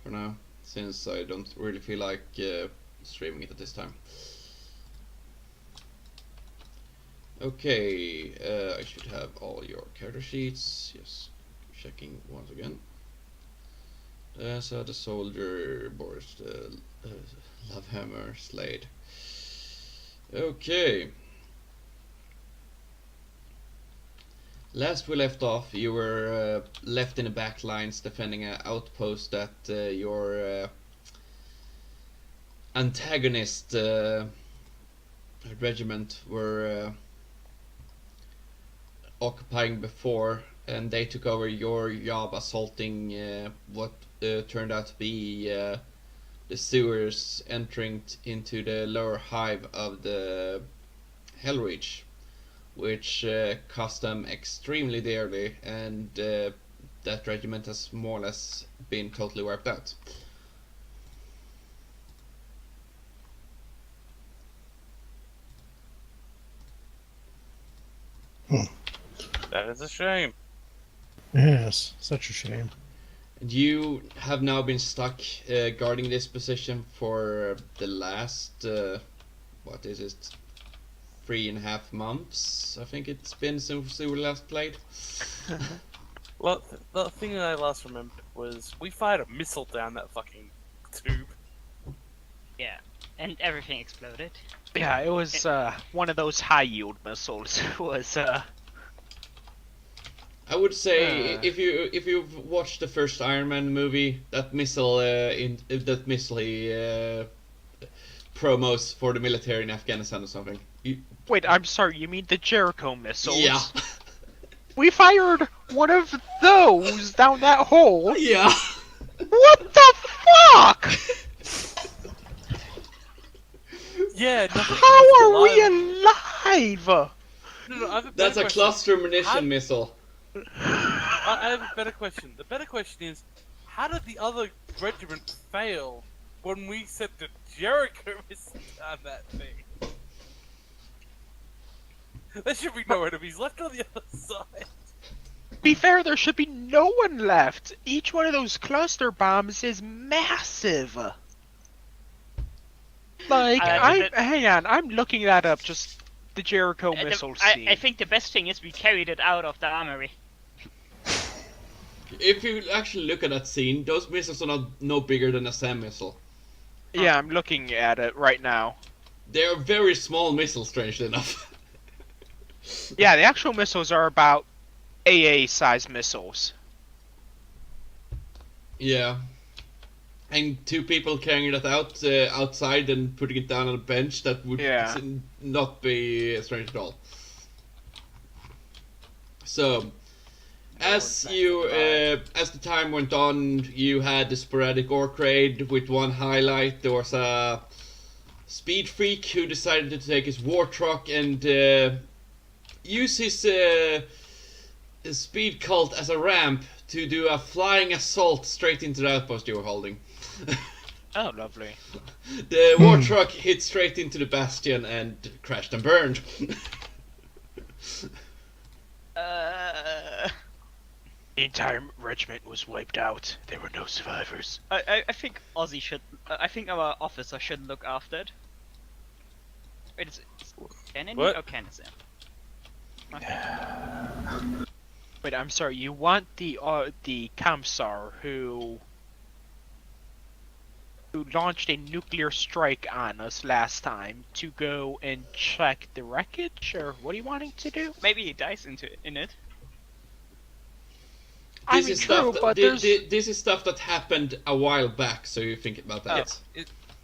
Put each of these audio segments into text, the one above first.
for now, since I don't really feel like streaming it at this time. Okay, I should have all your character sheets. Yes, checking once again. So the soldier, Boris, the Lovehammer, Slade. Okay. Last we left off, you were left in the back lines defending an outpost that your antagonist regiment were occupying before, and they took over your job assaulting what turned out to be the sewers entering into the lower hive of the Hellreach, which cost them extremely dearly, and that regiment has more or less been totally wiped out. That is a shame. Yes, such a shame. You have now been stuck guarding this position for the last, what is it, 3.5 months? I think it's been since we last played. Well, the thing that I last remembered was we fired a missile down that fucking tube. Yeah, and everything exploded. Yeah, it was one of those high-yield missiles. It was I would say if you've watched the first Iron Man movie, that missile he promos for the military in Afghanistan or something. Wait, I'm sorry, you mean the Jericho missiles? Yeah. We fired one of those down that hole? Yeah. What the fuck? Yeah, nothing How are we alive. alive? No, I have a better That's a question. cluster munition How- missile. I have a better question. The better question is, how did the other regiment fail when we set the Jericho missile down that thing? There should be no enemies left on the other side. Be fair, there should be no one left. Each one of those cluster bombs is massive. Like, hang on, I'm looking that up, just the Jericho missile scene. I think the best thing is we carried it out of the armory. If you actually look at that scene, those missiles are not no bigger than a SAM missile. Yeah, I'm looking at it right now. They are very small missiles, strangely enough. Yeah, the actual missiles are about AA-sized missiles. Yeah. And 2 people carrying that out outside and putting it down on a bench, that would not be strange at all. So, as the time went on, you had the sporadic orc raid with one highlight. There was a speed freak who decided to take his war truck and use his speed cult as a ramp to do a flying assault straight into the outpost you were holding. Oh, lovely. The war truck hit straight into the bastion and crashed and burned. The entire regiment was wiped out. There were no survivors. I think Ozzy should. I think our officer should look after it. Wait, it's Canon What? or Canison? Wait, I'm sorry. You want the Kamsar who launched a nuclear strike on us last time to go and check the wreckage, or what are you wanting to do? Maybe he dies in it. I mean, true, but there's... This is stuff that happened a while back, so you think about that.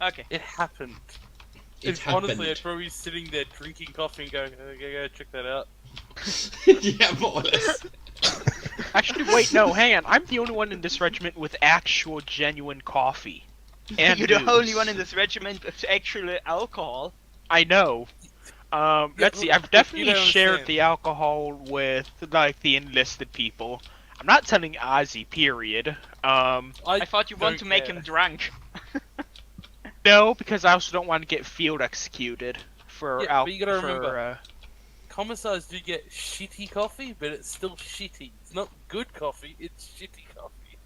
Okay. It happened. It happened. Honestly, I'd probably be sitting there drinking coffee and going, go check that out. Yeah, more or less. Actually, wait, no, hang on. I'm the only one in this regiment with actual, genuine coffee. And You're the booze. only one in this regiment with actual alcohol. I know. Let's see. I've definitely don't shared understand. the alcohol with like the enlisted people. I'm not telling Ozzy. Period. I thought you want don't to make care. him drunk. No, because I also don't want to get field executed for Yeah, but you gotta for, remember. Commissars do get shitty coffee, but it's still shitty. It's not good coffee, it's shitty coffee.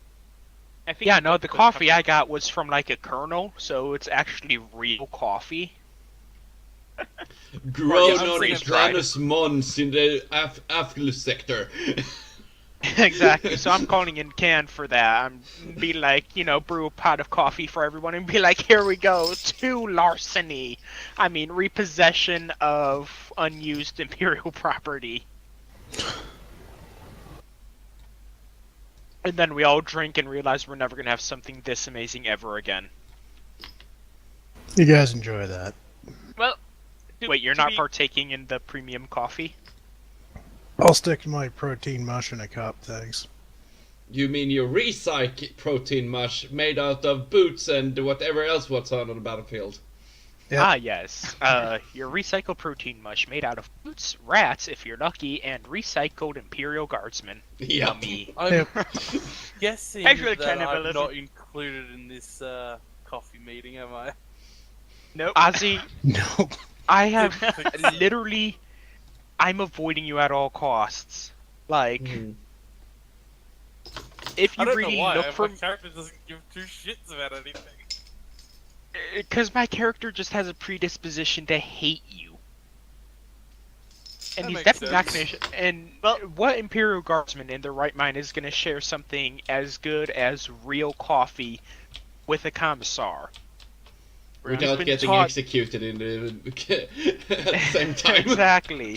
I think Yeah, you no, got the good coffee I got was from like a kernel, so it's actually real coffee. Grown I'm on saying it's right. Planus Mons in the Afghan sector. Exactly. So I'm calling in Can for that. I'm be like, brew a pot of coffee for everyone and be like, here we go, to larceny. I mean, repossession of unused Imperial property. And then we all drink and realize we're never gonna have something this amazing ever again. You guys enjoy that. Well, Wait, you're not partaking in the premium coffee? I'll stick to my protein mush in a cup, thanks. You mean your recycle protein mush made out of boots and whatever else was on the battlefield? Yep. Ah, yes. Your recycled protein mush made out of boots, rats, if you're lucky, and recycled Imperial Guardsmen. Yep. Yummy. I'm Yep. guessing Actual that I'm cannibalism. not included in this coffee meeting, am I? nope. Ozzy, No. I have literally... I'm avoiding you at all costs. Like, Hmm. if I you don't really know why. look for... My character doesn't give two shits about anything. Because my character just has a predisposition to hate you. And That he's makes definitely not sense. gonna... And well, what Imperial Guardsman in their right mind is gonna share something as good as real coffee with a commissar? Without been getting taught- executed in the at the same time. Exactly.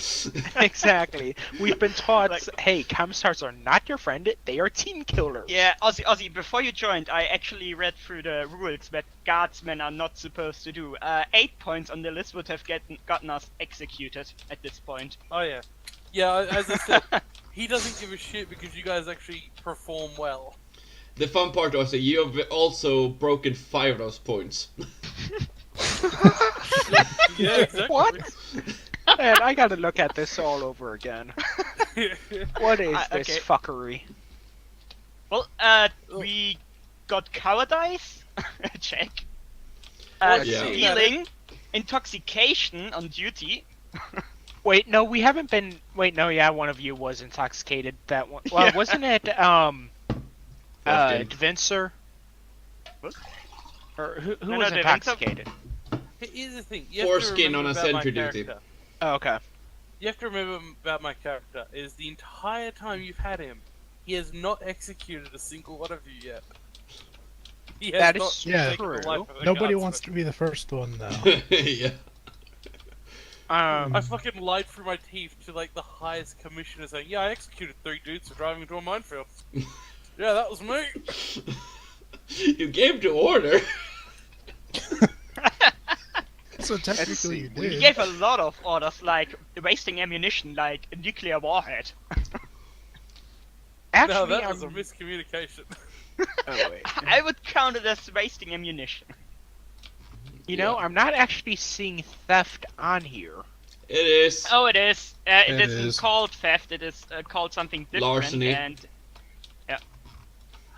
Exactly. We've been taught, Like- hey, commissars are not your friend, they are team killers. Yeah, Ozzy, before you joined, I actually read through the rules that guardsmen are not supposed to do. 8 points on the list would have gotten us executed at this point. Oh yeah, yeah. As I said, he doesn't give a shit because you guys actually perform well. The fun part was that you have also broken 5 of those points. Yeah, exactly. What? Man, I gotta look at this all over again. What is this okay. fuckery? Well, we got cowardice, check. Well, yeah. Stealing, intoxication on duty. Wait, no, we haven't been. Wait, no, yeah, one of you was intoxicated. That one. Well, Yeah. wasn't it Wolfgang. Dvincer? What? Or who No, was no, Dvincer- intoxicated? Here's the thing. You have to Foreskin on remember a about my sentry duty. character. Oh, okay. You have to remember about my character is the entire time you've had him, he has not executed a single one of you yet. He has That is not Yeah. taken the true. life of a Nobody guardsman. wants to be the first one, though. Yeah. I fucking lied through my teeth to like the highest commissioner saying, yeah, I executed 3 dudes for driving into a minefield. Yeah, that was me. You gave the order. So technically you We did. gave a lot of orders, like wasting ammunition, like a nuclear warhead. Actually, No, that was a I'm- miscommunication. Oh, wait. I would count it as wasting ammunition. You know, I'm not actually seeing theft on here. It is. Oh, it is. It It isn't is. called theft. It is called something different. Larceny. And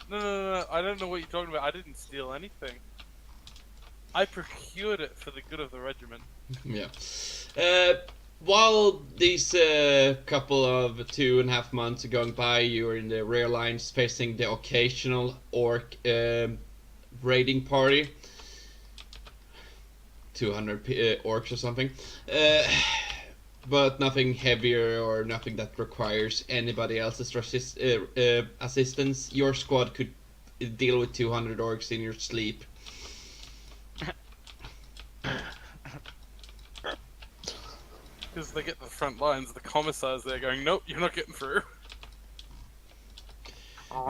No, I don't know what you're talking about. I didn't steal anything. I procured it for the good of the regiment. Yeah. While these couple of 2.5 months are going by, you're in the rear lines facing the occasional orc raiding party. 200 orcs or something. But nothing heavier or nothing that requires anybody else's assistance. Your squad could deal with 200 orcs in your sleep. Because they get to the front lines, the commissars there going, nope, you're not getting through.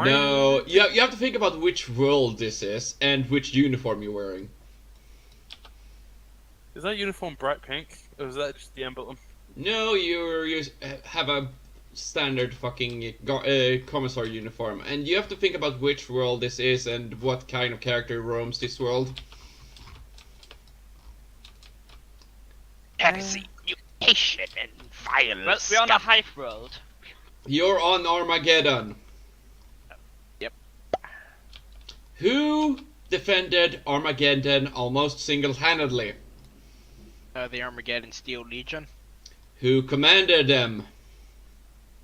No, you have to think about which world this is and which uniform you're wearing. Is that uniform bright pink? Or is that just the emblem? No, you have a standard fucking commissar uniform, and you have to think about which world this is and what kind of character roams this world. Heresy, mutation, and violence. well, we're on a hive world. You're on Armageddon. Yep. Who defended Armageddon almost single-handedly? The Armageddon Steel Legion. Who commanded them?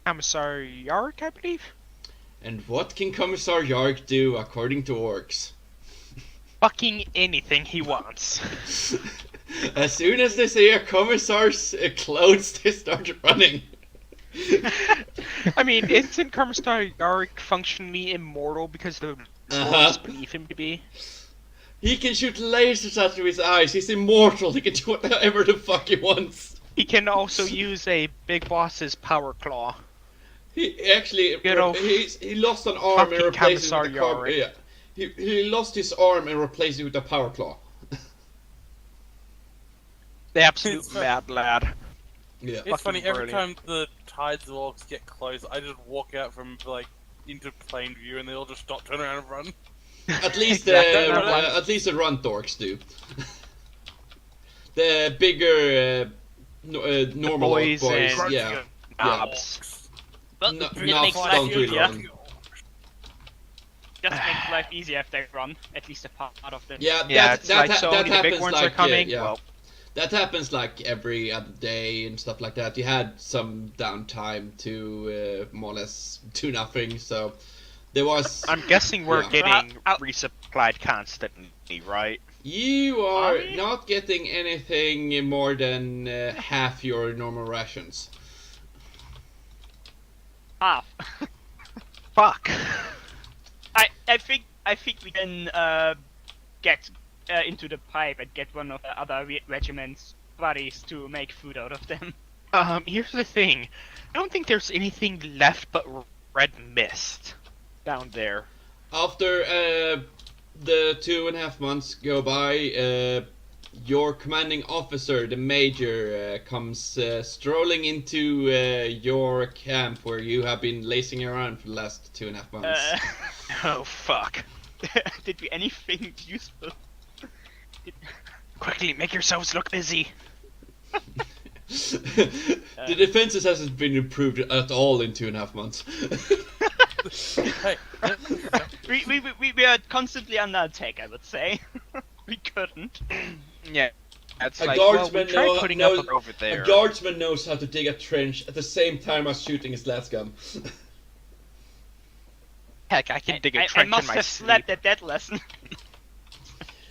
Commissar Yark, I believe. And what can Commissar Yarg do according to orcs? Fucking anything he wants. As soon as they see a commissar's clothes, they start running. I mean, isn't Commissar Yarg functionally immortal because the Uh-huh. orcs believe him to be? He can shoot lasers out of his eyes. He's immortal. He can do whatever the fuck he wants. He can also use a big boss's power claw. He actually Good old he lost an arm and fucking replaced it Commissar with a car. Yarg. Yeah, he lost his arm and replaced it with a power claw. The absolute mad lad. Yeah. It's Fucking funny, every brilliant. time the tides of orcs get close, I just walk out from, like, into plain view and they all just stop, turn around and run. At least Exactly. the runt orcs do. The bigger normal boys boys, and- yeah. Knobs. Well, No- it knobs makes life don't really easier. run. Just makes life easier if they run. At least a part of them. Yeah, Yeah, it's like so that many big happens ones like are coming. yeah. Well, That happens like every other day and stuff like that. You had some downtime to more or less do nothing, so there was. I'm guessing we're Yeah. getting I'll- resupplied constantly, right? You are Are we? not getting anything more than half your normal rations. Half. Fuck. I think we can get into the pipe and get one of the other regiment's buddies to make food out of them. Here's the thing. I don't think there's anything left but red mist down there. After the 2.5 months go by, your commanding officer, the major, comes strolling into your camp where you have been lacing around for the last 2.5 months. Oh fuck. Did we anything useful? Quickly, make yourselves look busy. The defenses hasn't been improved at all in 2.5 months. Hey, We are constantly under attack, I would say. We couldn't. Yeah. That's A like, well, we guardsman tried putting knows- up over there. A guardsman knows how to dig a trench at the same time as shooting his last gun. Heck, I can dig a I trench must in my have sleep. slept at that lesson.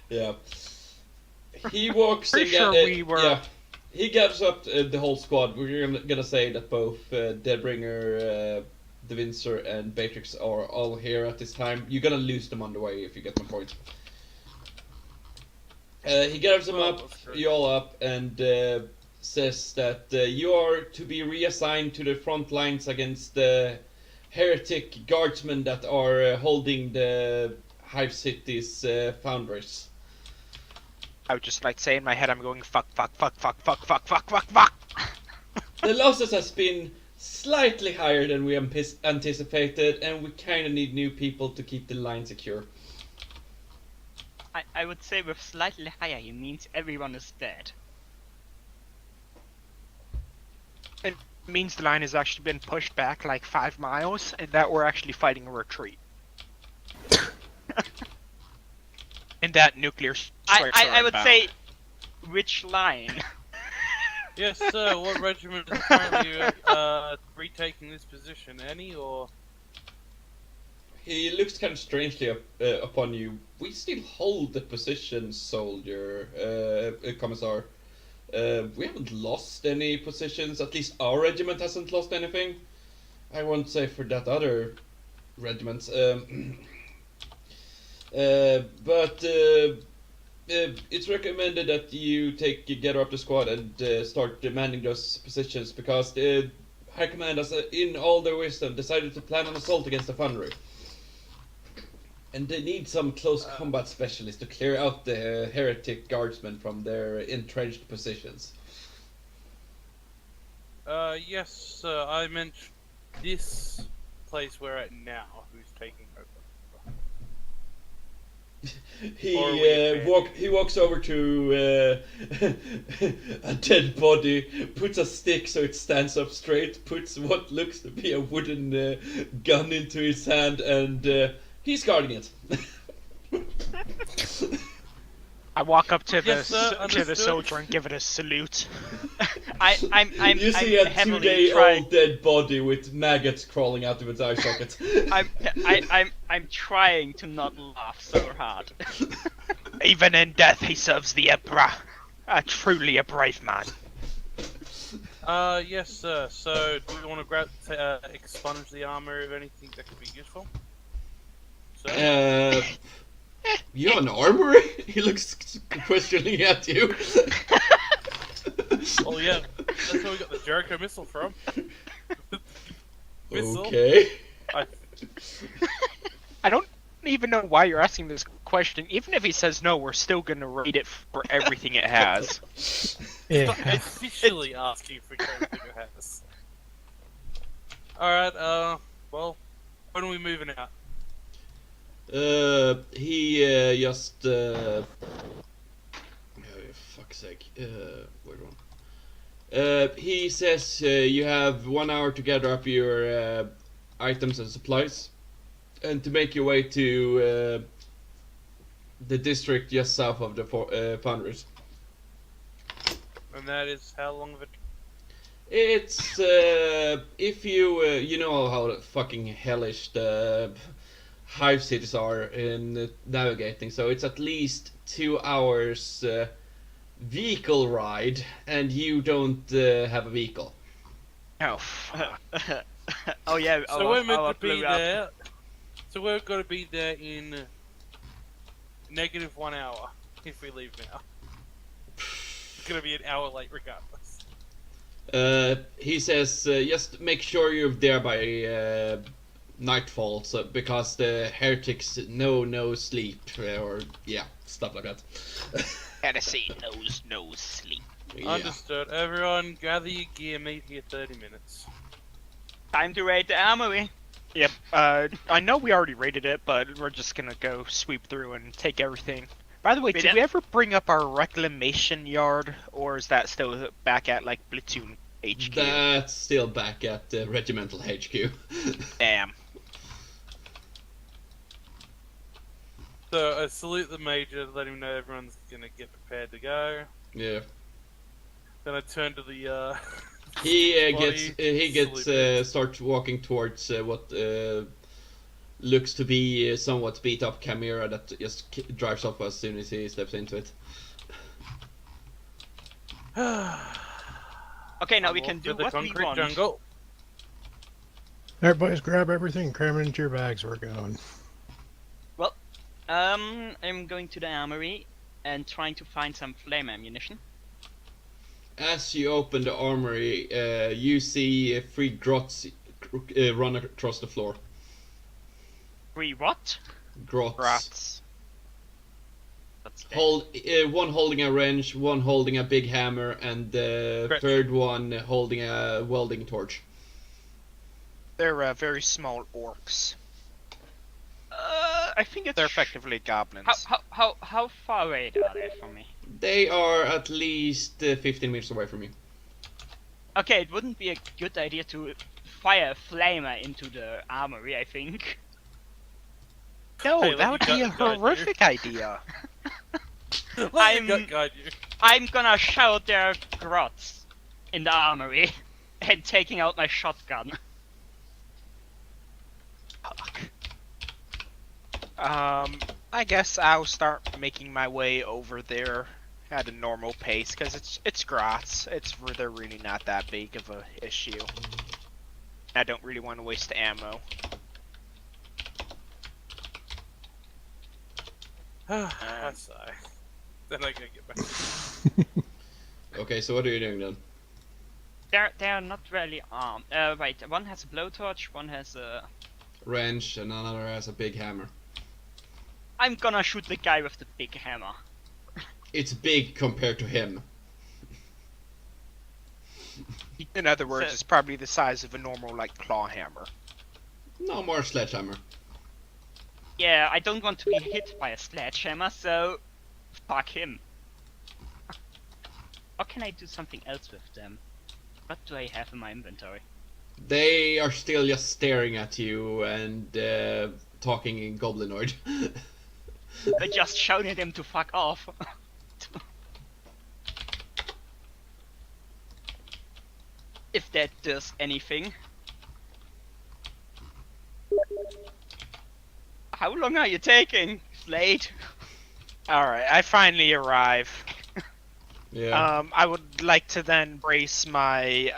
Yeah. He walks Pretty in. sure we were- Yeah. He gathers up the whole squad. We're gonna say that both Deadbringer, Devincer, and Beatrix are all here at this time. You're gonna lose them on the way if you get my point. He gathers them Well, up, that's great. you all up, and says that you are to be reassigned to the front lines against the heretic guardsmen that are holding the Hive City's founders. I would just like say in my head, I'm going fuck, fuck, fuck, fuck, fuck, fuck, fuck, fuck, fuck. The losses has been slightly higher than we anticipated, and we kind of need new people to keep the line secure. I would say with slightly higher, it means everyone is dead. It means the line has actually been pushed back like 5 miles, and that we're actually fighting a retreat. In that nuclear I would say, which line? yes, sir. What regiment is currently retaking this position? Any or? He looks kind of strangely upon you. We still hold the position, soldier, commissar. We haven't lost any positions. At least our regiment hasn't lost anything. I won't say for that other regiments. But it's recommended that you gather up the squad and start demanding those positions because the High Command has, in all their wisdom, decided to plan an assault against the foundry. And they need some close combat specialists to clear out the heretic guardsmen from their entrenched positions. Yes, sir. I meant this place we're at now. Who's taking over? He Or we he walks over to a dead body, puts a stick so it stands up straight, puts what looks to be a wooden gun into his hand, and he's guarding it. I walk up to Yes, sir, to the understood. soldier and give it a salute. I'm You see a heavily 2-day-old dead body with maggots crawling out of its eye socket. I'm trying to not laugh so hard. Even in death, he serves the Emperor. Truly a brave man. Yes, sir. So, do we want to expunge the armor of anything that could be useful? So, You have an armory? He looks questioning at you. well, yeah, that's where we got the Jericho missile from. Missile? Okay. I don't even know why you're asking this question. Even if he says no, we're still gonna rate it for everything it has. Yeah. Officially asking for everything it has. Alright, well, when are we moving out? He just oh, fuck's sake. Wait one. He says you have 1 hour to gather up your items and supplies, and to make your way to the district just south of the foundries. And that is how long of a... It's if you you know how fucking hellish the hive cities are in navigating, so it's at least 2 hours vehicle ride, and you don't have a vehicle. Oh, fuck. Oh yeah. So we're meant to be there. So we're going to be there in -1 hour if we leave now. It's going to be an hour late regardless. He says just make sure you're there by nightfall, so because the heretics know no sleep, or yeah, stuff like that. Heresy knows no sleep. Yeah. Understood. Everyone, gather your gear. Meet here 30 minutes. Time to raid the armory. Yep. I know we already rated it, but we're just gonna go sweep through and take everything. By the way, did we ever bring up our reclamation yard, or is that still back at like platoon HQ? That's still back at regimental HQ. Damn. So I salute the major, let him know everyone's gonna get prepared to go. Yeah. Then I turn to the He gets starts walking towards what looks to be somewhat beat up Chimera that just drives off as soon as he steps into it. Okay, now we can do the what we concrete want. jungle. Everybody's grab everything, cram it into your bags. We're going. I'm going to the armory and trying to find some flame ammunition. As you open the armory, you see 3 grots run across the floor. 3 what? Grots. Rats. That's One holding a wrench, one holding a big hammer, and the Correct. third one holding a welding torch. They're very small orcs. I think it's... They're effectively goblins. How far away are they from me? They are at least 15 meters away from you. Okay, it wouldn't be a good idea to fire a flamer into the armory, I think. No, Hey, that let would me be a gut guide you. horrific idea. Let me gut guide you. I'm gonna shout their grots in the armory and taking out my shotgun. Fuck. I guess I'll start making my way over there at a normal pace, because it's Graz. They're really not that big of a issue. I don't really want to waste ammo. I sigh. Then I gotta get back. Okay, so what are you doing then? They're not really armed. Wait, one has a blowtorch, one has a... Wrench, and another has a big hammer. I'm gonna shoot the guy with the big hammer. It's big compared to him. In other words, So- it's probably the size of a normal, like, claw hammer. No more sledgehammer. Yeah, I don't want to be hit by a sledgehammer, so... Fuck him. Or can I do something else with them? What do I have in my inventory? They are still just staring at you and talking in Goblinoid. I just shouted him to fuck off. If that does anything. How long are you taking, Slade? Alright, I finally arrive. Yeah. I would like to then brace my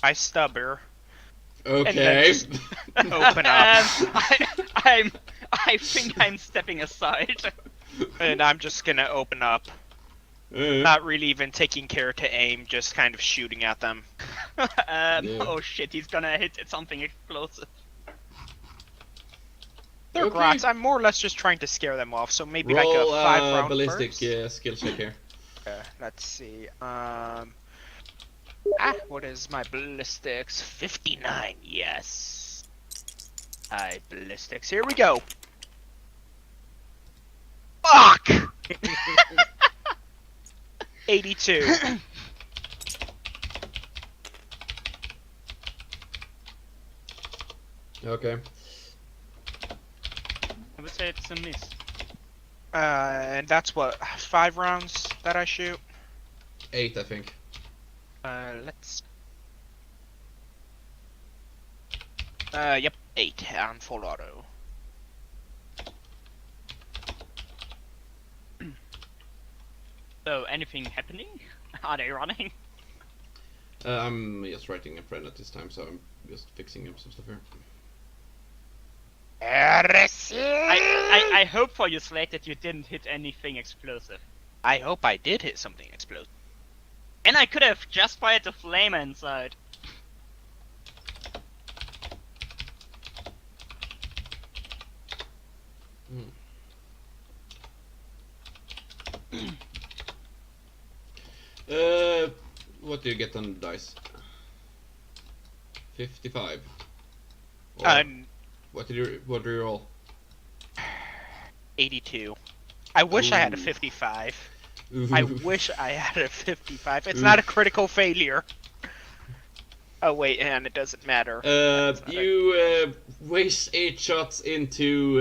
my stubber. Okay. just- Open up. I think I'm stepping aside. And I'm just gonna open up. Not really even taking care to aim, just kind of shooting at them. Yeah. Oh shit, he's gonna hit something explosive. They're Okay. grots. I'm more or less just trying to scare them off, so maybe Roll like a 5-round ballistic burst. skill check here. Let's see. What is my ballistics? 59. Yes. Ballistics. Here we go. Fuck. 82. Okay. I would say it's a miss. And that's what 5 rounds that I shoot. 8, I think. Let's. Yep, 8 on full auto. So, anything happening? Are they running? I'm just writing a friend at this time, so I'm just fixing up some stuff here. I hope for you, Slade, that you didn't hit anything explosive. I hope I did hit something explosive. And I could have just fired the flamer inside. What do you get on the dice? 55. Or what do you roll? 82. I wish I had a Ooh. 55. I wish I had a 55. It's not a critical failure. Oh wait, and it doesn't matter. You waste 8 shots into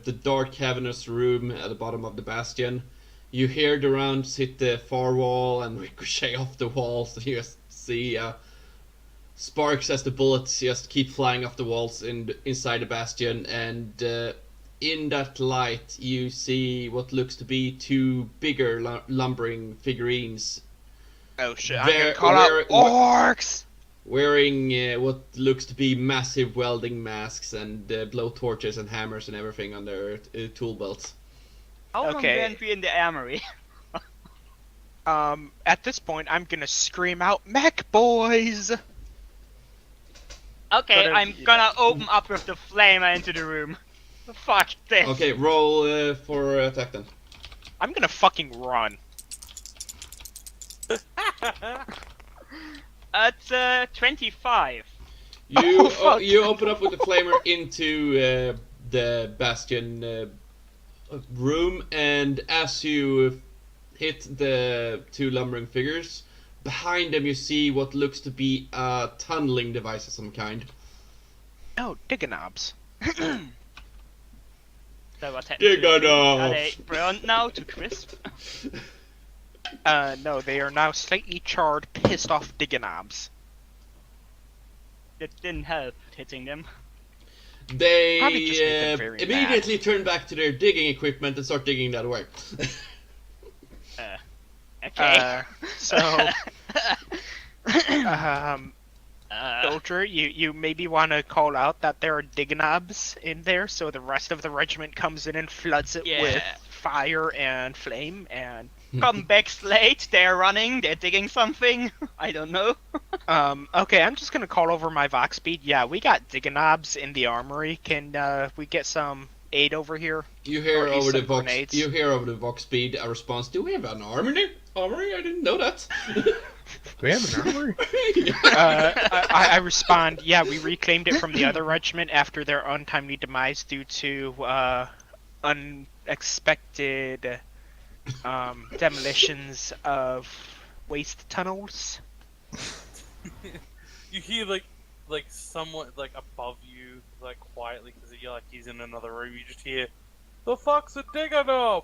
the dark cavernous room at the bottom of the bastion. You hear the rounds hit the far wall and ricochet off the walls. You just see sparks as the bullets just keep flying off the walls inside the bastion. And in that light, you see what looks to be 2 bigger lumbering figurines Oh shit, I'm There- gonna call out where- orcs! wearing what looks to be massive welding masks and blow torches and hammers and everything on their tool belts. How long Okay. were we in the armory? At this point, I'm gonna scream out, Mech boys! Okay, But, I'm gonna open up with the flamer into the room. Fuck this. Okay, roll for attack then. I'm gonna fucking run. It's 25. You Oh, fuck. you open up with the flamer into the bastion room, and as you hit the 2 lumbering figures, behind them you see what looks to be a tunneling device of some kind. Oh, Digonobs. So what happened? Digonobs. Are they burned now to crisp? No, they are now slightly charred, pissed off Digonobs. That didn't help hitting them. They Probably just make them very immediately turn back to their digging equipment and start digging that way. Okay. So, Uh, Soldier, you maybe want to call out that there are Digonobs in there, so the rest of the regiment comes in and floods it with Yeah. fire and flame, and come back, Slade. They're running. They're digging something. I don't know. okay, I'm just gonna call over my Vox speed. Yeah, we got Digonobs in the armory. Can we get some aid over here? You hear Or at least over the some vox. grenades. You hear over the vox speed a response. Do we have an armory? Armory? I didn't know that. Do we have an armory? I respond, yeah, we reclaimed it from the other regiment after their untimely demise due to unexpected demolitions of waste tunnels. You hear like someone like above you, like quietly, because you're like he's in another room. You just hear, "The fuck's a Digonob?"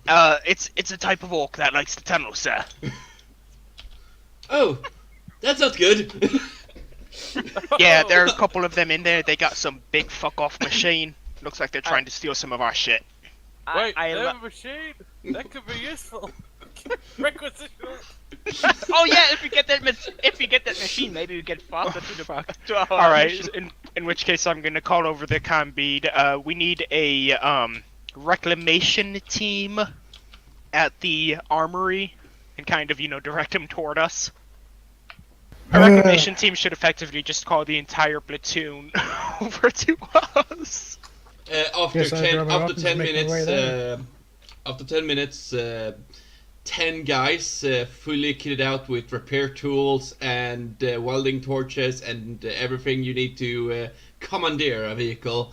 It's a type of orc that likes the tunnel, sir. Oh, that's not good. Yeah, there are a couple of them in there. They got some big fuck off machine. Looks like they're trying to steal some of our shit. Wait, I they lo- have a machine? That could be useful. Requisition. Oh yeah, if we get that machine, maybe we get faster to our All right. mission. In which case, I'm gonna call over the combine. We need a reclamation team at the armory, and kind of direct them toward us. A reclamation team should effectively just call the entire platoon over to us. After Yes, I drove my after weapons 10 and make my way minutes, after 10 minutes, 10 guys fully kitted out with repair tools and welding torches and everything you need to commandeer a vehicle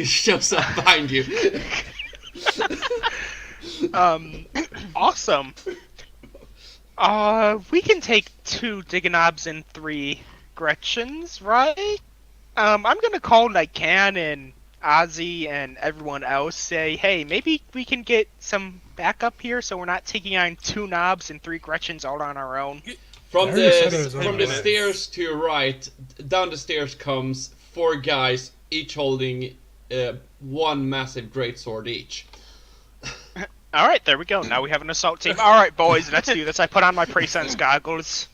shows up behind you. Awesome. We can take 2 Digonobs and 3 Gretchens, right? I'm gonna call like Can and Ozzy and everyone else. Say, hey, maybe we can get some backup here, so we're not taking on 2 Knobs and 3 Gretchens all on our own. From I already said it was the over. stairs to your right, down the stairs comes 4 guys, each holding 1 massive greatsword each. All right, there we go. Now we have an assault team. All right, boys, let's do this. I put on my pre-sense goggles.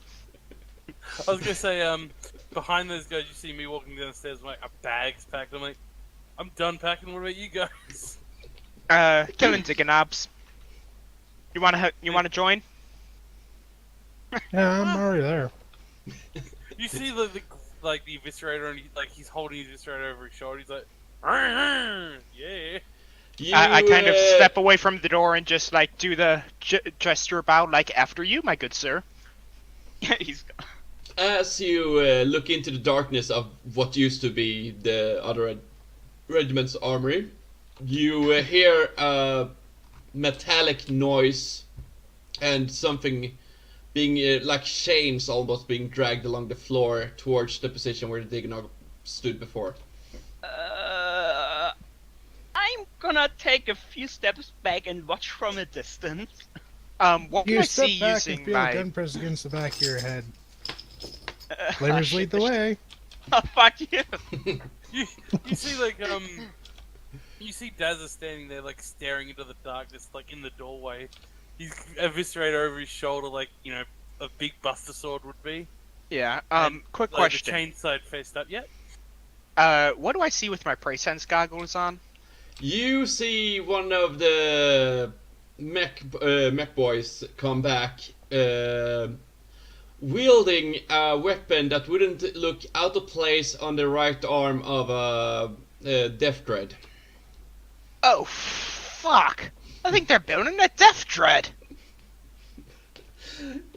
I was gonna say, behind those guys, you see me walking down the stairs with like a bag's packed. I'm like, I'm done packing. What about you guys? Killing Digonobs. You wanna join? Yeah, I'm already there. You see the eviscerator, and he's holding his eviscerator over his shoulder. He's like, yeah. I kind of uh, step away from the door and just like do the gesture about like after you, my good sir. He's As you look into the darkness of what used to be the other regiment's armory, you hear a metallic noise and something being like chains almost being dragged along the floor towards the position where the Digonog stood before. I'm gonna take a few steps back and watch from a distance. What can You I step see back using and feel my? a gun pressed against the back of your head. Flamers lead the way. Oh, fuck you! You see you see Dazza standing there like staring into the darkness, like in the doorway. He's eviscerator over his shoulder, like a big Buster Sword would be. Yeah. And, Quick like, question. The chain side faced up. Yep. What do I see with my pre-sense goggles on? You see one of the mech boys come back, wielding a weapon that wouldn't look out of place on the right arm of a Death Dread. Oh, fuck! I think they're building a Death Dread.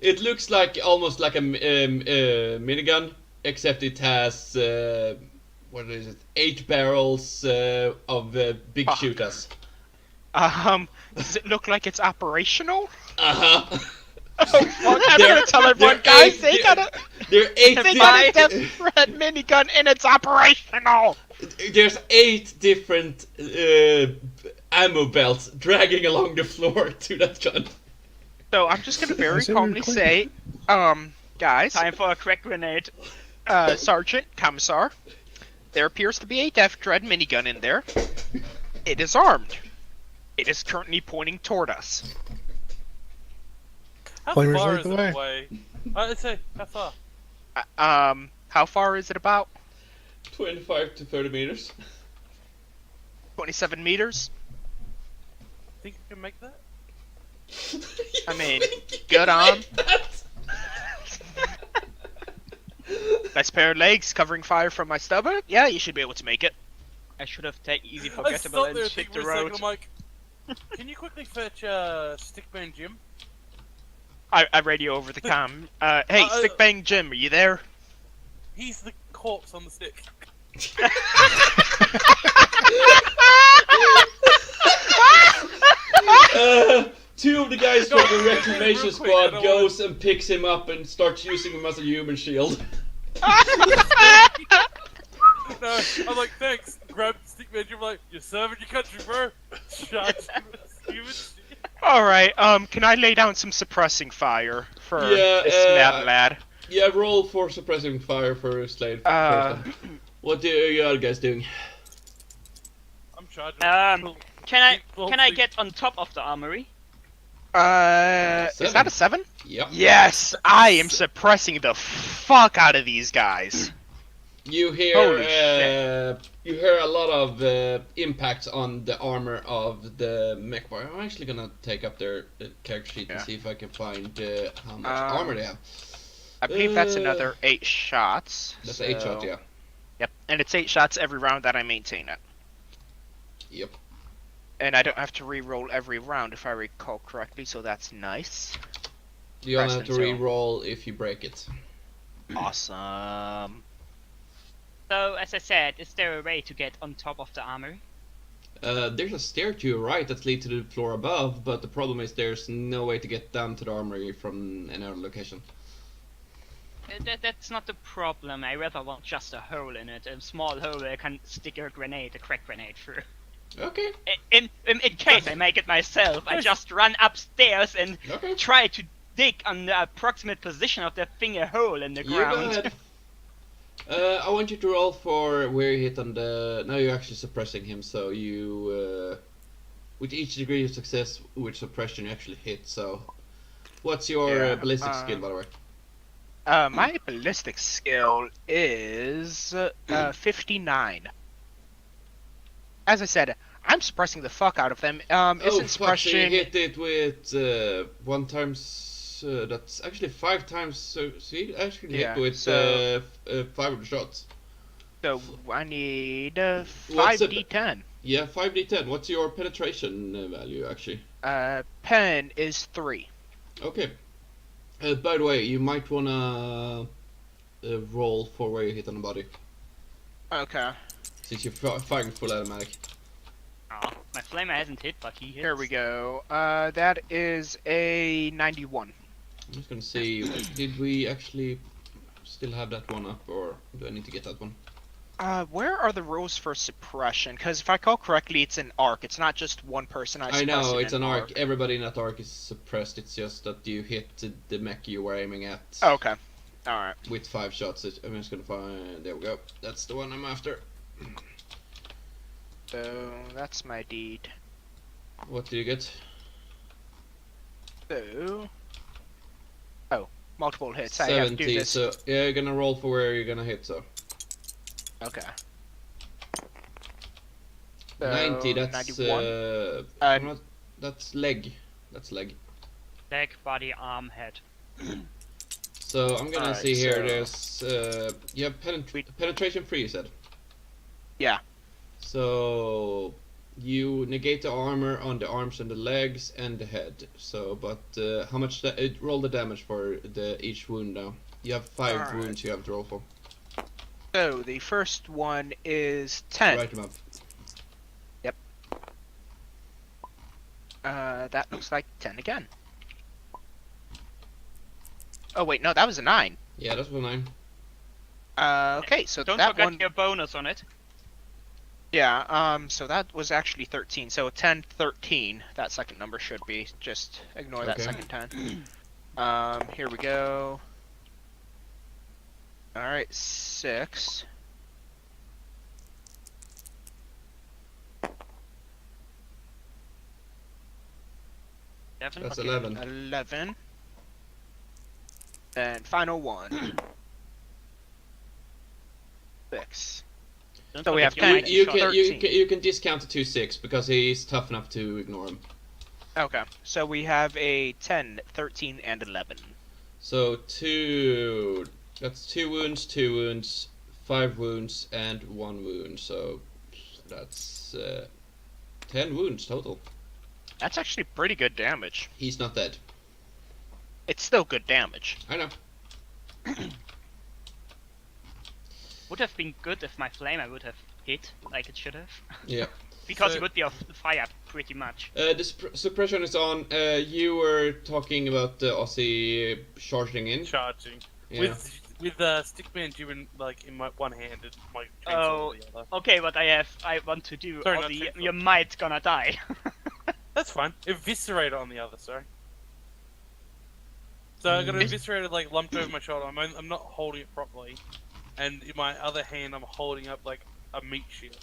It looks like almost like a minigun, except it has what is it? 8 barrels of big shooters. Does it look like it's operational? Uh-huh. Oh, fuck, I'm They're- gonna tell everyone, they're guys, eight- they got a There are 8 they got a Death Dread minigun and it's operational! There's 8 different ammo belts dragging along the floor to that gun. So I'm just gonna very I said calmly we were say, guys, Time for a crack grenade. Sergeant, Commissar, there appears to be a Death Dread minigun in there. It is armed. It is currently pointing toward us. How Flamers far lead is the it way. away? I'd say how far? How far is it about? 25 to 30 meters. 27 meters? Think you can make that? I mean, You good can on. make that? Nice pair of legs covering fire from my stubber? Yeah, you should be able to make it. I should have taken easy I forgettable stopped there and and hit think the for a second. road. I'm like, can you quickly fetch Stickman Jim? I radio over the comm. Hey, Stick Bang Jim, are you there? He's the corpse on the stick. Two of the guys from the reclamation Real quick, I squad don't goes and picks him up and starts using him as a human shield. No, I'm like, thanks. grab the stick man, you're like, you're serving your country, bro. Charge him with stupid shit. All right. Can I lay down some suppressing fire for Yeah, this mad lad? Yeah, roll for suppressing fire for Slade. Uh, first then. What are you all guys doing? I'm charging. Can I get on top of the armory? Is that a 7? Yep. Yes, I am suppressing the fuck out of these guys. You hear Holy shit. you hear a lot of impacts on the armor of the mech boy. I'm actually gonna take up their character sheet and Yeah. see if I can find how much Um, armor they have. I believe that's Uh, another 8 shots. That's 8 shots, yeah. Yep, and it's 8 shots every round that I maintain it. Yep. And I don't have to re-roll every round if I recall correctly, so that's nice. You only have to Preston, so- re-roll if you break it. Awesome. So, as I said, is there a way to get on top of the armory? There's a stair to your right that leads to the floor above, but the problem is there's no way to get down to the armory from any other location. That's not the problem. I rather want just a hole in it, a small hole where I can stick a crack grenade through. Okay, In case I make it myself, I just run upstairs and okay. try to dig on the approximate position of the finger hole in the You go ground. ahead. I want you to roll for where you hit on the... Now you're actually suppressing him, so you... with each degree of success with suppression you actually hit, so... What's your Yeah, ballistic skill, by the way? My ballistic skill is 59. As I said, I'm suppressing the fuck out of them. Oh, Isn't fuck, so you suppression... hit it with 1 times... that's actually 5 times... So you actually Yeah, hit with so- 5 shots. So I need What's it- 5d10. Yeah, 5d10. What's your penetration value, actually? Pen is 3. Okay. By the way, you might wanna roll for where you hit on the body, Okay. since you're firing full automatic. Oh, my flamer hasn't hit, but he hits. Here we go. That is a 91. I'm just gonna see, did we actually still have that one up, or do I need to get that one? Where are the rules for suppression? Because if I recall correctly, it's an arc. It's not just one person. I know, it's an arc. Everybody in that arc is suppressed. It's just that you hit the mech you were aiming at Okay. Alright. with 5 shots. I'm just gonna find... There we go. That's the one I'm after. So that's my deed. What do you get? So... Oh, multiple hits. I have to do 70, this. so yeah, you're gonna roll for where you're gonna hit, so. Okay. 90, that's 91. I'm not, that's leg. That's leg. Leg, body, arm, head. So I'm gonna Alright, see here. so- There's you have penetration 3. You said. Yeah. So you negate the armor on the arms and the legs and the head. So, but how much? Roll the damage for each wound now. You have 5 Alright. wounds you have to roll for. So the first one is 10. Write them up. That looks like 10 again. Oh wait, no, that was a 9. Yeah, that's for 9. Okay, so Don't that forget one, your bonus on it. yeah, so that was actually 13. So 10, 13, that second number should be. Just ignore that Okay. second 10. Here we go. Alright, 6. That's Okay. 11. 11. And final one. 6. Don't So we forget have your 10. mighty You shot. can, you 13. can you can discount the 2-6 because he's tough enough to ignore him. Okay, so we have a 10, 13, and 11. So that's 2 wounds, 5 wounds, and 1 wound. So that's 10 wounds total. That's actually pretty good damage. He's not dead. It's still good damage. I know. Would have been good if my flamer would have hit like it should have. Yeah. Because So- it would be off fire pretty much. The suppression is on. You were talking about Aussie charging in. Charging. Yeah. With With Stickman Jim like in my one hand and my chainsaw Oh. in the other. Okay, what I want to do, Sorry, not Ozzy, chainsaw. you might gonna die. That's fine. Eviscerator on the other, sorry. So I got an eviscerator like lumped over my shoulder. I'm not holding it properly, and in my other hand I'm holding up like a meat shield.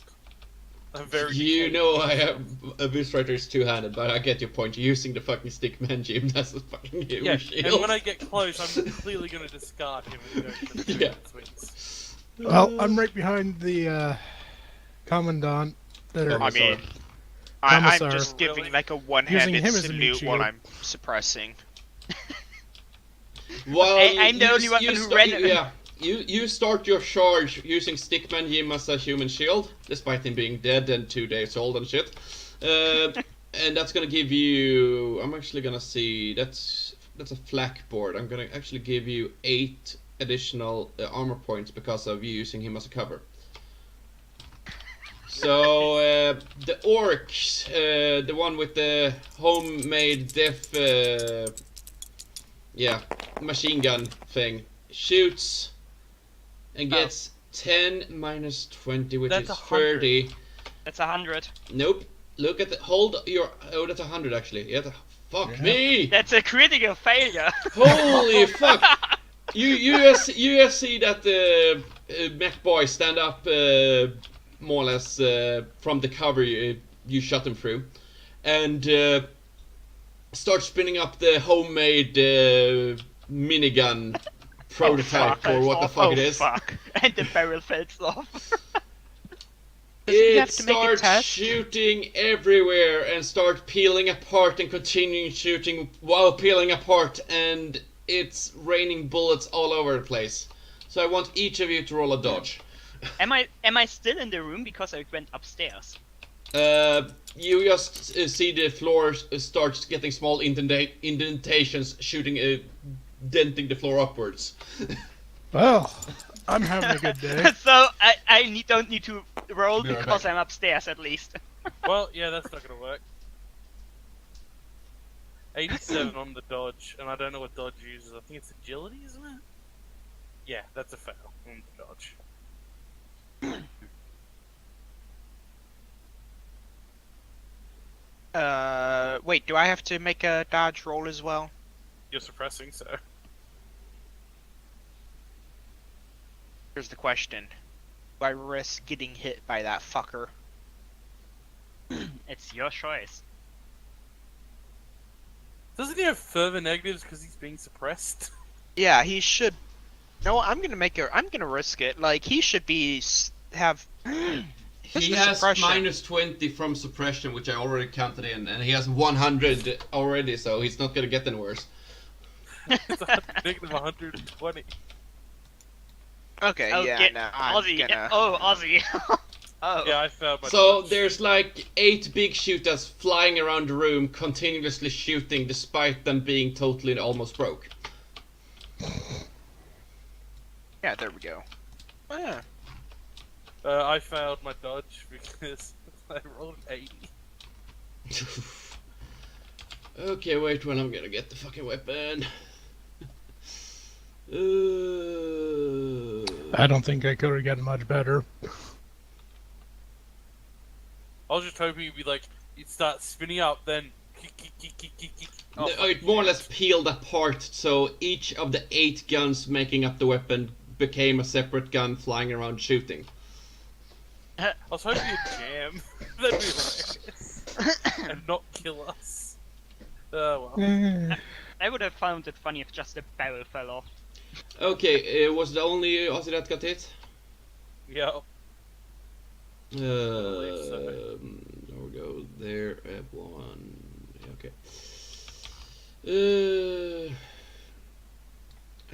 I'm very. You decayed. know I have Eviscerator's two-handed, but I get your point. You're using the fucking Stickman Jim as a fucking hero Yeah, shield. and when I get close, I'm clearly gonna discard him and go for the Yeah. swings. Well, I'm right behind the commandant. There. I mean, I'm Commissar. just giving Really? like a Using one-handed him as a meat salute while shield. I'm suppressing. Well, I'm the only one who ran it. Yeah, you start your charge using Stickman Jim as a human shield, despite him being dead and 2 days old and shit. And that's gonna give you. I'm actually gonna see. That's a flak board. I'm gonna actually give you 8 additional armor points because of you using him as a cover. So the orcs, the one with the homemade machine gun thing, shoots and gets 10 minus 20, which That's is 100. 30. That's 100. Nope. Look at the hold your. Oh, that's 100 actually. Yeah. Fuck Yeah. me. That's a critical failure. Holy fuck! You just see that the mech boy stand up more or less from the cover you shot him through, and start spinning up the homemade minigun prototype or what the fuck it is. Fuck. And the barrel falls off. Doesn't he It have to make a starts test? shooting everywhere and start peeling apart and continuing shooting while peeling apart, and it's raining bullets all over the place. So I want each of you to roll a dodge. Am I still in the room because I went upstairs? You just see the floor starts getting small indentations, shooting, denting the floor upwards. Well, I'm having a good day. So I don't need to roll Be right because back. I'm upstairs at least. Well, yeah, that's not gonna work. 87 on the dodge, and I don't know what dodge uses. I think it's agility, isn't it? Yeah, that's a fail on the dodge. Wait, do I have to make a dodge roll as well? You're suppressing, so. Here's the question. Do I risk getting hit by that fucker? It's your choice. Doesn't he have further negatives because he's being suppressed? Yeah, he should. No, I'm gonna risk it. Like, he should have. He the has suppression? minus 20 from suppression, which I already counted in, and he has 100 already, so he's not gonna get any worse. It's a negative 120. Okay, Oh, yeah, get no, I'm Ozzy. gonna. Oh, Ozzy. Oh. Yeah, I failed my So dodge. there's like 8 big shooters flying around the room, continuously shooting despite them being totally almost broke. Yeah, there we go. Oh, yeah. I failed my dodge because I rolled an 80. Okay, wait when I'm gonna get the fucking weapon. I don't think I could have gotten much better. I was just hoping you'd be like, you'd start spinning up, then kick. Oh, fuck. It more or less peeled apart, so each of the 8 guns making up the weapon became a separate gun flying around shooting. I was hoping you'd jam. That'd be hilarious. And not kill us. Oh well. Eh, I would have found it funny if just the barrel fell off. Okay, was the only Aussie that got hit? Yeah. There so. we go. There, one. Okay.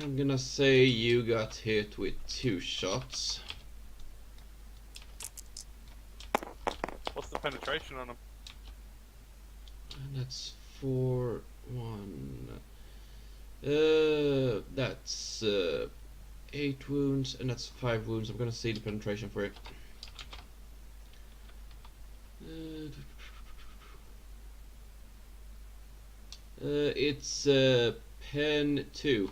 I'm gonna say you got hit with 2 shots. What's the penetration on him? And that's 4, 1. That's 8 wounds, and that's 5 wounds. I'm gonna see the penetration for it. It's pen 2.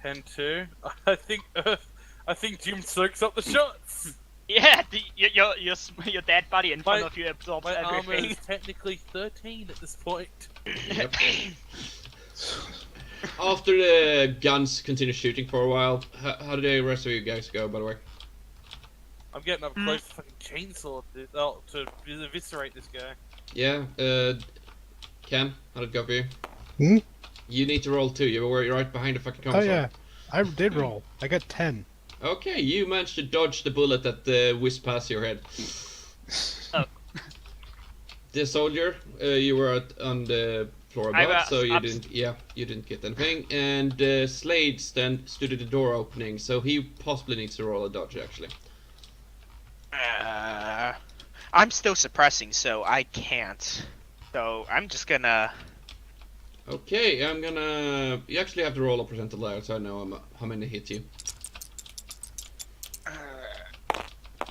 pen too. I think Jim soaks up the shots. Yeah, your dead body in front My- of you absorbs My armor everything. is technically 13 at this point. Yep. After the guns continue shooting for a while, how did the rest of you guys go, by the way? I'm getting up close to fucking chainsaw to eviscerate this guy. Yeah, Ken, how did it go for you? Hmm? You need to roll too, you were right behind the fucking Oh console. yeah, I did roll. I got 10. Okay, you managed to dodge the bullet that whizzed past your head. Oh. The soldier, you were on the floor I above, was so you up- didn't. Yeah, you didn't get anything. And Slades then stood at the door opening, so he possibly needs to roll a dodge actually. I'm still suppressing, so I can't. So I'm just gonna. Okay, I'm gonna. You actually have to roll a percentile there, so I know how many hit you.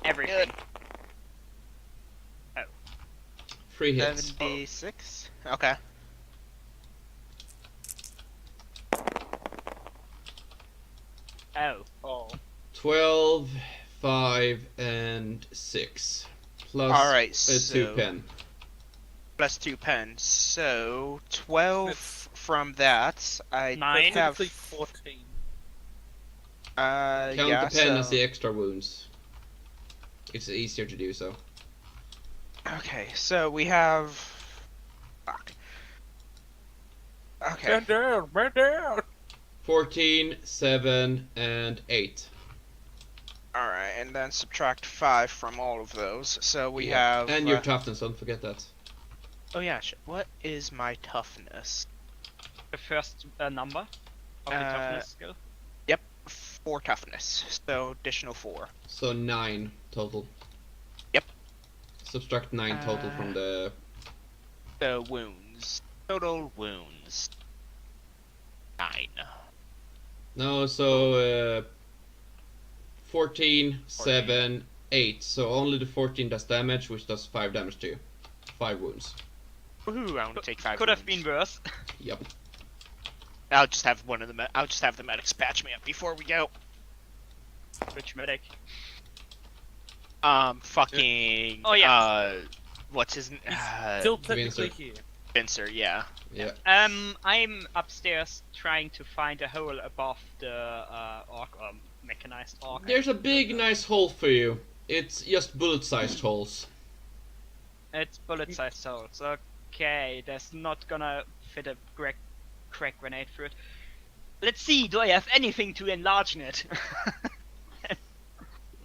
Everything. 3 hits. 76. Okay. Oh. Oh. 12, 5, and 6. Plus All right. 2 So pen. plus 2 pens. So 12 from that. I Nine. have. Technically 14. Count Yeah. the pen so... as the extra wounds. It's easier to do so. Okay. So we have. Fuck. Okay. Man down! Man down! 14, 7, and 8. All right, and then subtract 5 from all of those. So we Yeah. have. And your toughness, don't forget that. Oh yeah. What is my toughness? The first number of the toughness skill. 4 toughness. So additional 4. So 9 total. Yep. Subtract 9 total from the. The wounds. Total wounds. 9. No, so 14, 7, 8. So only the 14 does damage, which does 5 damage to you. 5 wounds. Woohoo! I want to take 5. Could have been worse. Yep. I'll just have one of the. I'll just have the medics patch me up before we go. Which medic? Fucking. Oh, yeah. What's his? Still technically Vincent. here. Spencer. Yeah. Yeah. I'm upstairs trying to find a hole above the orc or mechanized orc. There's a big, nice hole for you. It's just bullet-sized holes. It's bullet-sized holes. Okay, there's not gonna fit a crack grenade through it. Let's see. Do I have anything to enlarge it?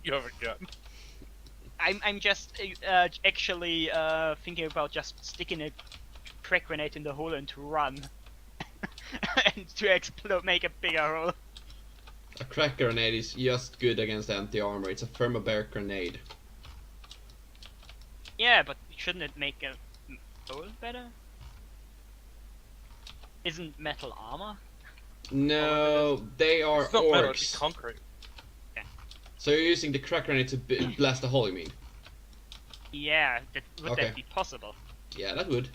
You have a gun. I'm just actually thinking about just sticking a crack grenade in the hole and to run. And to explode, make a bigger hole. A crack grenade is just good against anti-armor. It's a thermobaric grenade. Yeah, but shouldn't it make a hole better? Isn't metal armor? No, they are It's not metal, it's orcs. concrete. So you're using the crack grenade to blast a hole, you mean? Yeah, would Okay. that be possible? Yeah, that would.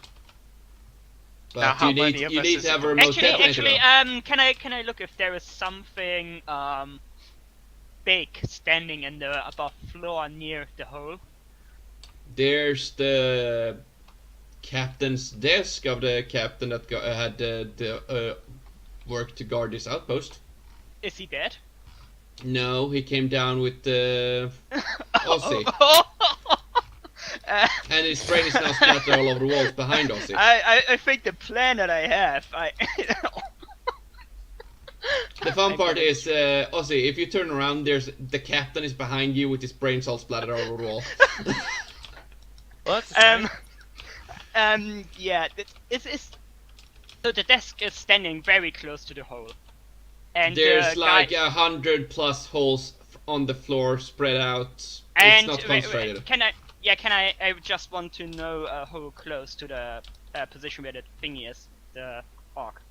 Now, But how you many need of you us need is to have it? a remote Actually, detonator. can I look if there is something big standing in the above floor near the hole? There's the captain's desk of the captain that had the work to guard this outpost. Is he dead? No, he came down with the Ozzy, and his brain is now splattered all over the walls behind Ozzy. I think the plan that I have, The fun part is, Ozzy, if you turn around, there's the captain is behind you with his brains all splattered all over the wall. Well, that's a shame. yeah, it's so the desk is standing very close to the hole, and There's like guy, 100+ holes on the floor spread out. and It's not wait, concentrated. can I? Yeah, can I? I just want to know a hole close to the position where the thingy is, the orc.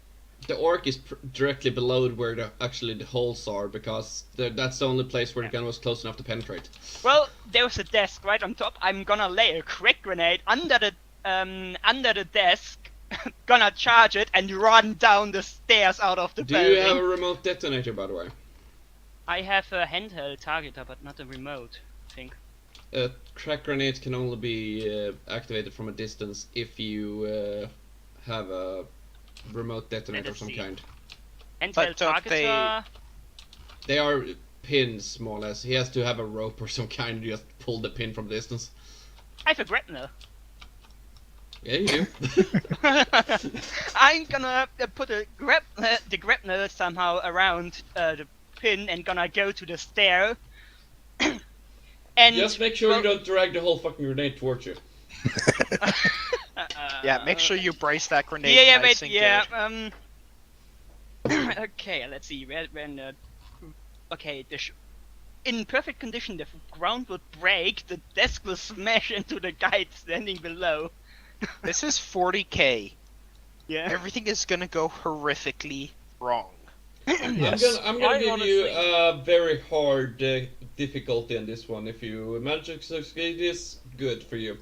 The orc is directly below where the holes are, because that's the only place where the gun was close enough to penetrate. Well, there's a desk right on top. I'm gonna lay a crack grenade under the desk gonna charge it and run down the stairs out of the Do building. you have a remote detonator, by the way? I have a handheld targeter, but not a remote, I think. A crack grenade can only be activated from a distance if you have a remote detonator of us some see. kind. Handheld But don't targeter. They are pins, more or less. He has to have a rope or some kind to just pull the pin from distance. I have a grapnel. Yeah, you do. I'm gonna put the grapnel somehow around the pin and gonna go to the stair. And Just make sure you don't drag the whole fucking grenade towards you. Yeah, make sure you brace that grenade. Yeah, nice wait, and yeah. good. Okay, let's see. Okay, in perfect condition, the ground would break. The desk will smash into the guy standing below. This is 40k. Yeah. Everything is gonna go horrifically wrong. Yes. I'm gonna I give you honestly- a very hard difficulty on this one. If you manage to succeed, this good for you.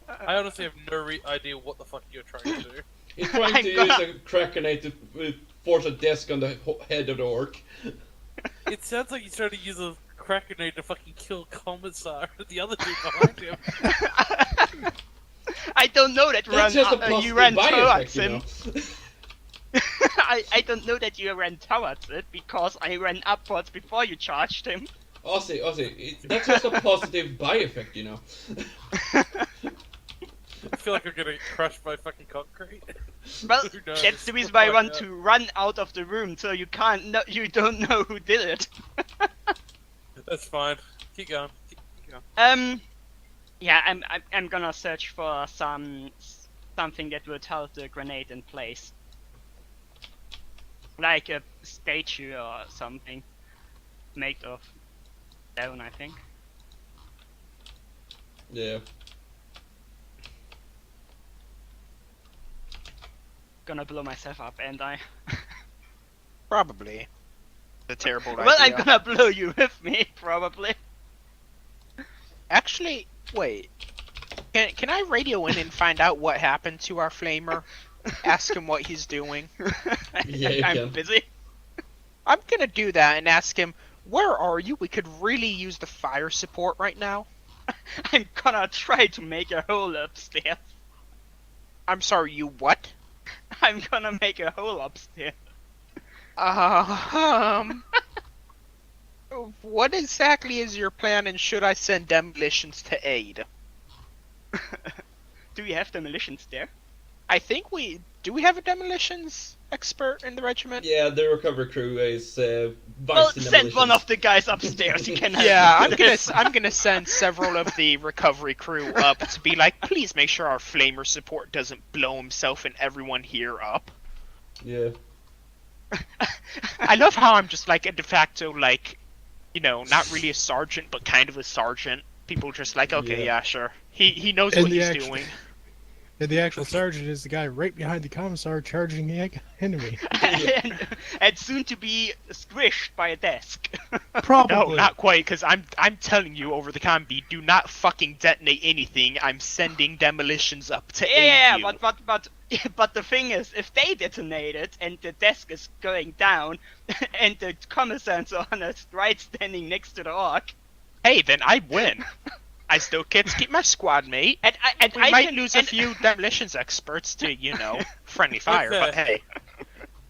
I honestly have no idea what the fuck you're trying to do. He's trying I'm to gonna- use a crack grenade to force a desk on the head of the orc. It sounds like he's trying to use a crack grenade to fucking kill Commissar, the other dude behind him. I don't know that That's just a you positive ran by towards effect, you him. know. I don't know that you ran towards it because I ran upwards before you charged him. Ozzy, that's just a positive by effect, you know. I feel like I'm gonna get crushed by fucking concrete. Well, Who knows? that's the reason why I We'll want find to run out of the room so you can't know, you don't know who did it. That's fine. Keep going. Keep going. Yeah, I'm gonna search for something that would hold the grenade in place, like a statue or something made of stone, I think. Yeah. Gonna blow myself up, and I. Probably. A terrible Well, I'm idea. gonna blow you with me, probably. Actually, wait. Can I radio in and find out what happened to our flamer? Ask him what he's doing. Yeah, you I'm can. busy. I'm gonna do that and ask him, where are you? We could really use the fire support right now. I'm gonna try to make a hole upstairs. I'm sorry, you what? I'm gonna make a hole upstairs. What exactly is your plan, and should I send demolitions to aid? Do we have demolitions there? I think we do. We have a demolitions expert in the regiment. Yeah, the recovery crew is Well, vice send one of the guys upstairs. He can help Yeah, you with I'm gonna send several of the recovery crew up to be like, please make sure our flamer support doesn't blow himself and everyone here up. Yeah. I love how I'm just like a de facto, like, you know, not really a sergeant, but kind of a sergeant. People just like, okay, Yeah. yeah, sure. He knows And what the he's action- doing. And the actual sergeant is the guy right behind the commissar charging the enemy. and soon to be squished by a desk. Probably. No, not quite, because I'm telling you over the combi, do not fucking detonate anything. I'm sending demolitions up to Yeah, aid you. but the thing is, if they detonate it and the desk is going down, and the commissar's on a right standing next to the orc, Hey, then I win. I still get to keep my squad mate. and We I might can, lose and, a few demolitions experts to, you know, friendly fire, but hey.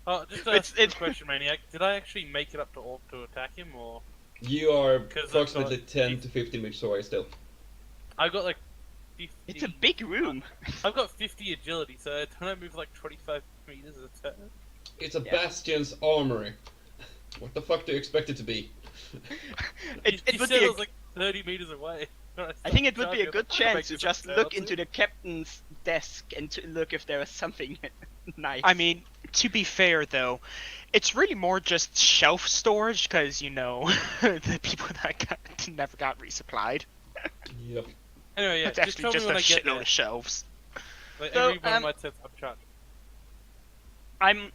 Oh, just to It's- ask you a it's- question, Maniac. Did I actually make it up to Orc to attack him, or You are 'Cause I've approximately got 10 to 15 meters away still. I got like 50? It's a big room. I've got 50 agility, so don't I move like 25 meters a turn? It's a Yeah. bastion's armory. What the fuck do you expect it to be? It You would said be. I was like 30 meters away. I think it would be a Charging. good I'm gonna chance to make just this look up, into the captain's desk and to look if there is something nice. I mean, to be fair though, it's really more just shelf storage, because, you know, the people that never got resupplied. Yep. Anyway, yeah, It's just actually tell just me a when I get shitload there. of shelves. Like, So, every one of my tents I'm charging.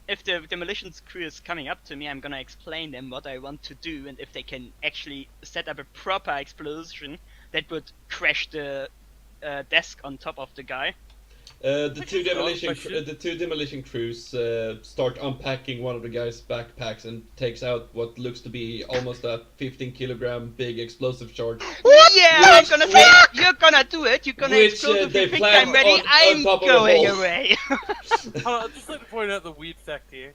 if the demolitions crew is coming up to me, I'm gonna explain them what I want to do, and if they can actually set up a proper explosion that would crash the desk on top of the guy. The two question. demolition crews start unpacking one of the guys' backpacks and takes out what looks to be almost a 15-kilogram big explosive charge. Yeah, I'm Which- gonna say you're gonna do it. You're gonna which, explode if they you think plant I'm ready. on I'm top of the going hole. away. I'd just like to point out the weird fact here.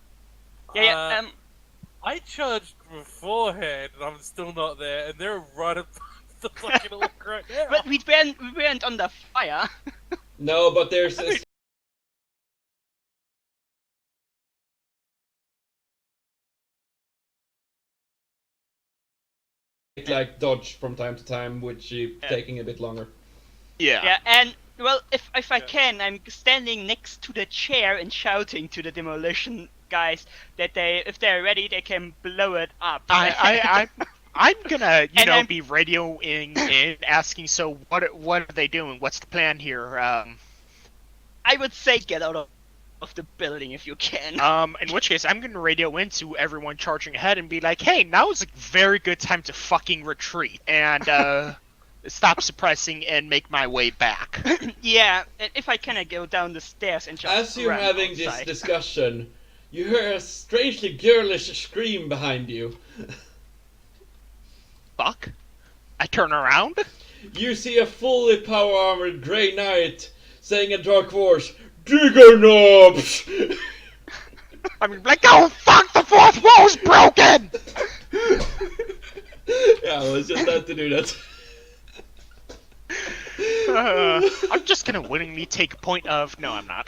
yeah. I charged beforehand, and I'm still not there, and they're right above the fucking look right now. But we weren't under fire. No, but there's I mean- like dodge from time to time, which is taking a bit longer. Yeah, and well, if I Yeah. can, I'm standing next to the chair and shouting to the demolition guys that if they're ready, they can blow it up. I'm gonna, And I'm- be radioing and asking. So what are they doing? What's the plan here? I would say get out of the building if you can. In which case, I'm gonna radio into everyone charging ahead and be like, "Hey, now is a very good time to fucking retreat and stop suppressing and make my way back." Yeah, and if I can, I go down the stairs and just As you're run having this outside. discussion, you hear a strangely girlish scream behind you. Fuck! I turn around. You see a fully power-armored Grey Knight saying in dark voice, "Digger knobs!" I'm like, "Oh fuck! The fourth wall's broken!" Yeah, well, it's just had to do that. I'm just gonna willingly take a point of. No, I'm not.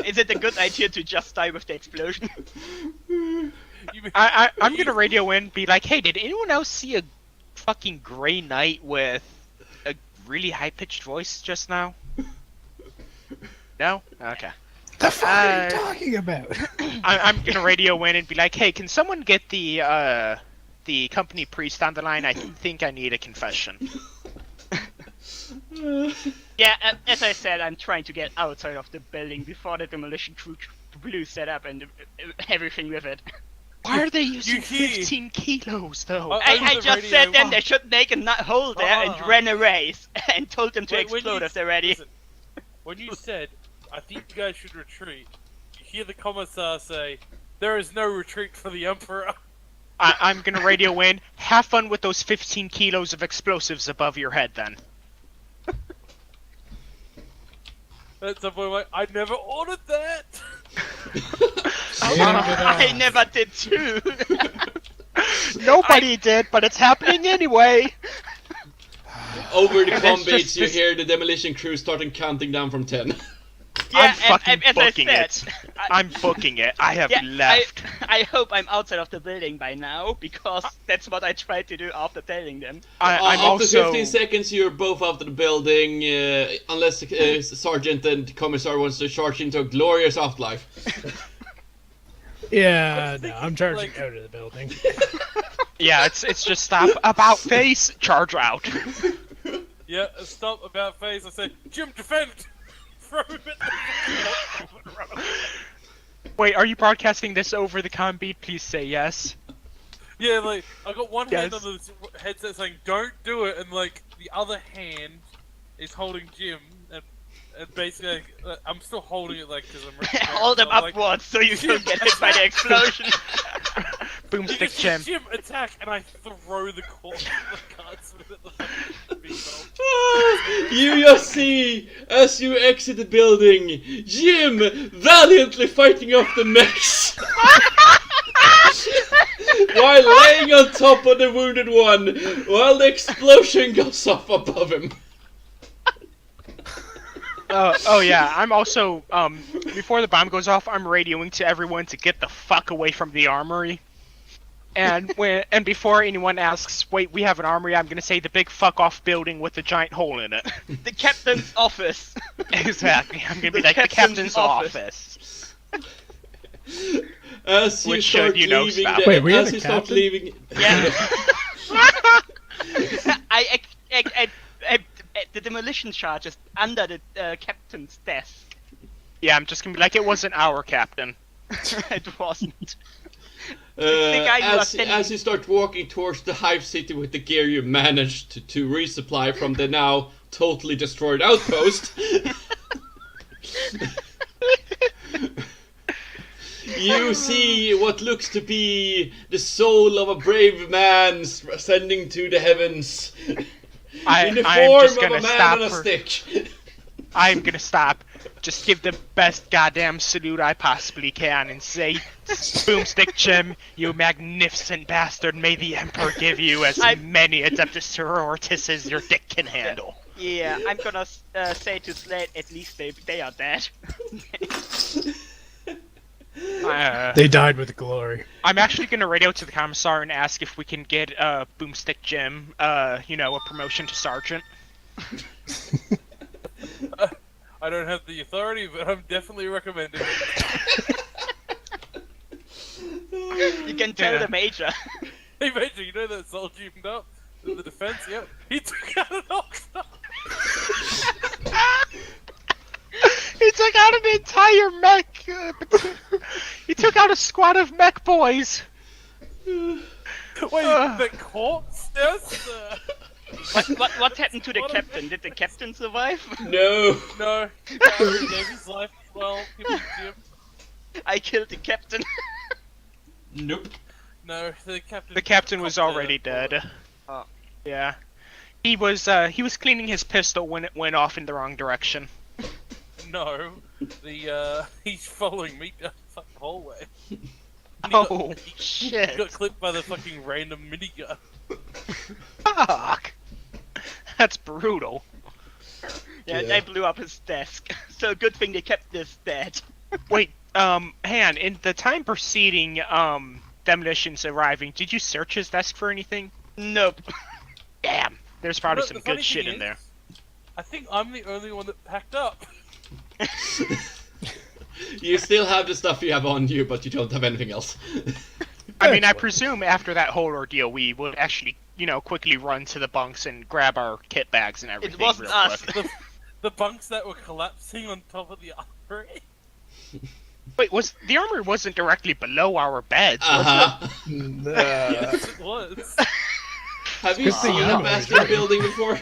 Is it a good idea to just die with the explosion? You mean- I'm gonna radio in, be like, "Hey, did anyone else see a fucking Grey Knight with a really high-pitched voice just now?" No? Okay. The fuck are you talking about? I'm gonna radio in and be like, "Hey, can someone get the company priest on the line? I think I need a confession." Yeah, as I said, I'm trying to get outside of the building before the demolition crew blew set up and everything with it. Why are they using You see- 15 kilos though? Oh, I over the just radio, said them wow. they should make a hole there and ran a race and told them to Wait, when explode you- if they're ready. listen, when you said, "I think you guys should retreat," you hear the commissar say, "There is no retreat for the Emperor." I'm gonna radio in. Have fun with those 15 kilos of explosives above your head, then. At some point, I'm like, "I never ordered that." I never did too. Nobody did, but it's happening anyway. Over the And comm it's beats, just you this- hear the demolition crew starting counting down from 10. I'm fucking as I booking said, it. I'm booking it. I have Yeah, left. I hope I'm outside of the building by now because that's what I tried to do after telling them. I'm After also. 15 seconds, you're both out of the building, unless Sergeant and Commissar wants to charge into a glorious afterlife. Yeah, I'm no, I'm thinking, charging like- out of the building. Yeah, it's just stop about face, charge out. Yeah, stop about face. I say, "Jim, defend!" Throw him at the Wait, are you broadcasting this over the comm beat? Please say yes. Yeah, like, I got one hand Yes. on the headset saying, "Don't do it," and like, the other hand is holding Jim, and basically, I'm still holding it, like, because I'm ready. Hold them I'm like, upwards so you don't get hit by the explosion. You Boomstick just see Jim. Jim attack, and I throw the corpse of the cards with it. You just see, as you exit the building, Jim valiantly fighting off the mechs. While laying on top of the wounded one, while the explosion goes off above him. Oh yeah, I'm also before the bomb goes off, I'm radioing to everyone to get the fuck away from the armory. And before anyone asks, "Wait, we have an armory," I'm gonna say the big fuck off building with the giant hole in it. The captain's office. Exactly. I'm gonna be The like the captain's captain's office. office. As you Which start should, you know, leaving, stop. the, Wait, we have as a you start captain? leaving, Yeah. The demolition charge is under the captain's desk. Yeah, I'm just gonna be like, it wasn't our captain. It wasn't. the guy who was standing- as you start walking towards the Hive City with the gear you managed to resupply from the now totally destroyed outpost. You see what looks to be the soul of a brave man ascending to the heavens in the I'm form just of gonna a man stop on a for- stick. I'm gonna stop. Just give the best goddamn salute I possibly can and say, Boomstick Jim, you magnificent bastard, may the Emperor give you as many Adeptus Sororitas as your dick can handle. Yeah, I'm gonna say to Slade, at least they are dead. They died with glory. I'm actually gonna radio to the commissar and ask if we can get Boomstick Jim, a promotion to sergeant. I don't have the authority, but I'm definitely recommending it. You can tell the major. Hey, Major, you know that soldier you up in the defense? Yep. He took out an Oxnard. He took out an entire mech. He took out a squad of mech boys. Wait, the corpse? Yes? What happened to the captain? Did the captain survive? No. No. He gave his life as well. He was Jim. I killed the captain. Nope. No, the captain. The captain was copped already dead. Oh. Yeah. He was cleaning his pistol when it went off in the wrong direction. No, he's following me down the fucking hallway. And Oh, he shit. got clipped by the fucking random minigun. Fuck. That's brutal. Yeah, Yeah. they blew up his desk. So good thing they kept this dead. Wait, Han, in the time preceding, demolitions arriving, did you search his desk for anything? Nope. Damn. There's probably But some the funny good shit thing in there. is, I think I'm the only one that packed up. You still have the stuff you have on you, but you don't have anything else. I mean, I presume after that whole ordeal, we would actually, quickly run to the bunks and grab our kit bags and everything. It wasn't real us. quick. The bunks that were collapsing on top of the armory. Wait, the armory wasn't directly below our beds, was Uh-huh. Yes, it was. Have you Good thing seen I'm a always Bastion ready. building before?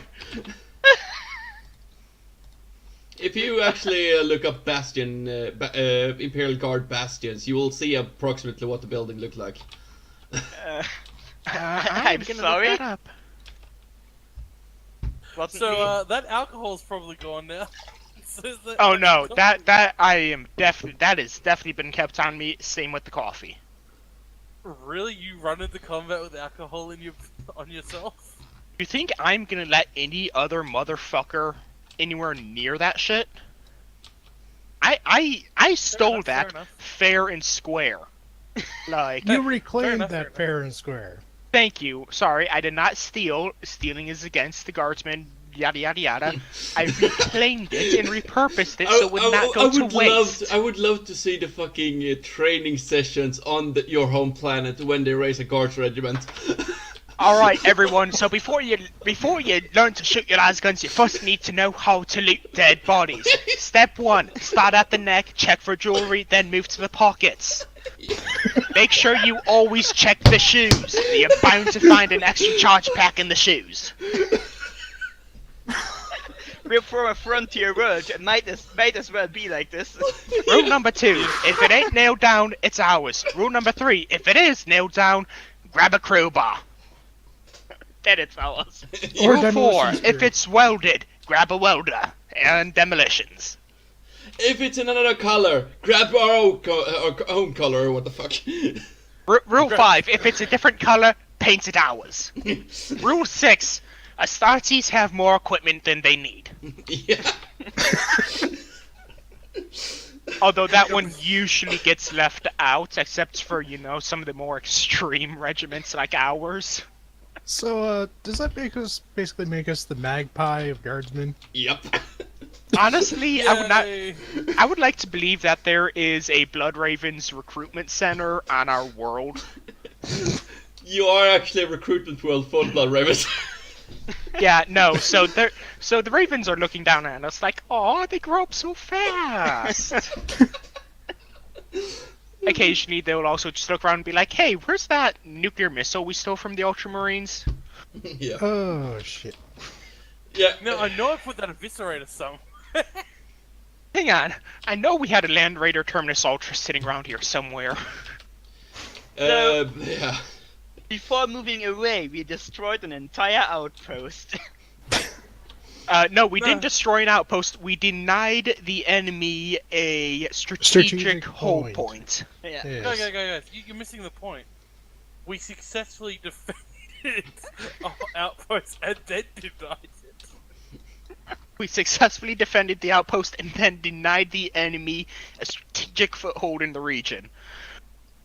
If you actually look up Bastion, Imperial Guard bastions, you will see approximately what the building looked like. I'm gonna sorry. Look that up. Wasn't me. So that alcohol's probably gone now. So is that- Oh no, that is definitely been kept on me. Same with the coffee. Really, you run into combat with alcohol on yourself? You think I'm gonna let any other motherfucker anywhere near that shit? I stole enough, fair that enough. fair and square. Like, You reclaimed enough, that fair fair and square. thank you. Sorry, I did not steal. Stealing is against the guardsman. Yada yada yada. I reclaimed it and repurposed it so it would not go to waste. I would love to see the fucking training sessions on your home planet when they raise a guards regiment. All right, everyone. So before you learn to shoot your lasguns, you first need to know how to loot dead bodies. Step 1: start at the neck, check for jewelry, then move to the pockets. Make sure you always check the shoes. You're bound to find an extra charge pack in the shoes. We're from a frontier world. It might as well be like this. Rule number 2: if it ain't nailed down, it's ours. Rule number 3: if it is nailed down, grab a crowbar. Then it's ours. Or Rule 4: demolition if spear. it's welded, grab a welder. And demolitions. If it's in another color, grab our own color, or what the fuck. Rule 5: if it's a different color, paint it ours. Rule 6: Astartes have more equipment than they need. Yeah. Although that one usually gets left out, except for, some of the more extreme regiments like ours. So, does that basically make us the magpie of guardsmen? Yep. Honestly, Yay. I would like to believe that there is a Blood Ravens recruitment center on our world. You are actually a recruitment world for Blood Ravens. Yeah, no, so the Ravens are looking down at us like, oh, they grow up so fast. Occasionally, they will also just look around and be like, hey, where's that nuclear missile we stole from the Ultramarines? Yeah. Oh, shit. Yeah. No, I know I put that eviscerator somewhere. Hang on. I know we had a Land Raider Terminus Ultra sitting around here somewhere. Yeah. Before moving away, we destroyed an entire outpost. No, we didn't destroy an outpost. We denied the enemy a strategic hold point. Yeah. Yes. Guys, you're missing the point. We successfully defended our outpost and then denied it. We successfully defended the outpost and then denied the enemy a strategic foothold in the region.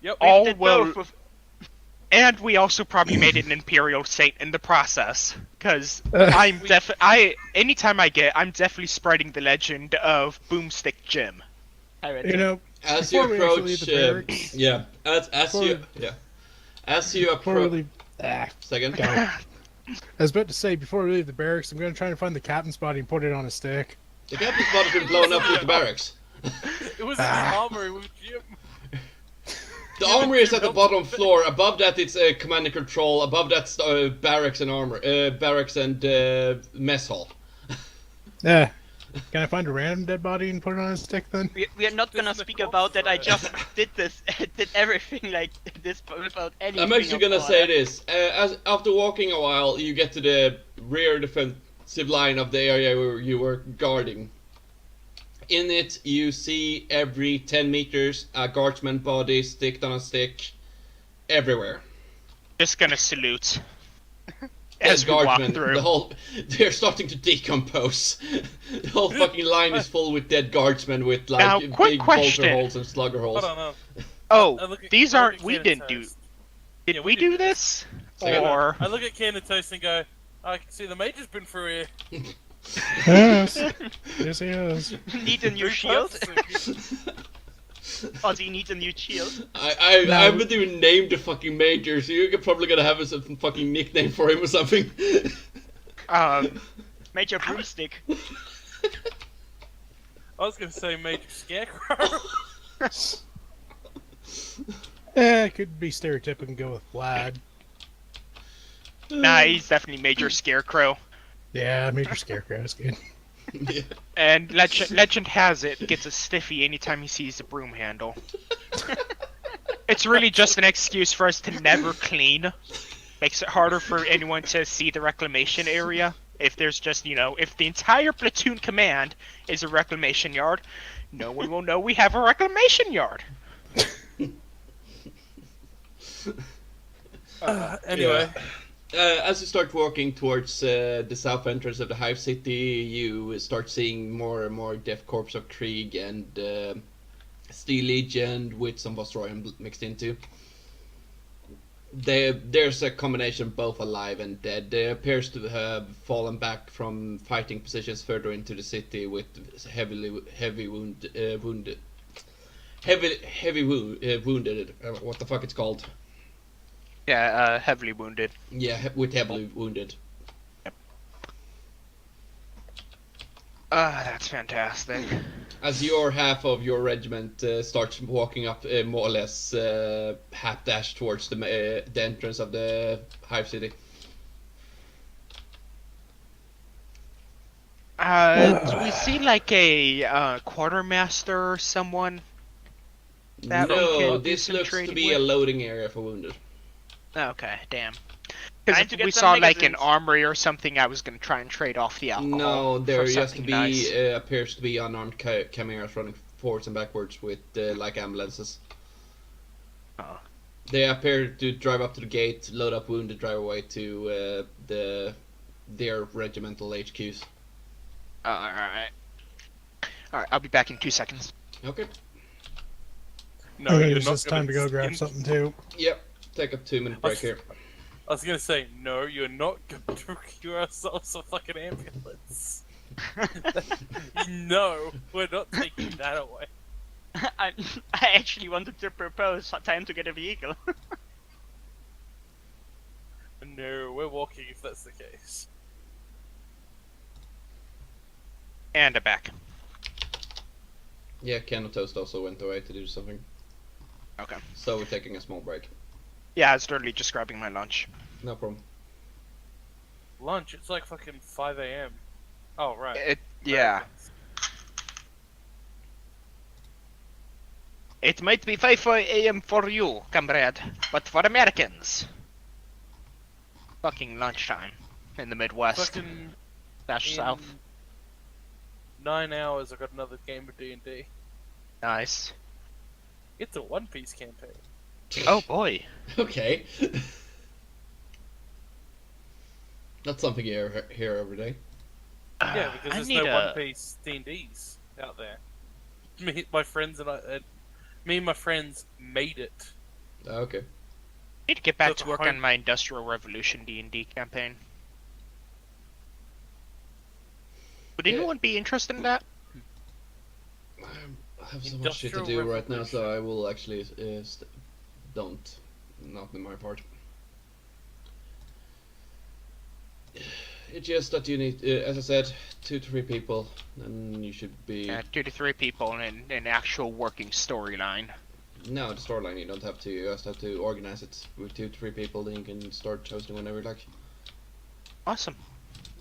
Yep. All Did well, both with- and we also probably made it an Imperial state in the process. Because anytime I'm definitely spreading the legend of Boomstick Jim. pirate. You know, As you before we actually approach, leave the barracks, yeah, as you before we approach, leave, second, I was about to say, before we leave the barracks, I'm going to try and find the captain's body and put it on a stick. the captain's body has been blown up with the barracks. It was in the armory with Jim. The armory is at the bottom floor. Above that, it's command and control. Above that's barracks and armor, barracks and mess hall. Yeah. Can I find a random dead body and put it on a stick then? We are not This gonna is the speak about that. I crossroads. just did this, did everything like this without any. I'm actually gonna say this. As after walking a while, you get to the rear defensive line of the area where you were guarding. In it, you see every 10 meters a guardsman body sticked on a stick, everywhere. Just gonna salute. Dead As we walk guardsmen. through. They're starting to decompose. The whole fucking line is full with dead guardsmen with like Now, quick big question. bolter holes and slugger holes. Hold on. I Oh, look at- these I look aren't. at We Cannon didn't do. Toast. Did Yeah, we we do did this? Second. Or I look at Cannon Toast and go, I can see the Major's been through here. Yes. Yes, he is. Need a new shield. Perfect. Ozzy needs a new shield. I No. haven't even named the fucking major, so you're probably gonna have a fucking nickname for him or something. Major Broomstick. I was gonna say Major Scarecrow. It could be stereotypical and go with Vlad. nah, he's definitely Major Scarecrow. Yeah, Major Scarecrow is good. Yeah. And legend has it, gets a stiffy anytime he sees the broom handle. It's really just an excuse for us to never clean. Makes it harder for anyone to see the reclamation area. If there's just, if the entire platoon command is a reclamation yard, no one will know we have a reclamation yard. Anyway, As you start walking towards the south entrance of the Hive City, you start seeing more and more Death Corps of Krieg and Steel Legion with some Vostroyan mixed into. There's a combination both alive and dead. They appears to have fallen back from fighting positions further into the city with heavy wounded. What the fuck it's called? Yeah, heavily wounded. Yeah, with heavily wounded. That's fantastic. As your half of your regiment starts walking up, more or less half-dash towards the entrance of the Hive City. Do we see like a quartermaster or someone? That we No, can do this some looks to trading be with? a loading area for wounded. Okay, damn. Time Because to if get we some saw like an magazines. armory or something, I was gonna try and trade off the alcohol. No, there for just to something be nice. appears to be unarmed chimeras running forwards and backwards with like ambulances. Oh. They appear to drive up to the gate, load up wounded, drive away to their regimental HQs. Alright. Alright, I'll be back in 2 seconds. Okay. no, Okay, you're it's not just gonna time to go grab skin- something too. Yep. Take a 2-minute break here. I was gonna say, no, you're not going to procure ourselves a fucking ambulance. No, we're not taking that away. I actually wanted to propose time to get a vehicle. No, we're walking if that's the case. And I'm back. Yeah, Ken and Toast also went away to do something. Okay. So we're taking a small break. Yeah, I was literally just grabbing my lunch. No problem. Lunch, it's like fucking 5 a.m. Oh right. Yeah. It might be 5 a.m. for you, comrade, but for Americans, fucking lunchtime in the Midwest Fucking dash in south. 9 hours, I got another game of D&D. Nice. It's a One Piece campaign. Oh boy. Okay. Not something you ever hear every day. Yeah, because I there's need no a- One Piece D&Ds out there. Me, my friends me and my friends made it. Okay. Need to get back That's to work hard. on my Industrial Revolution D&D campaign. Would Yeah. anyone be interested in that? I have so much shit to Industrial do right now, Revolution. so I will actually don't. Not in my part. It's just that you need, as I said, 2 to 3 people, and you should be. 2 to 3 people in an actual working storyline. No, the storyline you don't have to. You just have to organize it with 2 to 3 people. Then you can start hosting whenever you like. Awesome.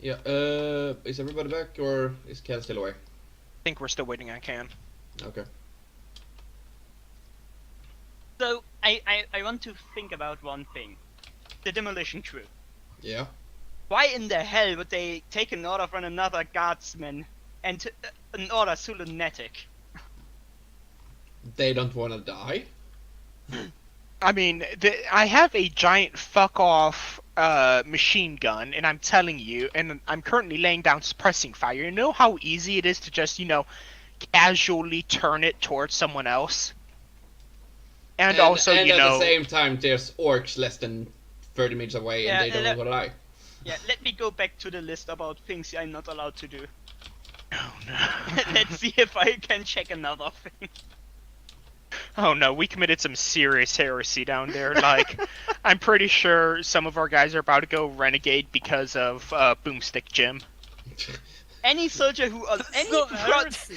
Yeah. Is everybody back, or is Cal still away? I think we're still waiting on Can. Okay. So I want to think about one thing: the demolition crew. Yeah. Why in the hell would they take an order from another guardsman and an order so lunatic? They don't want to die. I mean, I have a giant fuck off machine gun, and I'm telling you, and I'm currently laying down suppressing fire. You know how easy it is to just, casually turn it towards someone else? And also, and at the same time, there's orcs less than 30 meters away, Yeah, and they don't want to die. Yeah, let me go back to the list about things I'm not allowed to do. Oh no. Let's see if I can check another thing. Oh no, we committed some serious heresy down there. Like, I'm pretty sure some of our guys are about to go renegade because of Boomstick Jim. Any soldier who on That's any not heresy.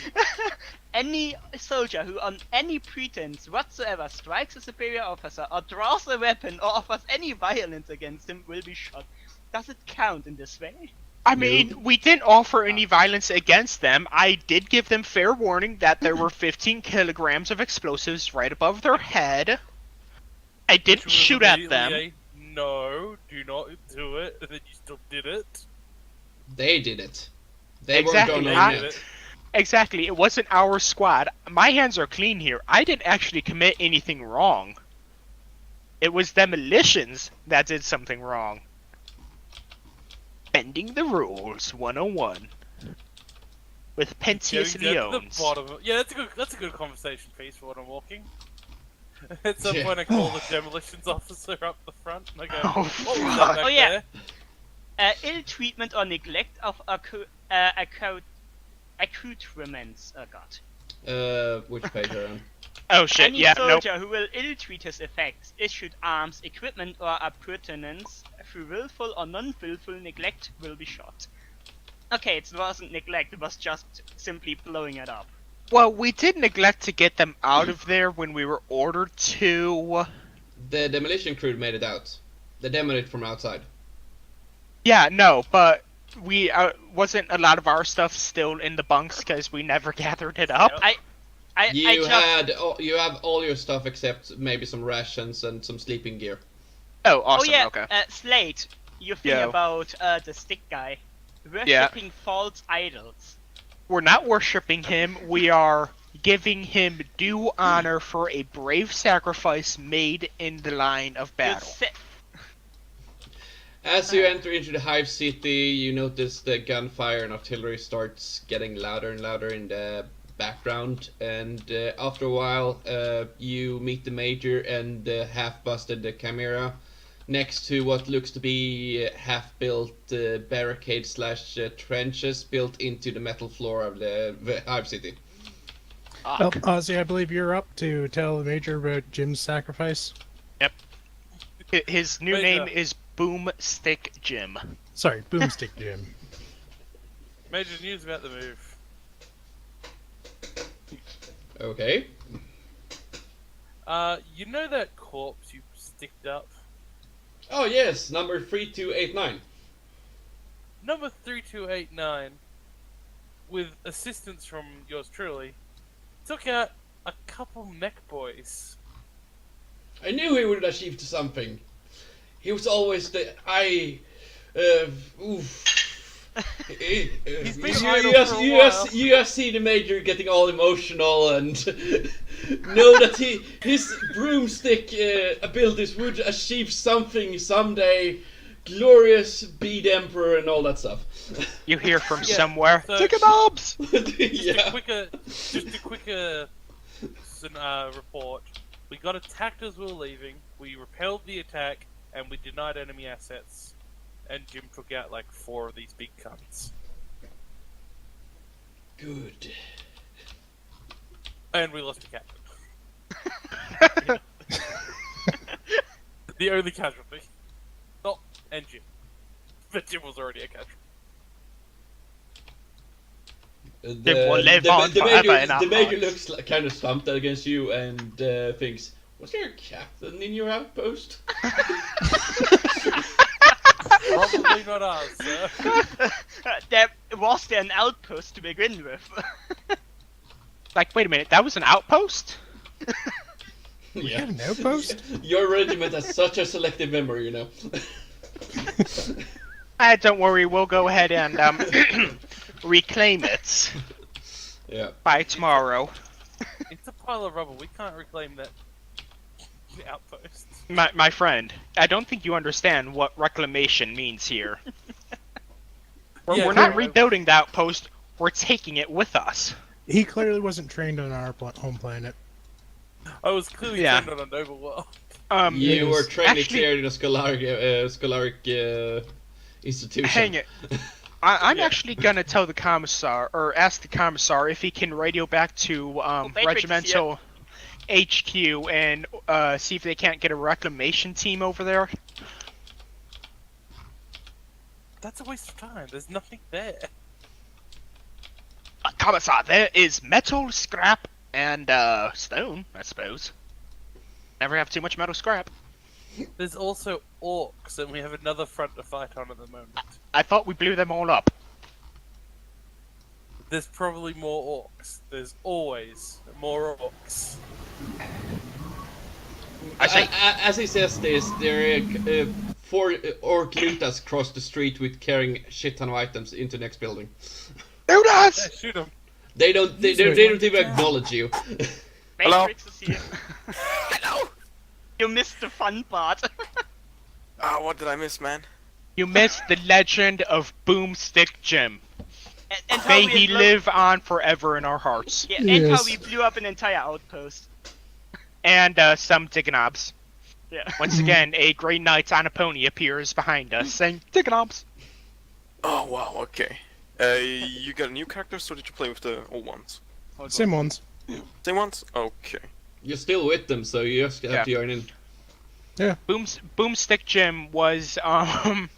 any soldier who on any pretense whatsoever strikes a superior officer or draws a weapon or offers any violence against him will be shot. Does it count in this way? I mean, we didn't offer any violence against them. I did give them fair warning that there were 15 kilograms of explosives right above their head. I didn't Which was shoot at them. immediately no, do not do it, and then you still did it. They did it. They Exactly, weren't They going did to it. Exactly, it wasn't our squad. My hands are clean here. I didn't actually commit anything wrong. It was demolitions that did something wrong. Bending the rules 101 with Pentius Getting down to the Leones. bottom of- Yeah, that's a good conversation piece for when I'm walking. At some Yeah. point, I call the demolitions officer up the front, and I go, Oh, "What was that fuck. back Oh, yeah. there?" Ill treatment or neglect of accoutrements. Oh god. Which page are you on? Oh shit, Any yeah, nope. soldier who will ill-treat his effects, issued arms, equipment, or appurtenance through willful or non-willful neglect will be shot. Okay, it wasn't neglect, it was just simply blowing it up. Well, we did neglect to get them out of there when we were ordered to. The demolition crew made it out. They demoed it from outside. Yeah, no, but we wasn't a lot of our stuff still in the bunks because we never gathered it up. Yep. I just, You have all your stuff except maybe some rations and some sleeping gear. Oh, awesome. oh yeah, Okay. Slate, you think Yo. about the stick guy. Yeah. Worshipping false idols. We're not worshiping him. We are giving him due honor for a brave sacrifice made in the line of You battle. se- As you enter into the Hive City, you notice the gunfire and artillery starts getting louder and louder in the background. And after a while, you meet the Major and the half-busted Chimera next to what looks to be half-built barricade slash trenches built into the metal floor of the Hive City. Well, Ozzy, I believe you're up to tell the Major about Jim's sacrifice. His new Wait, name is Boomstick Jim. Sorry, Boomstick Jim. Major news about the move. Okay. You know that corpse you sticked up? Oh yes, number 3289. Number 3289. with assistance from yours truly, took out a couple mech boys. I knew he would achieve something. He was always the He's been idle for a while. you have seen the Major getting all emotional and know that his broomstick abilities would achieve something someday. Glorious, be the Emperor, and all that stuff. You hear from Yeah, somewhere. so- Take a knobs! Yeah. Just a quicker report. We got attacked as we were leaving. We repelled the attack, and we denied enemy assets. And Jim took out like 4 of these big cunts. Good. And we lost the captain. The only casualty. Oh, and Jim. But Jim was already a casualty. It will live on forever in our the Major hearts. looks like, kind of slumped against you and thinks, "Was there a captain in your outpost?" Probably not us, sir. Was there an outpost to begin with? Like, wait a minute, that was an outpost? We had an outpost? Your regiment has such a selective memory, you know. Don't worry, we'll go ahead and reclaim it Yeah. by tomorrow. It's a pile of rubble. We can't reclaim that outpost. My friend, I don't think you understand what reclamation means here. We're not no, rebuilding the outpost, we're taking it with us. He clearly wasn't trained on our home planet. I was clearly Yeah. trained on a noble world. You were training actually- here in a scholaric institution. Hang it. I'm Yeah. actually gonna tell the commissar, or ask the commissar if he can radio back to Matrix, Regimental HQ and see if they can't get a reclamation team over there. That's a waste of time. There's nothing there. Commissar, there is metal, scrap, and stone, I suppose. Never have too much metal scrap. There's also orcs, and we have another front to fight on at the moment. I thought we blew them all up. There's probably more orcs. There's always more orcs. I say, As he says this, there are 4 orc lutas cross the street with carrying a shit ton of items into next building. shoot Yeah, us! shoot them. They don't even acknowledge you. Hello? Matrix is here. Hello! You missed the fun part. Ah, what did I miss, man? You missed the legend of Boomstick Jim. And how May we he blew- live on forever in our hearts. Yeah, and how Yes. we blew up an entire outpost. And some Digonobs. Yeah. Once again, a Grey Knight on a pony appears behind us, saying, Digonobs! Oh, wow, okay. You got new characters, or did you play with the old ones? Same ones. Same ones? Okay. You're still with them, so you just have Yeah. to join in. Boomstick Jim was, One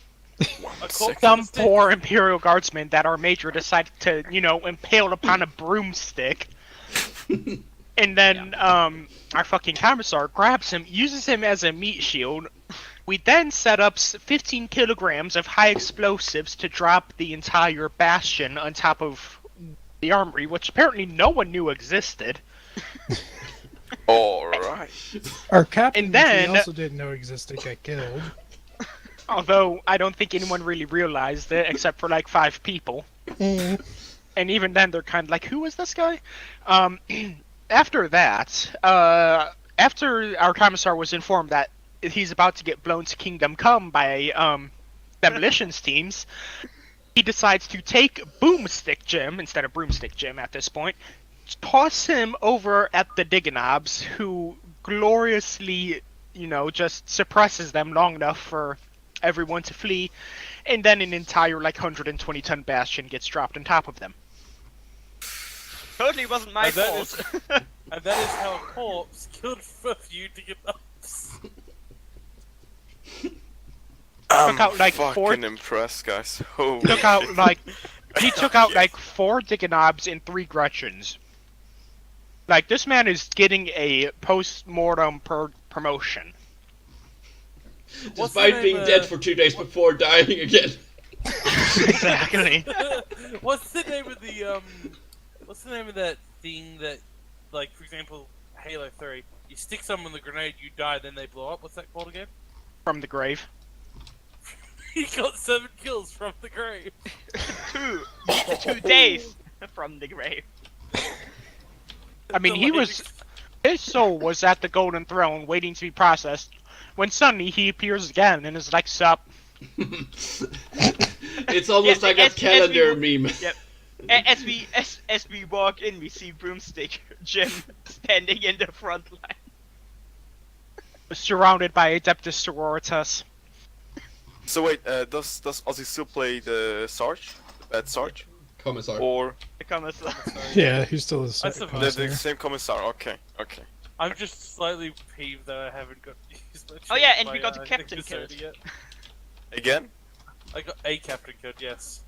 A second. some poor Imperial Guardsman that our major decided to, impale upon a broomstick. And then, our fucking commissar grabs him, uses him as a meat shield. We then set up 15 kilograms of high explosives to drop the entire bastion on top of the armory, which apparently no one knew existed. Alright. Our captain, And which then- we also didn't know existed, got killed. Although, I don't think anyone really realized it, except for like 5 people. Mm. And even then, they're kind of like, who is this guy? After that, after our commissar was informed that he's about to get blown to Kingdom Come by demolitions teams, he decides to take Boomstick Jim, instead of Broomstick Jim at this point, toss him over at the Digonobs, who gloriously, just suppresses them long enough for everyone to flee, and then an entire, 120-ton bastion gets dropped on top of them. Totally wasn't my And that fault. And that is how a corpse killed a few Digonobs. I'm out, like, fucking 4 impressed, guys. Holy Took out, shit. he took out, 4 Digonobs and 3 Gretchens. This man is getting a post-mortem promotion. What's Despite the being name, dead for 2 days before dying again. Exactly. What's the name of the What's the name of that thing that, like, for example, Halo 3, you stick someone with a grenade, you die, then they blow up. What's that called again? From the grave. He got 7 kills from the grave. 2 days from the grave. I mean, his soul was at the Golden Throne waiting to be processed, when suddenly he appears again and is like, sup. It's almost Yeah, like a as calendar we- meme. Yep. As we walk in, we see Broomstick Jim standing in the front line. Surrounded by Adeptus Sororitas. So wait, does Ozzy still play the Sarge, the bad Sarge, Commissar. or The commissar. Yeah, he's still a That's a- the same commissar? Okay, okay. I'm just slightly peeved that I haven't got to use my Oh yeah, and my, we got the Nick captain Cassady killed. yet. Again? I got a captain killed, yes.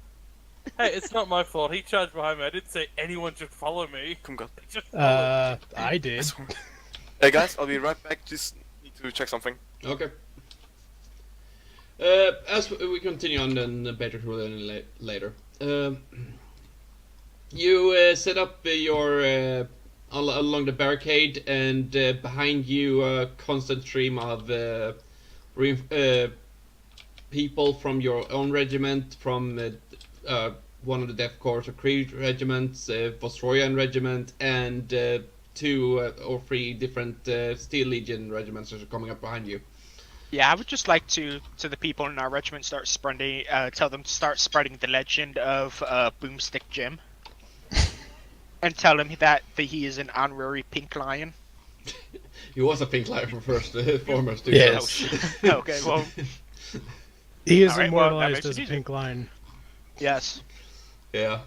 Hey, it's not my fault. He charged behind me. I didn't say anyone should follow me. Come on. He just followed me. I did. Hey guys, I'll be right back. Just need to check something. Okay. As we continue on, then better to later. You set up your along the barricade, and behind you a constant stream of people from your own regiment, from one of the Death Corps or Creed regiments, Vostroyan regiment, and 2 or 3 different Steel Legion regiments that are coming up behind you. Yeah, I would just like to the people in our regiment, start spreading, tell them to start spreading the legend of Boomstick Jim. And tell him that he is an honorary pink lion. He was a pink lion for first, foremost. Too, Yes. so- Okay, well, He is Alright, well, that immortalized makes it as a easy. pink lion. yes. Yeah.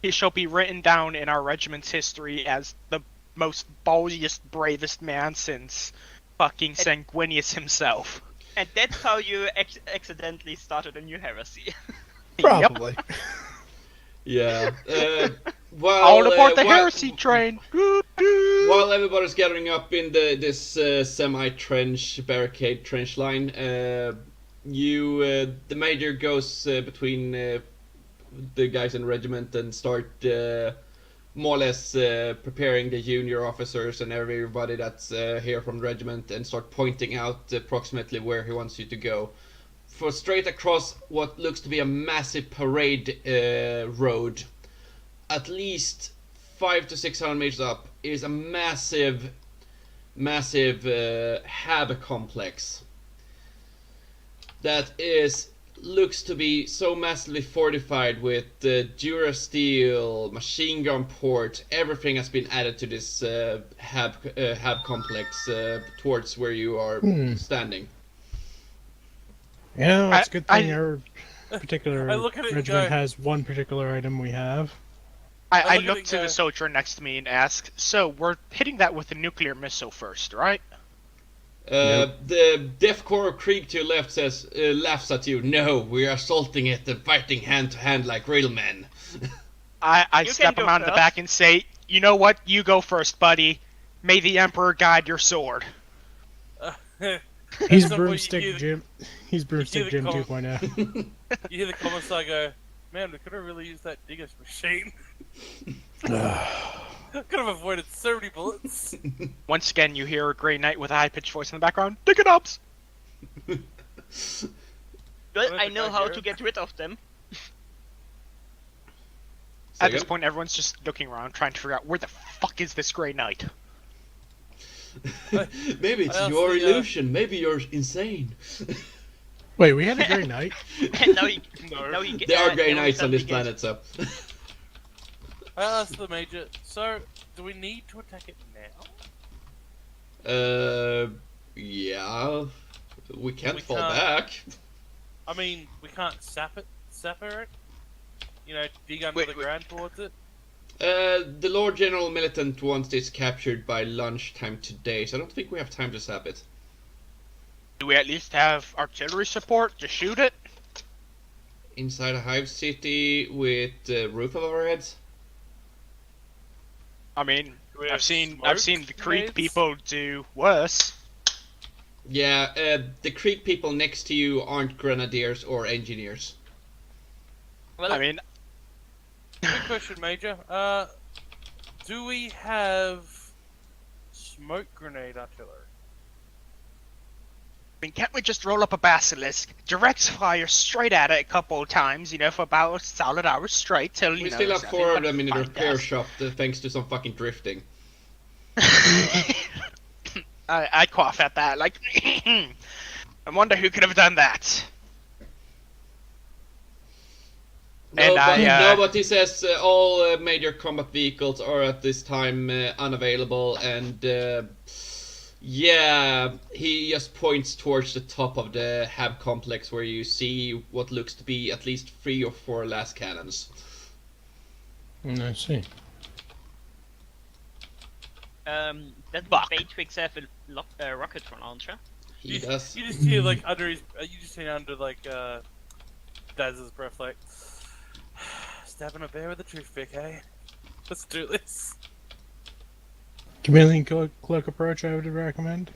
He shall be written down in our regiment's history as the most ballsiest, bravest man since fucking Sanguinius himself. And that's how you accidentally started a new heresy. Probably. Yeah. While, All aboard the while- heresy train! While everybody's gathering up in this semi-trench barricade trench line, the major goes between the guys in the regiment and start more or less preparing the junior officers and everybody that's here from the regiment, and start pointing out approximately where he wants you to go. For straight across what looks to be a massive parade road, at least 500 to 600 meters up, is a massive hab complex that looks to be so massively fortified with Durasteel, machine gun port. Everything has been added to this hab complex towards where you are standing. Yeah, that's a good thing I- our particular I look at it and regiment go- has one particular item we have. I look at look it to and the go- soldier next to me and ask, so we're hitting that with a nuclear missile first, right? The Death Corps of Krieg to your left laughs at you. No, we are assaulting it and fighting hand to hand like real men. I You can slap go him on the first. back and say, you know what, you go first, buddy. May the Emperor guide your sword. He's At some point you Broomstick hear the- Jim. He's Broomstick the Jim call. 2.0. You hear the commissar go, man, we could have really used that digger's machine. Could have avoided so many bullets. Once again, you hear a Grey Knight with a high-pitched voice in the background. Dig it up! Well, What I if know I how hear to it? get rid of them. Say At this again? point, everyone's just looking around, trying to figure out where the fuck is this Grey Knight. Maybe it's I your honestly, illusion. Maybe you're insane. Wait, we had a Grey Knight? And now he, No. now he, There are Grey now he Knights on this suddenly planet, so. I asked the major, so do we need to attack it now? Yeah. We can't We fall can't. back. I mean, we can't sapper it. You know, dig under Wait, the wait. ground towards it. The Lord General Militant wants this captured by lunchtime today, so I don't think we have time to sap it. Do we at least have artillery support to shoot it? Inside a hive city with the roof over our heads? I mean, Do we I've have seen smoke the Creek grenades? people do worse. Yeah, the Creek people next to you aren't grenadiers or engineers. Well, I mean, Quick question, Major. Do we have smoke grenade artillery? can't we just roll up a basilisk, direct fire straight at it a couple of times, for about a solid hour straight till We still have there's 4 of nothing them in the but repair us. shop thanks to some fucking drifting. I cough at that, like, I wonder who could have done that. And But he says all major combat vehicles are at this time unavailable, and yeah, he just points towards the top of the hab complex where you see what looks to be at least 3 or 4 last cannons. I see. doesn't Fuck. Baytrix have a rocket launcher? He does. You just hear like under his. You just hear under like Daz's breath, like stabbing a bear with a toothpick. Hey, let's do this. Chameleon cloak approach I would recommend.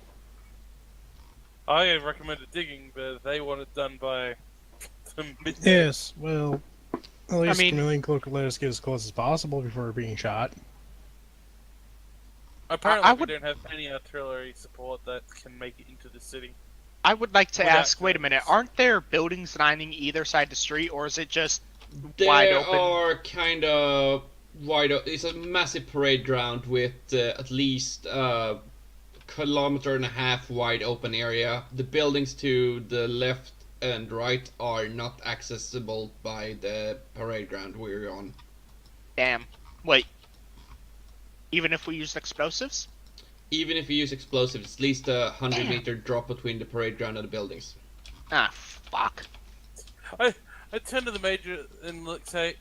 I recommended digging, but they want it done by the midday. Yes, well, at least mean- Chameleon cloak would let us get as close as possible before being shot. Apparently, I we would- don't have any artillery support that can make it into the city. I would like to Without ask, wait a minute, guns. aren't there buildings lining either side of the street, or is it just wide There open? are kind of wide. It's a massive parade ground with at least a kilometer and a half wide open area. The buildings to the left and right are not accessible by the parade ground we're on. Damn. Wait. Even if we use explosives? Even if you use explosives, it's at least a 100-meter Damn. drop between the parade ground and the buildings. Ah, fuck. I turn to the major and say,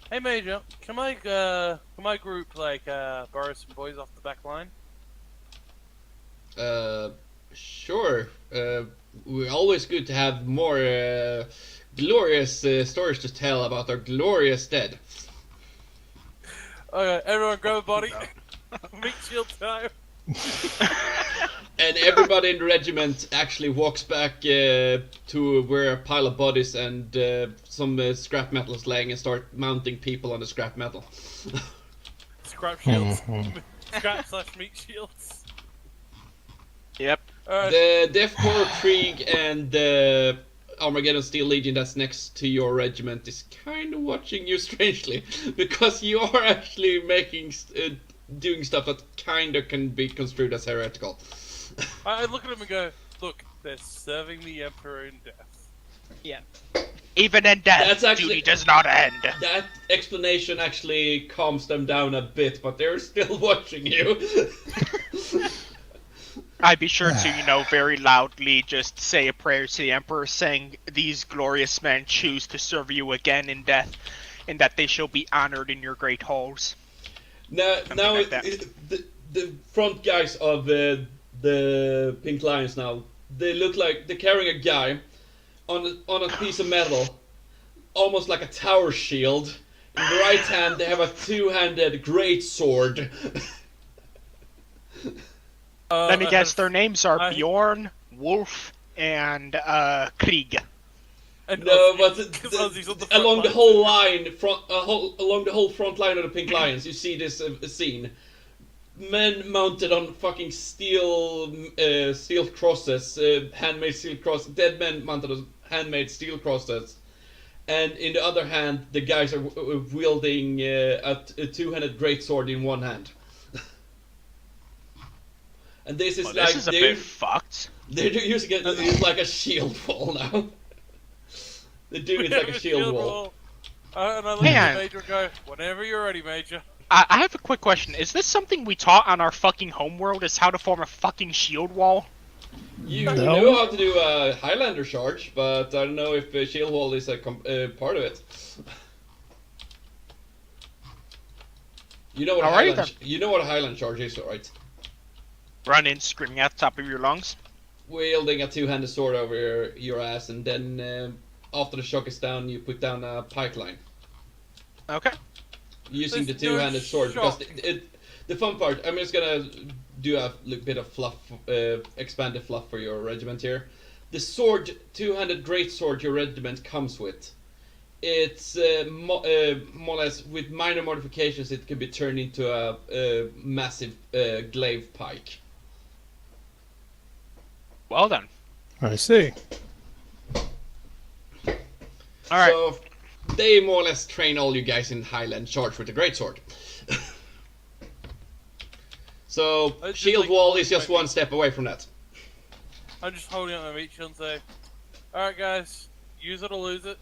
"Hey, major, can my group like borrow some boys off the back line?" Sure. We're always good to have more glorious stories to tell about our glorious dead. Okay, everyone, grab a body. Meat shield time. And everybody in the regiment actually walks back to where a pile of bodies and some scrap metal is laying and start mounting people on the scrap metal. Scrap shields. Mhm. Scrap / meat shields. Yep. Alright. The Death Corps Krieg and the Armageddon Steel Legion that's next to your regiment is kind of watching you strangely, because you are actually making doing stuff that kind of can be construed as heretical. I look at him and go, "Look, they're serving the Emperor in death." Even in death, That's actually- duty does not end. That explanation actually calms them down a bit, but they're still watching you. I'd be sure to, very loudly just say a prayer to the Emperor, saying, "These glorious men choose to serve you again in death, and that they shall be honored in your great halls." Now like that. The front guys of the Pink Lions now, they look like they're carrying a guy on a piece of metal, almost like a tower shield. In the right hand, they have a two-handed great sword. Let me I guess, have- their names are I- Bjorn, Wolf, and Krieg. and No, Ozzy- but 'cause Ozzy's on the front along the line. whole line, along the whole front line of the Pink Lions, you see this scene. Men mounted on fucking steel crosses, handmade steel crosses. Dead men mounted on handmade steel crosses, and in the other hand, the guys are wielding a two-handed greatsword in one hand. And this is Well, like this is a bit fucked. they're using it it's like a shield wall now. They're doing it like a shield wall. And I look Hang at on. the major and go, "Whenever you're ready, major." I have a quick question. Is this something we taught on our fucking homeworld, is how to form a fucking shield wall? You No. know how to do a Highlander charge, but I don't know if shield wall is a part of it. You know what Alright, you know what a Highland charge is, right? Run in screaming at the top of your lungs? Wielding a two-handed sword over your ass, and then after the shock is down, you put down a pipeline Okay. using the Let's do a two-handed sword. Because shock. the fun part, I'm just gonna do a bit of fluff, expanded fluff for your regiment here. The sword, two-handed great sword your regiment comes with, it's more or less with minor modifications. It can be turned into a massive glaive pike. Well done. I see. All right. So they more or less train all you guys in Highland charge with a greatsword. So I just shield like wall is holding just my one step away from that. I'm just holding up my meat shield and say, "Alright, guys, use it or lose it."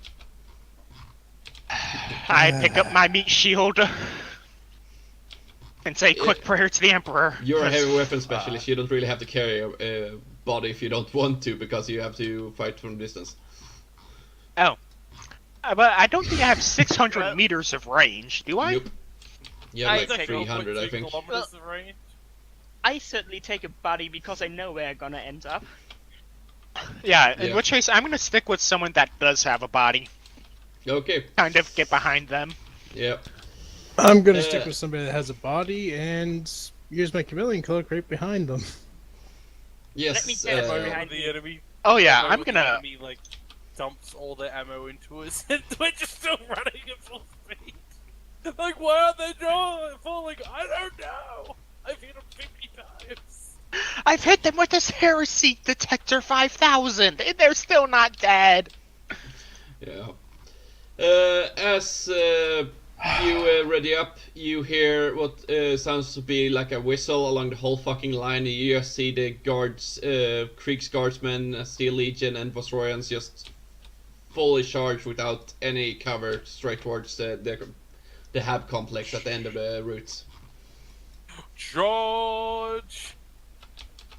I pick up my meat shield and say quick prayer to the Emperor. You're a heavy weapon specialist. You don't really have to carry a body if you don't want to, because you have to fight from distance. Oh. But I don't think I have 600 meters of range, do I? Nope. You have I like take 300, I 0.2 think. kilometers of range. I certainly take a body because I know where I'm gonna end up. Yeah, in Yeah. which case I'm gonna stick with someone that does have a body. Okay. Kind of get behind them. Yeah. I'm gonna stick with somebody that has a body and use my chameleon cloak right behind them. Yes. Let me tell you, Moment behind the you. enemy. Oh yeah, moment I'm the gonna. enemy, like, dumps all their ammo into us, and we're just still running at full speed. Like, why aren't they falling? I don't know. I've hit them 50 times. I've hit them with this heresy detector 5000, and they're still not dead. Yeah. As you ready up, you hear what sounds to be like a whistle along the whole fucking line. You just see the guards, Kriegsguardsmen, Steel Legion, and Vosroyans just fully charged without any cover straight towards the Hab complex at the end of the route. George!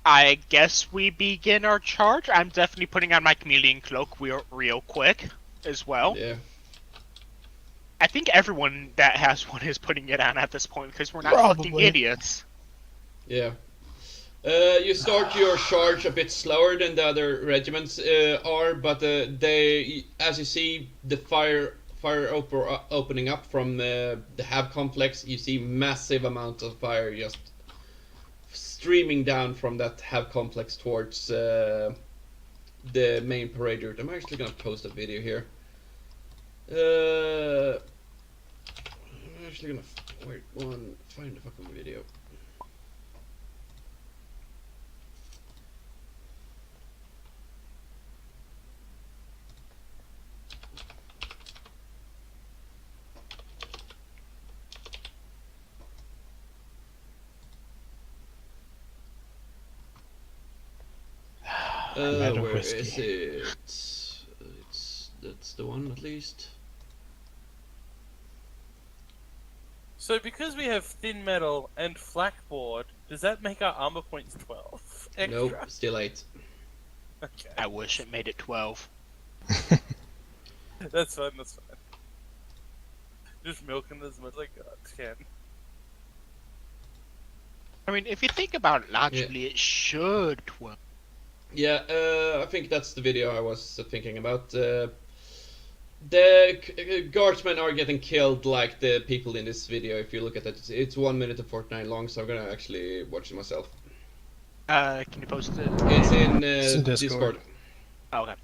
I guess we begin our charge. I'm definitely putting on my chameleon cloak real quick as well. Yeah. I think everyone that has one is putting it on at this point because we're not fucking Probably. idiots. Yeah. You start your charge a bit slower than the other regiments are, but they, as you see the fire opening up from the Hab complex, you see massive amounts of fire just streaming down from that Hab complex towards the main parade route. I'm actually gonna post a video here. I'm actually gonna find the fucking video. Metal Where whiskey. is it? That's the one at least. So because we have thin metal and flakboard, does that make our armor points 12 extra? Nope, still 8. Okay, I wish it made it 12. that's fine, that's fine. Just milking as much as I can. I mean, if you think about it logically, it should 12. Yeah, I think that's the video I was thinking about. The guardsmen are getting killed like the people in this video. If you look at it, it's 1 minute and 49 long, so I'm gonna actually watch it myself. Can you post it? It's in in Discord. Discord. Oh, okay.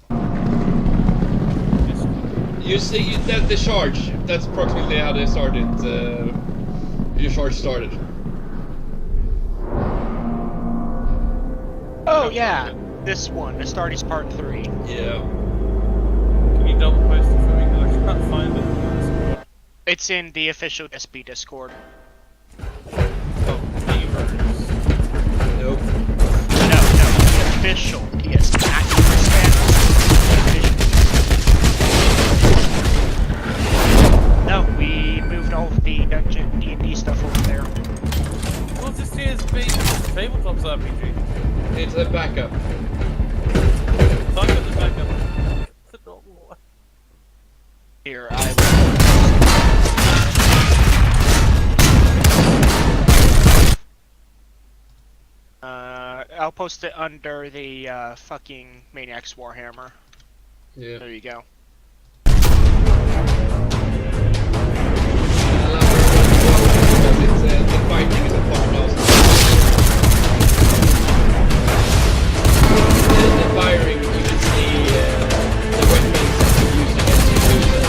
You see that the charge. That's approximately how they started. Your charge started. Oh yeah, this one, Astartes Part 3. Yeah. Can you double post it for me? 'Cause I can't find it. It's in the official SB Discord. Oh, Beavers. Nope. No, the official PS, not US No, we moved all of the dungeon D&D stuff over there. What's this TSB? Tabletop's RPG. It's a backup. So I got the backup. The normal one. Here, I'll post it under the fucking Maniac's Warhammer. Yeah. There you go. The fighting is a part of the firing. You can see the weapons that you use against each other.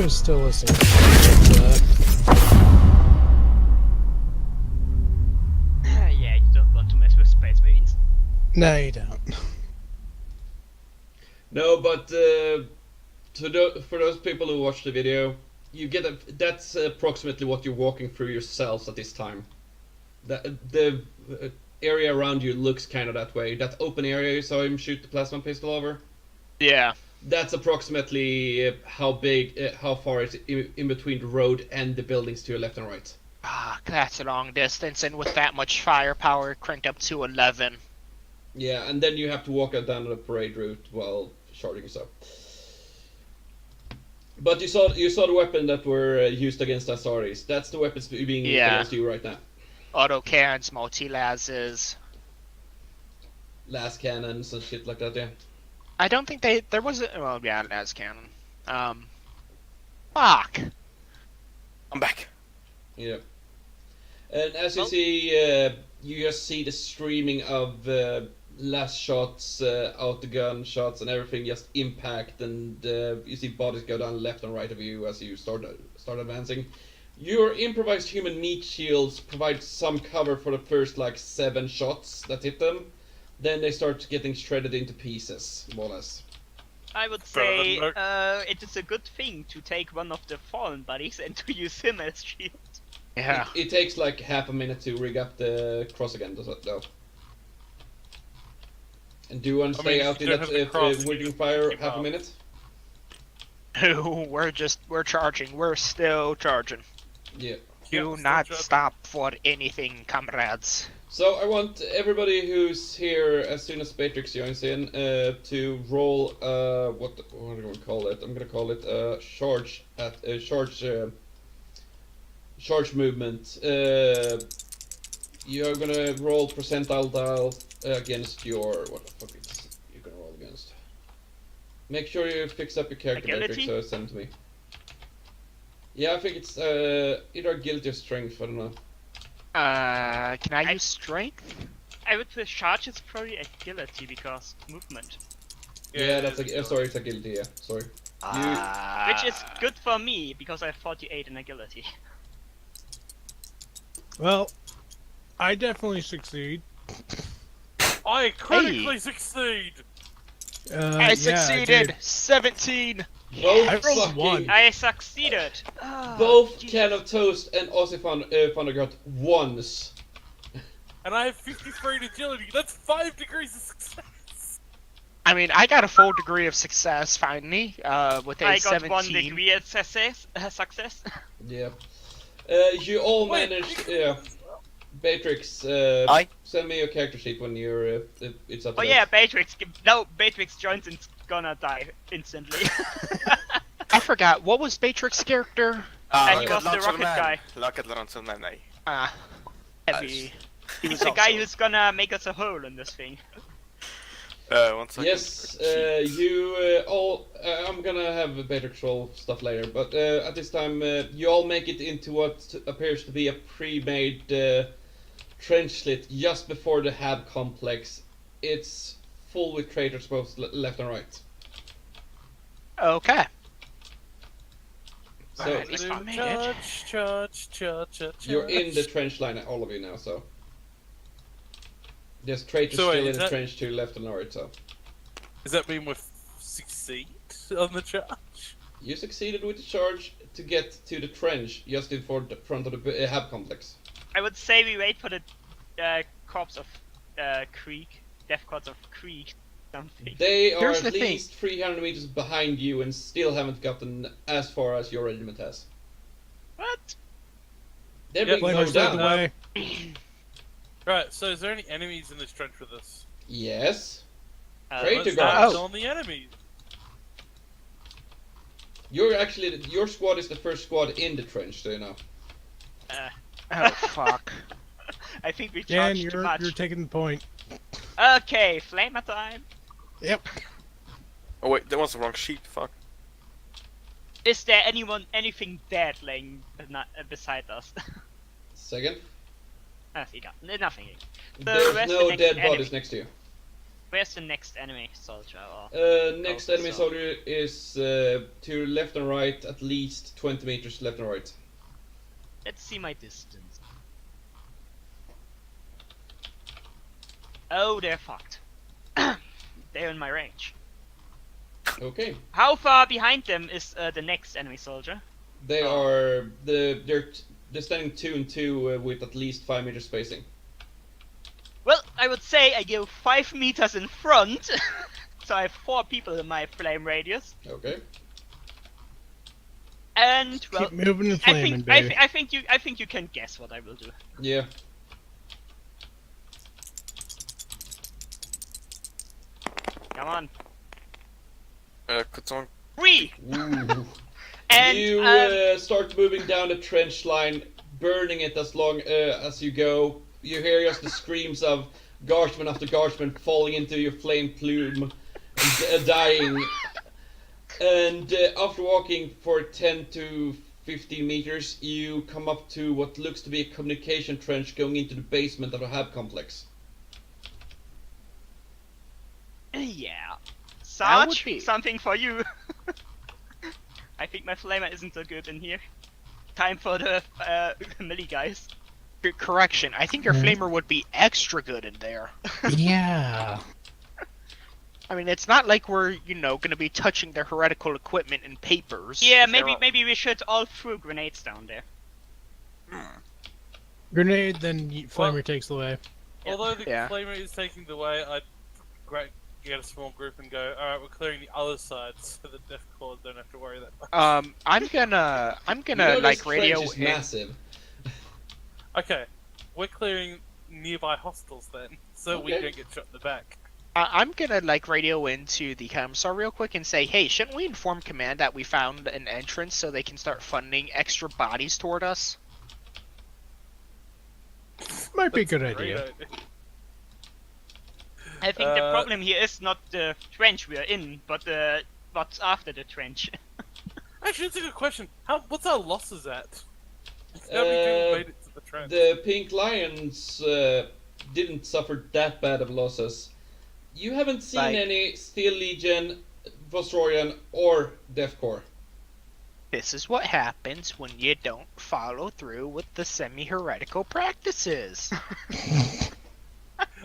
was still listening. Yeah, you don't want to mess with Space Marines. No, you don't. No, but for those people who watch the video, you get that's approximately what you're walking through yourselves at this time. The area around you looks kind of that way. That open area you saw him shoot the plasma pistol over. Yeah. That's approximately how big, how far it's in between the road and the buildings to your left and right. Ah, that's a long distance, and with that much firepower cranked up to 11. Yeah, and then you have to walk out down the parade route while charging yourself. But you saw the weapon that were used against Asaris. That's the weapons being used Yeah. against you right now. Autocans, multi-lasers. Last cannons and shit like that. Yeah. I don't think there was a, well, yeah, las cannon. Fuck. I'm back. Yeah. And as you Well- see, you just see the streaming of last shots, out the gun shots, and everything just impact, and you see bodies go down left and right of you as you start advancing. Your improvised human meat shields provide some cover for the first like 7 shots that hit them. Then they start getting shredded into pieces, more or less. I would Fair say enough. it is a good thing to take one of the fallen buddies and to use him as shield. Yeah. It takes like half a minute to rig up the cross again, though. And do you want to I mean, stay if out you in don't that have the cross, you waiting just fire keep half a up. minute? we're charging. We're still charging. Yeah. Do Yeah, not still charging. stop for anything, comrades. So I want everybody who's here as soon as Batrix joins in to roll what am I going to call it? I'm going to call it charge at charge movement. You're going to roll percentile dial against your what the fuck is you're going to roll against. Make sure you fix up your character Agility? Batrix, so send it to me. Yeah, I think it's either guilty or strength. I don't know. Can I use strength? I would say charge is probably agility because movement, Yeah, that's sorry, it's agility. Yeah, sorry. which is good for me because I have 48 in agility. Well, I definitely succeed. I critically succeed. I succeeded. 17. Both I rolled fucking, 1. I succeeded. both Jesus. Can of Toast and Ozzy Thunder got ones. And I have 53 in agility. That's 5 degrees of success. I mean, I got a full degree of success finally. With a I got 17. 1 degree of success. Yeah. You all Wait, managed. Yeah. Batrix, Aye. send me your character sheet when you're. It's up. Oh to yeah, date. Batrix joins and gonna die instantly. I forgot. What was Batrix's character? He was the rocket guy. Rocket Launcher Man, nej. Heavy. He He's was the guy also- who's gonna make us a hole in this thing. 1 second. Yes, you all. I'm gonna have Batrix roll stuff later, but at this time, you all make it into what appears to be a pre-made trench slit just before the Hab complex. It's full with craters both left and right. Okay. So Alright, at least I made it. Charge. you're in the trench line, all of you now. So there's craters So wait, still in is the that- trench to left and right. So Does that mean we succeed on the charge? you succeeded with the charge to get to the trench just in front of the Hab complex. I would say we wait for the corpse of Creek, death corpse of Creek, something. They are Here's at the thing. least 300 meters behind you and still haven't gotten as far as your regiment has. What? They're Yep. being Flamers mowed led the down. way. Right, so is there any enemies in this trench with us? Yes. Uh, Traitor Let's guards. start on the enemies. You're actually your squad is the first squad in the trench, so you know. Oh fuck. I think we Dan, charged too much. you're taking the point. Okay, flamer time. Yep. Oh wait, that was the wrong sheet, fuck. Is there anything dead laying beside us? Second. Nothing. Nothing. There's where's no the next dead enemy? bodies next to you. Where's the next enemy soldier? Next Oh, enemy so- soldier is to left and right, at least 20 meters left and right. Let's see my distance. Oh, they're fucked. They're in my range. Okay. How far behind them is the next enemy soldier? They Oh. are they're standing 2 and 2 with at least 5 meters spacing. Well, I would say I go 5 meters in front, so I have 4 people in my flame radius. Okay. And well, Keep moving and I flaming, think baby. I think you can guess what I will do. Yeah. Come on, Cotton. 3. Ooh. And You start moving down the trench line, burning it as long as you go. You hear just the screams of guardsman after guardsman falling into your flame plume, dying. And after walking for 10 to 15 meters, you come up to what looks to be a communication trench going into the basement of a hab complex. yeah, That would Sarge, be- something for you. I think my flamer isn't so good in here. Time for the melee guys. Correction, I think your Mhm. flamer would be extra good in there. Yeah. I mean, it's not like we're, gonna be touching their heretical equipment and papers. Yeah, If they're all- maybe we should all throw grenades down there. Grenade, then flamer Well- takes the way. Yeah. Although the Yeah. flamer is taking the way, I'd get a small group and go, alright, we're clearing the other side so the death claws don't have to worry that much. I'm gonna You know like this radio. trench is massive. Okay, we're clearing nearby hostels then, so we Okay. don't get shot in the back. I'm gonna like radio into the Kamsar real quick and say, hey, shouldn't we inform command that we found an entrance so they can start funding extra bodies toward us? Might be a good Great idea. I think the Uh, problem here is not the trench we're in, but what's after the trench. Actually, that's a good question. What's our losses at? How many people made it to the trench? The Pink Lions didn't suffer that bad of losses. You haven't seen Like- any Steel Legion, Vostroyan, or Death Corps. This is what happens when you don't follow through with the semi-heretical practices.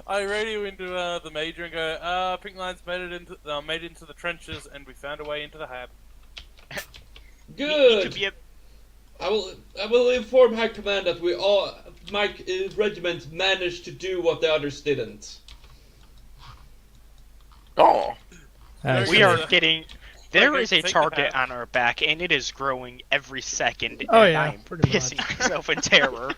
I radio into the major and go, Pink Lions made it into the trenches, and we found a way into the hab. Need to Good. be a I will inform High Command that my regiment managed to do what the others didn't. Oh, Nice. We are Yeah. getting. There Like, is a take the target hat. on our back, and it is growing every second. Oh, and yeah, I'm pretty pissing much. myself in terror.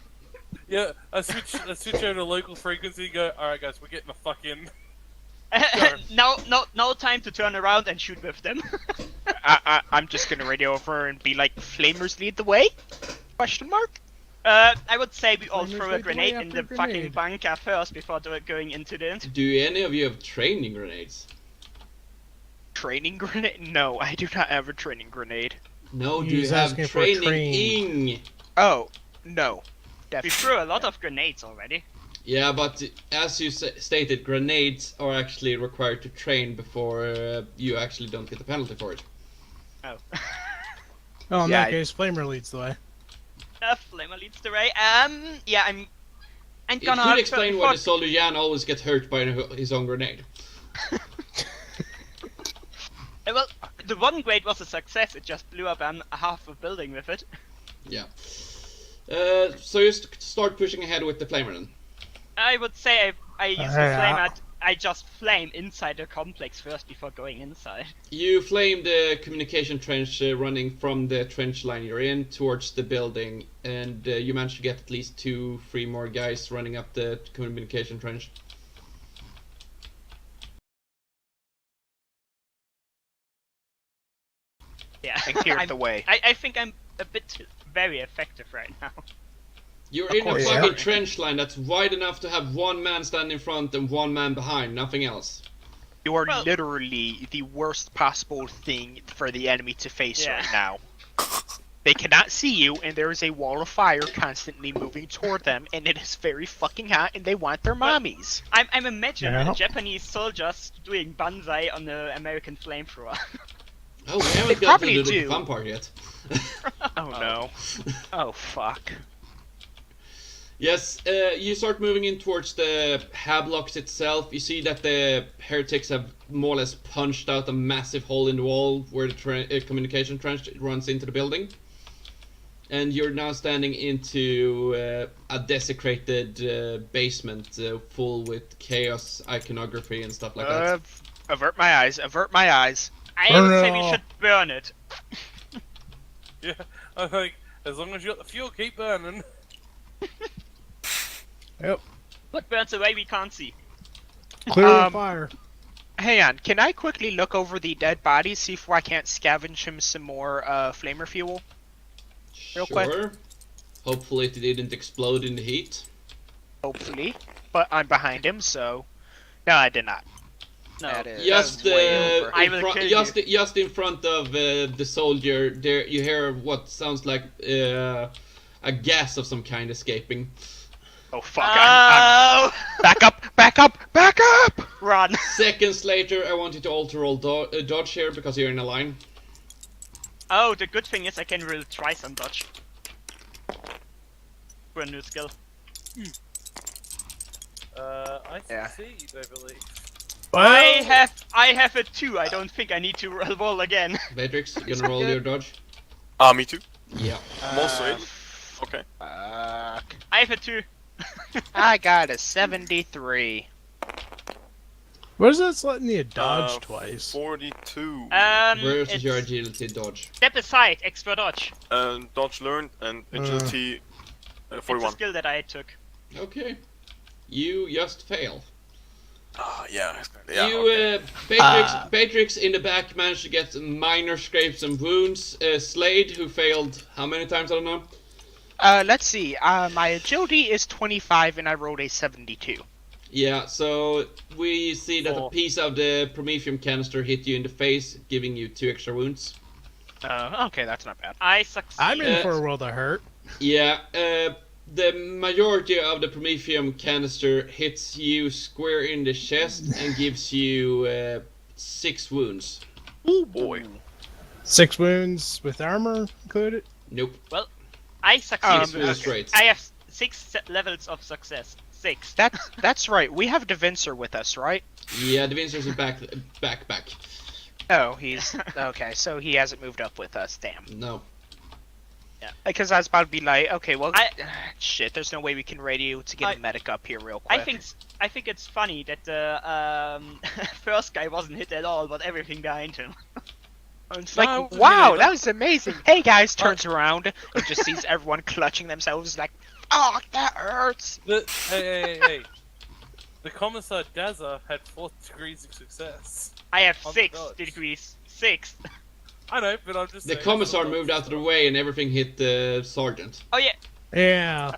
Yeah, I switch over to local frequency and go, alright guys, we're getting the fuck in. no time to turn around and shoot with them. I'm just gonna radio over and be like, "Flamers lead the way?" Question mark. I would say we all Flamers throw a lead the way grenade in after the fucking grenade. bunker first before going into the. Do any of you have training grenades? Training grenade? No, I do not have a training grenade. No, do He's you have asking for a training? Oh, no. We Definitely. threw a lot of grenades already. Yeah, but as you stated, grenades are actually required to train before you actually don't get the penalty for it. Oh. Oh, in Yeah, that case, flamer leads the way. Flamer leads the way. Yeah, I'm It gonna. could explain why the before- soldier Jan always gets hurt by his own grenade. Well, the one grade was a success. It just blew up half a building with it. Yeah. So you start pushing ahead with the flamer then. I would say I use the Yeah. flame. I just flame inside the complex first before going inside. You flame the communication trench running from the trench line you're in towards the building, and you manage to get at least 2-3 more guys running up the communication trench. Yeah. And cleared I'm- the way. I think I'm a bit very effective right now. You're Of in a course. fucking Yeah. trench line that's wide enough to have one man stand in front and one man behind, nothing else. You are Well- literally the worst possible thing for the enemy to face Yeah. right now. They cannot see you, and there is a wall of fire constantly moving toward them, and it is very fucking hot, and they want their mommies. I'm imagining Yeah. Japanese soldiers doing banzai on the American flamethrower. Oh, we haven't got probably to the do. fun part yet. Oh no. Oh fuck. Yes, you start moving in towards the Hablocks itself. You see that the heretics have more or less punched out a massive hole in the wall where the communication trench runs into the building. And you're now standing into a desecrated basement full with chaos iconography and stuff like that. Avert my eyes. Avert my eyes. I Burn would it say we all. should burn it. Yeah, I think as long as you got the fuel, keep burning. Yep. What burns away we can't see. Clear the Um, fire. Hang on. Can I quickly look over the dead bodies, see if I can't scavenge him some more flamer fuel? Real quick. Sure. Hopefully it didn't explode in the heat. Hopefully. But I'm behind him, so... No, I did not. No. That is Just, way over. I will kill just in front of the soldier, there you hear what sounds like a gas of some kind escaping. Oh fuck, I'm... Back up! Back up! Back up! Run! Seconds later, I want you to alter roll dodge here because you're in a line. Oh, the good thing is I can really try some dodge. For a new skill. I Yeah. succeed, I believe. I have a 2. I don't think I need to roll again. Matrix, you gonna roll your dodge? Me too. Yeah. I'm also able. Okay. Fuck. I have a 2. I got a 73. What is that letting you dodge Uh, twice? 42. Versus It's your agility dodge. step aside, extra dodge. Dodge learned and agility It's a 41. skill that I took. Okay. You just fail. Yeah. Yeah. You, okay. Batrix in the back managed to get minor scrapes and wounds. Slade, who failed how many times? I don't know. Let's see. My agility is 25 and I rolled a 72. Yeah, so we see that a Four. piece of the Promethium canister hit you in the face, giving you 2 extra wounds. Okay, that's not bad. I succeed. I'm in Uh, for a world of hurt. Yeah, the majority of the Promethium canister hits you square in the chest and gives you 6 wounds. Oh boy. 6 wounds with armor included. Nope. I succeed. Six wounds straight. I have 6 levels of success. 6. That's right. We have Devincer with us, right? Yeah, the Vincers is back. Oh, he's okay. So he hasn't moved up with us. Damn. No. Because I was about to be like, okay, well, I- shit. There's no way we can radio to get I- a medic up here real quick. I think it's funny that the first guy wasn't hit at all, but everything behind him. It's No, like, it wasn't wow, me, that but- was amazing. Hey guys, turns around and just sees everyone clutching themselves like, oh, that hurts. Hey. The Commissar Daza had 4 degrees of success. I have On 6 dodge. degrees. 6. I know, but I'm just The saying, commissar it's moved out of the way and everything hit the sergeant. Oh yeah. Yeah.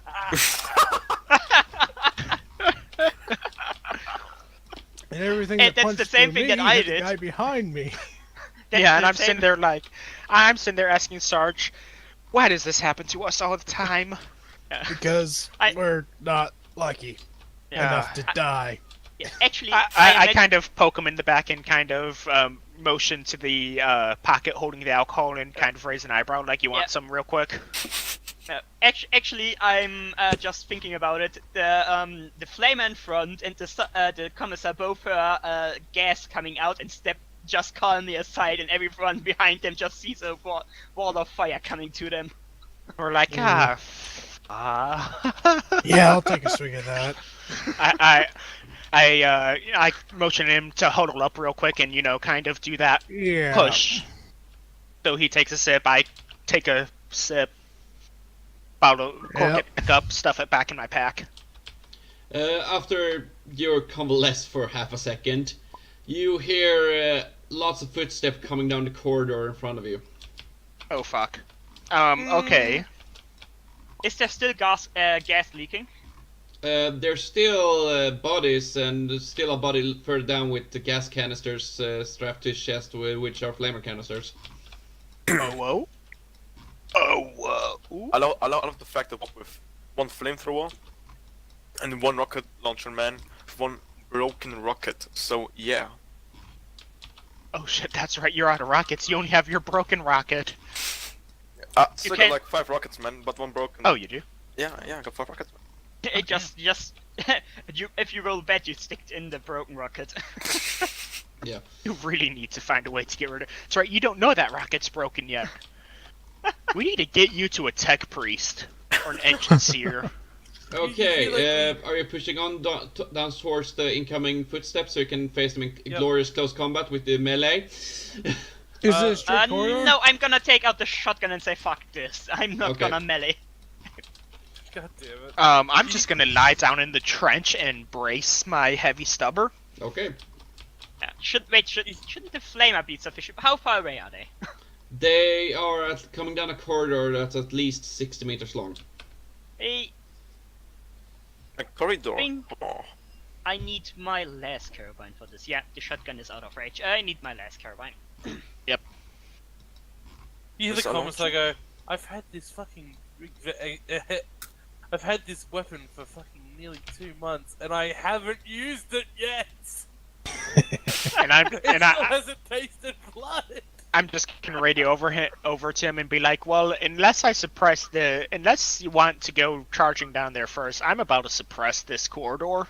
And everything Hey, that that's punched the same through thing me that I hit the did. guy behind me. That's Yeah, and the I'm same- sitting there like, I'm sitting there asking Sarge, why does this happen to us all the time? Because I- we're not lucky enough to die. Yeah, actually, I kind of poke him in the back and kind of motion to the pocket holding the alcohol and kind of raise an eyebrow like, you want Yeah. some real quick? Actually, I'm just thinking about it. The flamer in front and the commissar both heard gas coming out and step just calmly aside, and everyone behind them just sees a wall of fire coming to them. We're like, Yeah, I'll take a swing at that. I motion him to huddle up real quick and, you know, kind of do that Yeah. push. So he takes a sip, I take a sip, bottle, cork Yep. it back up, stuff it back in my pack. After you're convalesced for half a second, you hear lots of footsteps coming down the corridor in front of you. Oh fuck. Okay. Is there still gas leaking? There's still bodies, and there's still a body further down with the gas canisters strapped to his chest, which are flamer canisters. Oh, whoa. Oh, whoa. Ooh. I love the fact that with one flamethrower and one rocket launcher man with one broken rocket. So yeah. Oh shit, that's right, you're out of rockets. You only have your broken rocket. Still can- got like 5 rockets, man, but one broken. Oh, you do? Yeah, I got 5 rockets. It just if you roll bad, you stick in the broken rocket. You really need to find a way to get rid of. That's right, you don't know that rocket's broken yet. We need to get you to a tech priest or an engine seer. Okay, are you pushing on down towards the incoming footsteps so you can face them in glorious close combat with the melee? Is it a straight corridor? No, I'm gonna take out the shotgun and say fuck this. I'm not Okay. gonna melee. God damn it. I'm just gonna lie down in the trench and brace my heavy stubber. Okay. Yeah. Shouldn't the flamer be sufficient? How far away are they? They are coming down a corridor that's at least 60 meters long. Hey, A corridor. Bing. Oh. I need my last carbine for this. Yeah, the shotgun is out of range. I need my last carbine. You hear the This comments I unlocked? go, I've had this fucking... I've had this weapon for fucking nearly 2 months, and I haven't used it yet! And I'm It and still I, hasn't tasted blood! I'm just gonna radio over to him and be like, well, unless you want to go charging down there first, I'm about to suppress this corridor.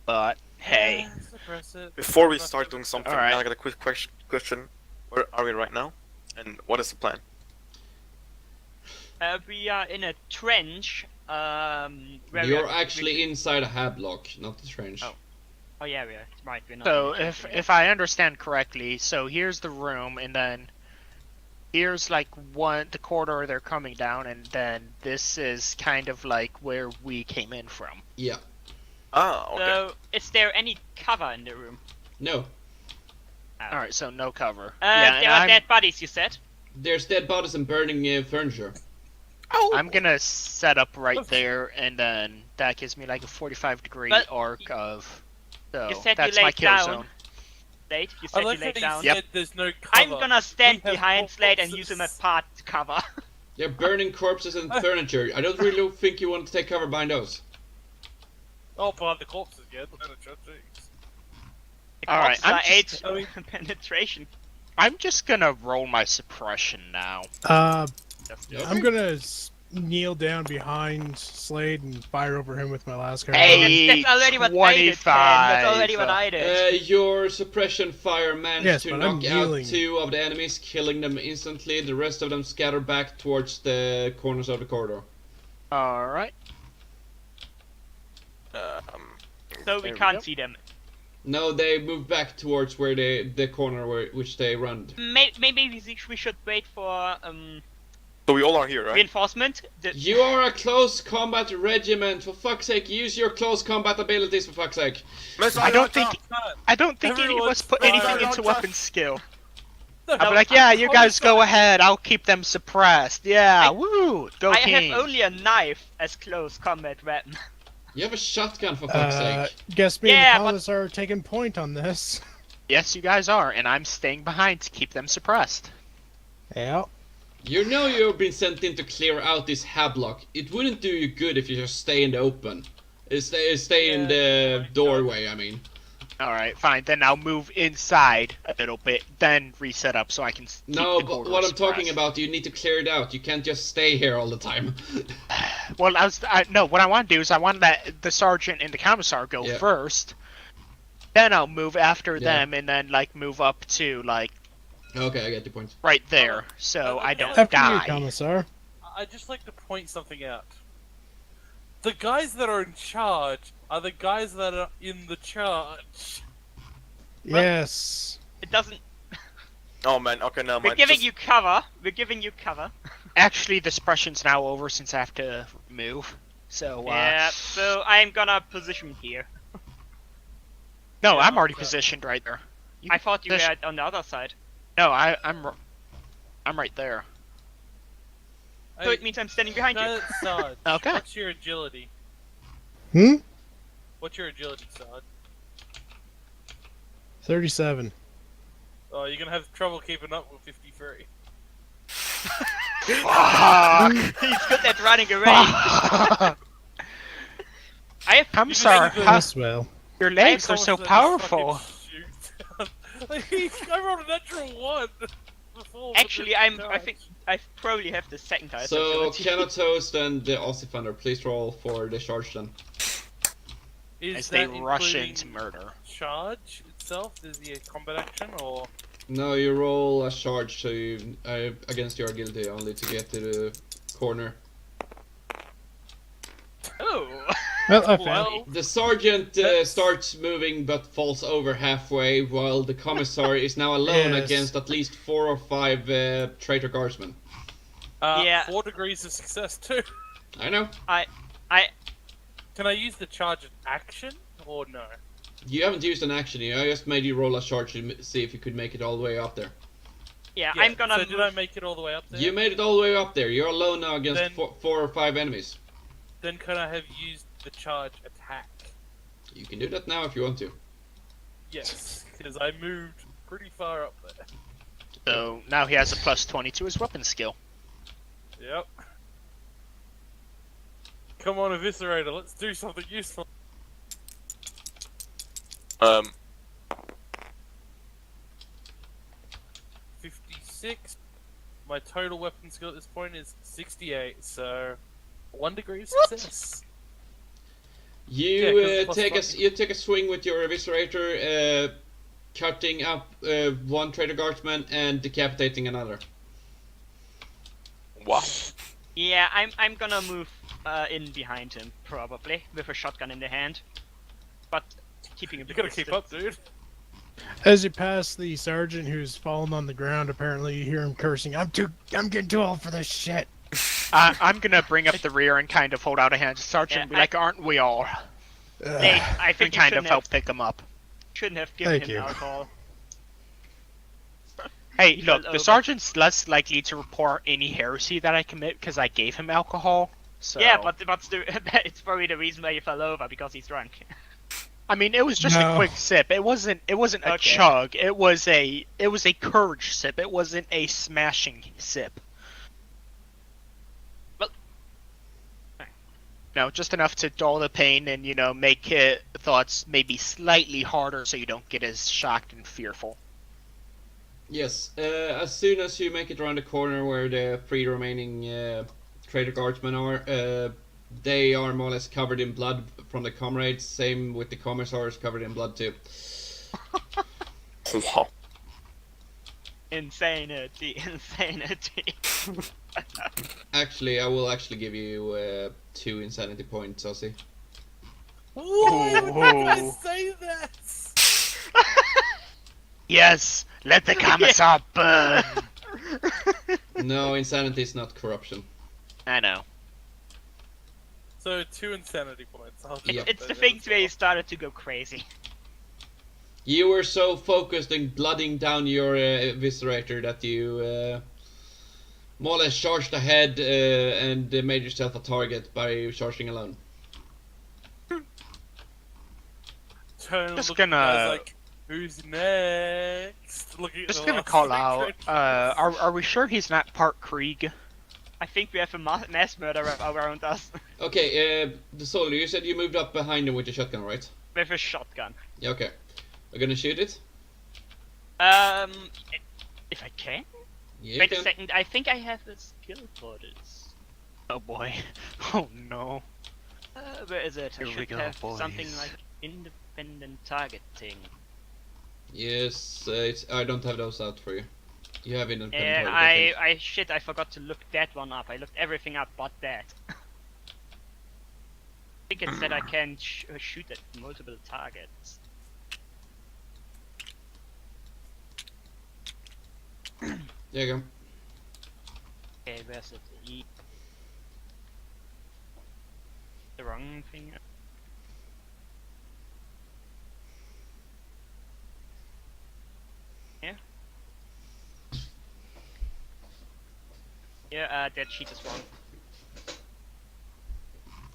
But hey, Yeah, suppress it. Before we start doing something, Alright. I got a quick question. Where are we right now? And what is the plan? We are in a trench. Where You're we are, actually inside a hablock, not the trench. Oh yeah, we are. Right, we're not. so in the trench. if I understand correctly, so here's the room, and then here's like the corridor they're coming down, and then this is kind of like where we came in from. Yeah. Ah, okay. So, is there any cover in the room? No. All right, so no cover. There are dead bodies, you said. There's dead bodies and burning furniture. I'm gonna set up right there, and then that gives me like a 45-degree But arc of. So you said you that's my laid kill down. zone. Slade, you I said you like laid how down. you said there's no cover. I'm gonna stand We have behind Slade and corpses. use him as part cover. They're burning corpses and furniture. I don't really think you want to take cover behind those. Oh, behind the corpses again. Jeez. All right, I'm Corpses just, are 8 penetration. I'm just gonna roll my suppression now. Okay. I'm gonna kneel down behind Slade and fire over him with my last card. Hey, That's already what I did, Ken. That's already what I did. Your suppression fire managed Yes, to but I'm knock out kneeling. 2 of the enemies, killing them instantly. The rest of them scatter back towards the corners of the corridor. All right. So we there we can't go. see them. No, they move back towards where the corner which they run. Maybe we should wait for So we all are here, right? reinforcement. You are a close combat regiment. For fuck's sake, use your close combat abilities. For fuck's sake. I don't think any of us put anything Everyone's into fine. weapon skill. No, I'll be like, yeah, you guys go ahead. I'll keep them suppressed. Yeah, woo, go I team. have only a knife as close combat weapon. You have a shotgun, for fuck's sake. Guess me Yeah, and but- Hollis are taking point on this. Yes, you guys are, and I'm staying behind to keep them suppressed. Yeah. You know you've been sent in to clear out this hablock. It wouldn't do you good if you just stay in the open. Stay in the doorway, I mean. All right, fine. Then I'll move inside a little bit, then reset up so I can. Keep No, the but corridor what I'm talking suppressed. about, you need to clear it out. You can't just stay here all the time. Well, no. What I want to do is I want the sergeant and the commissar go Yeah. first. Then I'll move after Yeah. them, and then like move up to like Okay, I get your point. right there, so I don't After you, die. Commissar. I'd just like to point something out. The guys that are in charge are the guys that are in the charge. Yes. It doesn't. Oh man, okay, now We're giving you cover. We're giving you cover. Actually, the suppression's now over since I have to move. So Yeah. So I'm gonna position here. no, Yeah, I'm already okay. positioned right there. I thought you position- were on the other side. No, I'm right there. So it means I'm standing behind you. No, Sarge, Okay. what's your agility? Hmm? What's your agility, Sarge? 37. Oh, you're gonna have trouble keeping up with 53. Fuck. He's good at running away. Fuck. I'm You sorry. just need How, Yes, well. your legs are Thomas so said just powerful. fucking shoot. Like, I rolled a natural 1 before. with Actually, the I charge. think I probably have the second highest So, agility. Canatos and the Aussie Thunder, please roll for the charge then. Is As they that rush including into murder. charge itself? Is the combat action or? No, you roll a charge so you, against your agility only to get to the corner. Oh. Well, I failed. Well, The sergeant That's- starts moving but falls over halfway, while the commissar is now alone Yes. against at least 4 or 5 traitor guardsmen. Yeah. 4 degrees of success too. I know. Can I use the charge of action or no? You haven't used an action here. I just made you roll a charge to see if you could make it all the way up there. Yeah, Yeah, I'm gonna. So did I make it all the way up there? You made it all the way up there. You're alone now against Then- 4 or 5 enemies. Then could I have used the charge attack? You can do that now if you want to. Yes, because I moved pretty far up there. So now he has a +20 to his weapon skill. Yep. Come on, Eviscerator, let's do something useful. 56. My total weapon skill at this point is 68, so 1 degree of success. You Yeah, 'cause it's plus take a 20. you take a swing with your eviscerator, cutting up one traitor guardsman and decapitating another. Wow. Yeah, I'm gonna move in behind him probably with a shotgun in the hand, but keeping a You bit. gotta keep up, dude. As you pass the sergeant who's fallen on the ground, apparently you hear him cursing. I'm getting too old for this shit. I'm gonna bring up the rear and kind of hold out a hand to Sergeant and be Yeah, like, aren't we all? Nate, I And think you kind of shouldn't help have, pick him up. shouldn't have given Thank him you. alcohol. Hey, He look, fell the over. sergeant's less likely to report any heresy that I commit because I gave him alcohol. So Yeah, but it's probably the reason why you fell over because he's drunk. I mean, it was just No. a quick sip. It wasn't a Okay. chug. It was a courage sip. It wasn't a smashing sip. Well- No, just enough to dull the pain and make thoughts maybe slightly harder so you don't get as shocked and fearful. Yes. As soon as you make it around the corner where the 3 remaining traitor guardsmen are, they are more or less covered in blood from the comrades. Same with the commissars, covered in blood too. Wow. Insanity. Actually, I will actually give you 2 insanity points, Ozzy. Why would I Ooh. say that? Yes, let the commissar burn. No, insanity is not corruption. I know. So 2 insanity points. I'll Yeah. just It's say the that things as where well. he started to go crazy. You were so focused on blooding down your eviscerator that you more or less charged ahead and made yourself a target by charging alone. Turn Just looking at us gonna- like, who's next? Looking at Just the gonna last call 3 out. traitors. Are we sure he's not part Krieg? I think we have a mass murderer around us Okay, the soldier, you said you moved up behind him with your shotgun, right? with a shotgun. Yeah, okay. We're gonna shoot it? If I can. Yeah, Wait you a can. second. I think I have a skill for this. Oh boy. Oh no. Where is it? I Here we should go, have something boys. like independent targeting. Yes, I don't have those out for you. You have independent Yeah, target, I think. I forgot to look that one up. I looked everything up but that. I think it said I can shoot at multiple targets. There you go. Okay, where's it? The wrong thing. Yeah. Yeah, that sheet is wrong.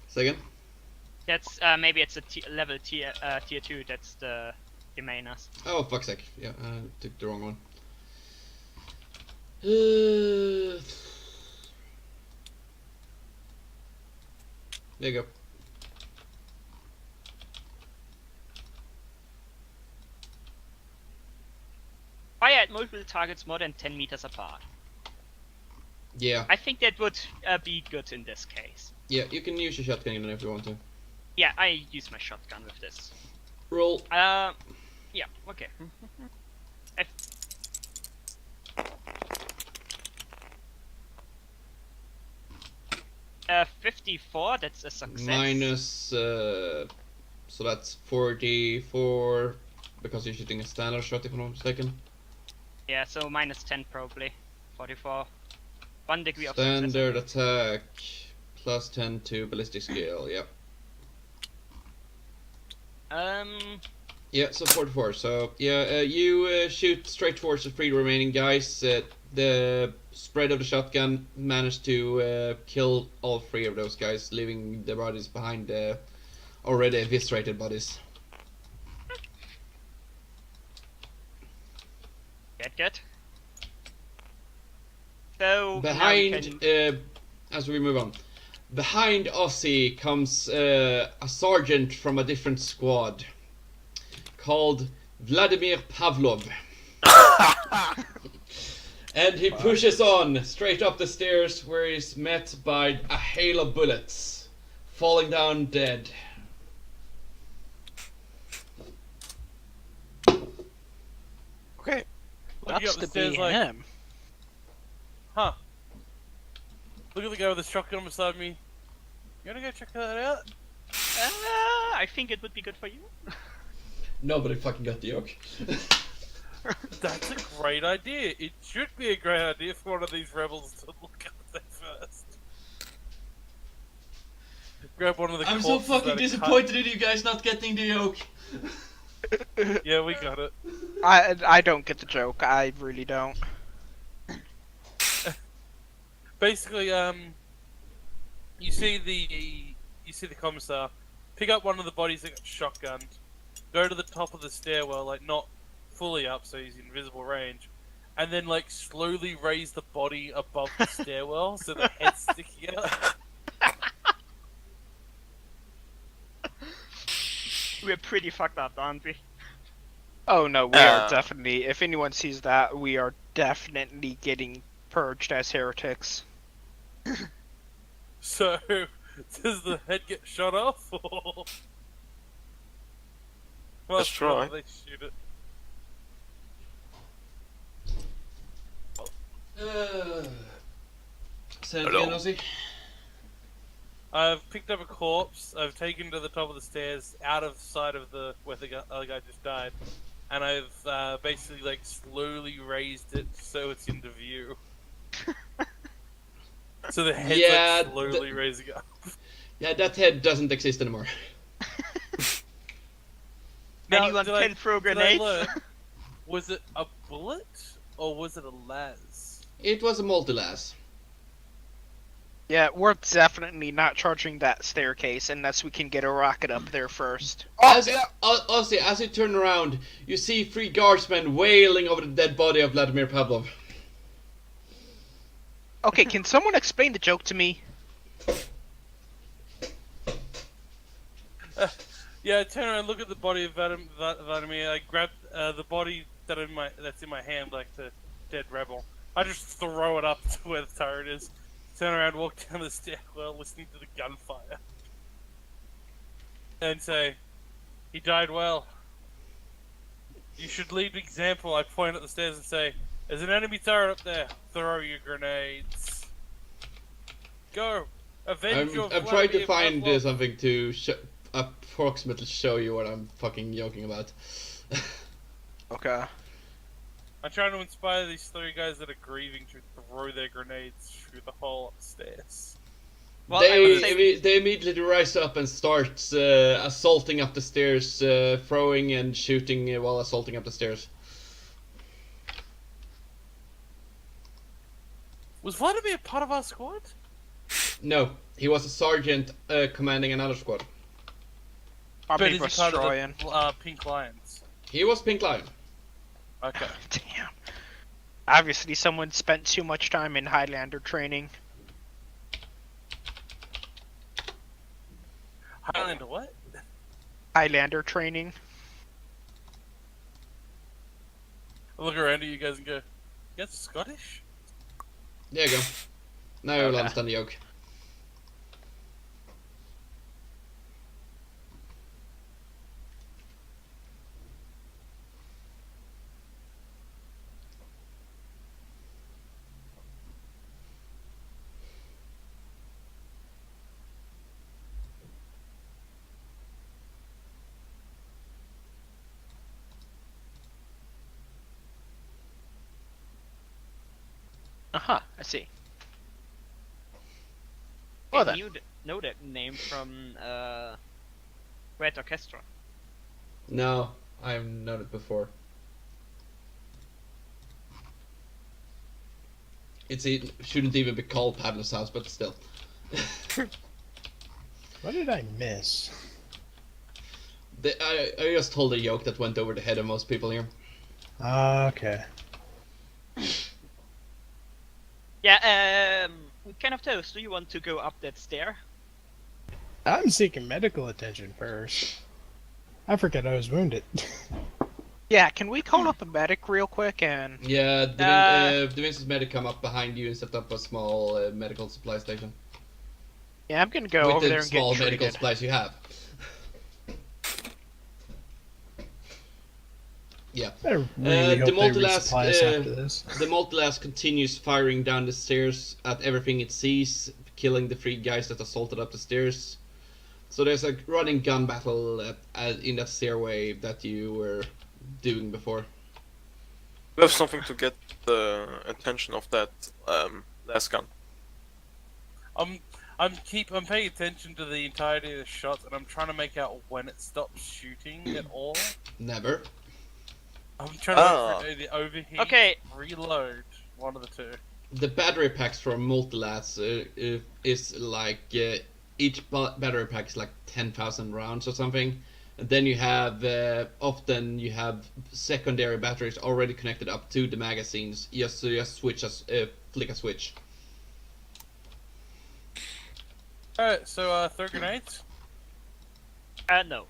Second. That's maybe it's a level tier 2. That's the mainers. Oh, fuck's sake. Yeah, I took the wrong one. There you go. Fire at multiple targets more than 10 meters apart. Yeah. I think that would be good in this case. Yeah, you can use your shotgun even if you want to. Yeah, I use my shotgun with this. Roll. Yeah, okay. F 54, that's a success. Minus, so that's 44, because you're shooting a standard shot if I'm not mistaken. Yeah, so minus 10 probably. 44. 1 degree of success. Standard attack, plus 10 to ballistic skill, yeah. Yeah, so 44. So, yeah, you shoot straight towards the 3 remaining guys. The spread of the shotgun managed to kill all 3 of those guys, leaving the bodies behind the already eviscerated bodies. Good. So, Behind, as we move on, behind Ossie comes a sergeant from a different squad called Vladimir Pavlov. And he pushes on straight up the stairs where he's met by a hail of bullets, falling down dead. Okay, Looking that's up the to stairs be like, him. huh. Look at the guy with the shotgun beside me. You wanna go check that out? I think it would be good for you. Nobody fucking got the yoke. That's a great idea. It should be a great idea for one of these rebels to look up there first. Grab one of the I'm so corpses fucking that are disappointed in you guys not getting the yoke. cut. Yeah, we got it. I don't get the joke. I really don't. Basically, you see the commissar pick up one of the bodies that got shotgunned, go to the top of the stairwell, like not fully up, so he's in visible range, and then like slowly raise the body above the stairwell so the head's sticking out. We're pretty fucked up, aren't we? Oh no, we are definitely. If anyone sees that, we are definitely getting purged as heretics. So, does the head get shot off, or? Well, Let's try. They shoot it. Say it Hello? again, Ozzy. I've picked up a corpse. I've taken it to the top of the stairs, out of sight of the where the other guy just died, and I've basically like slowly raised it so it's into view. So the head's Yeah, like slowly raising up. Yeah, that head doesn't exist anymore. Anyone did I- can throw did I grenades? learn, was it a bullet or was it a las? It was a multi-las. Yeah, we're definitely not charging that staircase unless we can get a rocket up there first. As you turn around, you see 3 guardsmen wailing over the dead body of Vladimir Pavlov. Okay, can someone explain the joke to me? Yeah, I turn around, look at the body of Vladimir. I grab the body that's in my hand, like the dead rebel. I just throw it up to where the turret is. Turn around, walk down the stairwell, listening to the gunfire, and say, "He died well. You should lead an example." I point at the stairs and say, "There's an enemy turret up there. Throw your grenades. Go, avenge your." I'm trying to Vladimir find Pavlov." something to approximately show you what I'm fucking joking about. Okay. I'm trying to inspire these 3 guys that are grieving to throw their grenades through the hole upstairs. Well, I would say they immediately rise up and start assaulting up the stairs, throwing and shooting while assaulting up the stairs. Was Vladimir part of our squad? No, he was a sergeant commanding another squad. Probably But is he part destroying. of the Pink Lions? He was Pink Lion. Okay. Damn. Obviously, someone spent too much time in Highlander training. Highlander what? Highlander training. I look around at you guys and go, you guys Scottish? There you go. Now you'll Okay. understand the yoke. I see. Well Hey, then. you know that name from Red Orchestra. No, I've known it before. Shouldn't even be called Paddler's House, but still. What did I miss? I just told a yoke that went over the head of most people here. Okay. Yeah, what kind of toast do you want to go up that stair? I'm seeking medical attention first. I forget I was wounded. Yeah, can we call up a medic real quick and... Yeah, Vincent's medic come up behind you and set up a small medical supply station. Yeah, I'm gonna go With over the there and small get medical treated. supplies you have. Yeah. I really the hope they multi-last, resupply us after this. The multi-last continues firing down the stairs at everything it sees, killing the 3 guys that assaulted up the stairs. So there's a running gun battle in that stairway that you were doing before. We have something to get the attention of that last gun. I'm paying attention to the entirety of the shots, and I'm trying to make out when it stops shooting at all. Never. I'm trying to wait for it to overheat, Okay. reload, one of the two. The battery packs for multi-lats is like each battery pack is like 10,000 rounds or something. And then you have often you have secondary batteries already connected up to the magazines. Just switch flick a switch. Alright, so throw grenades? No.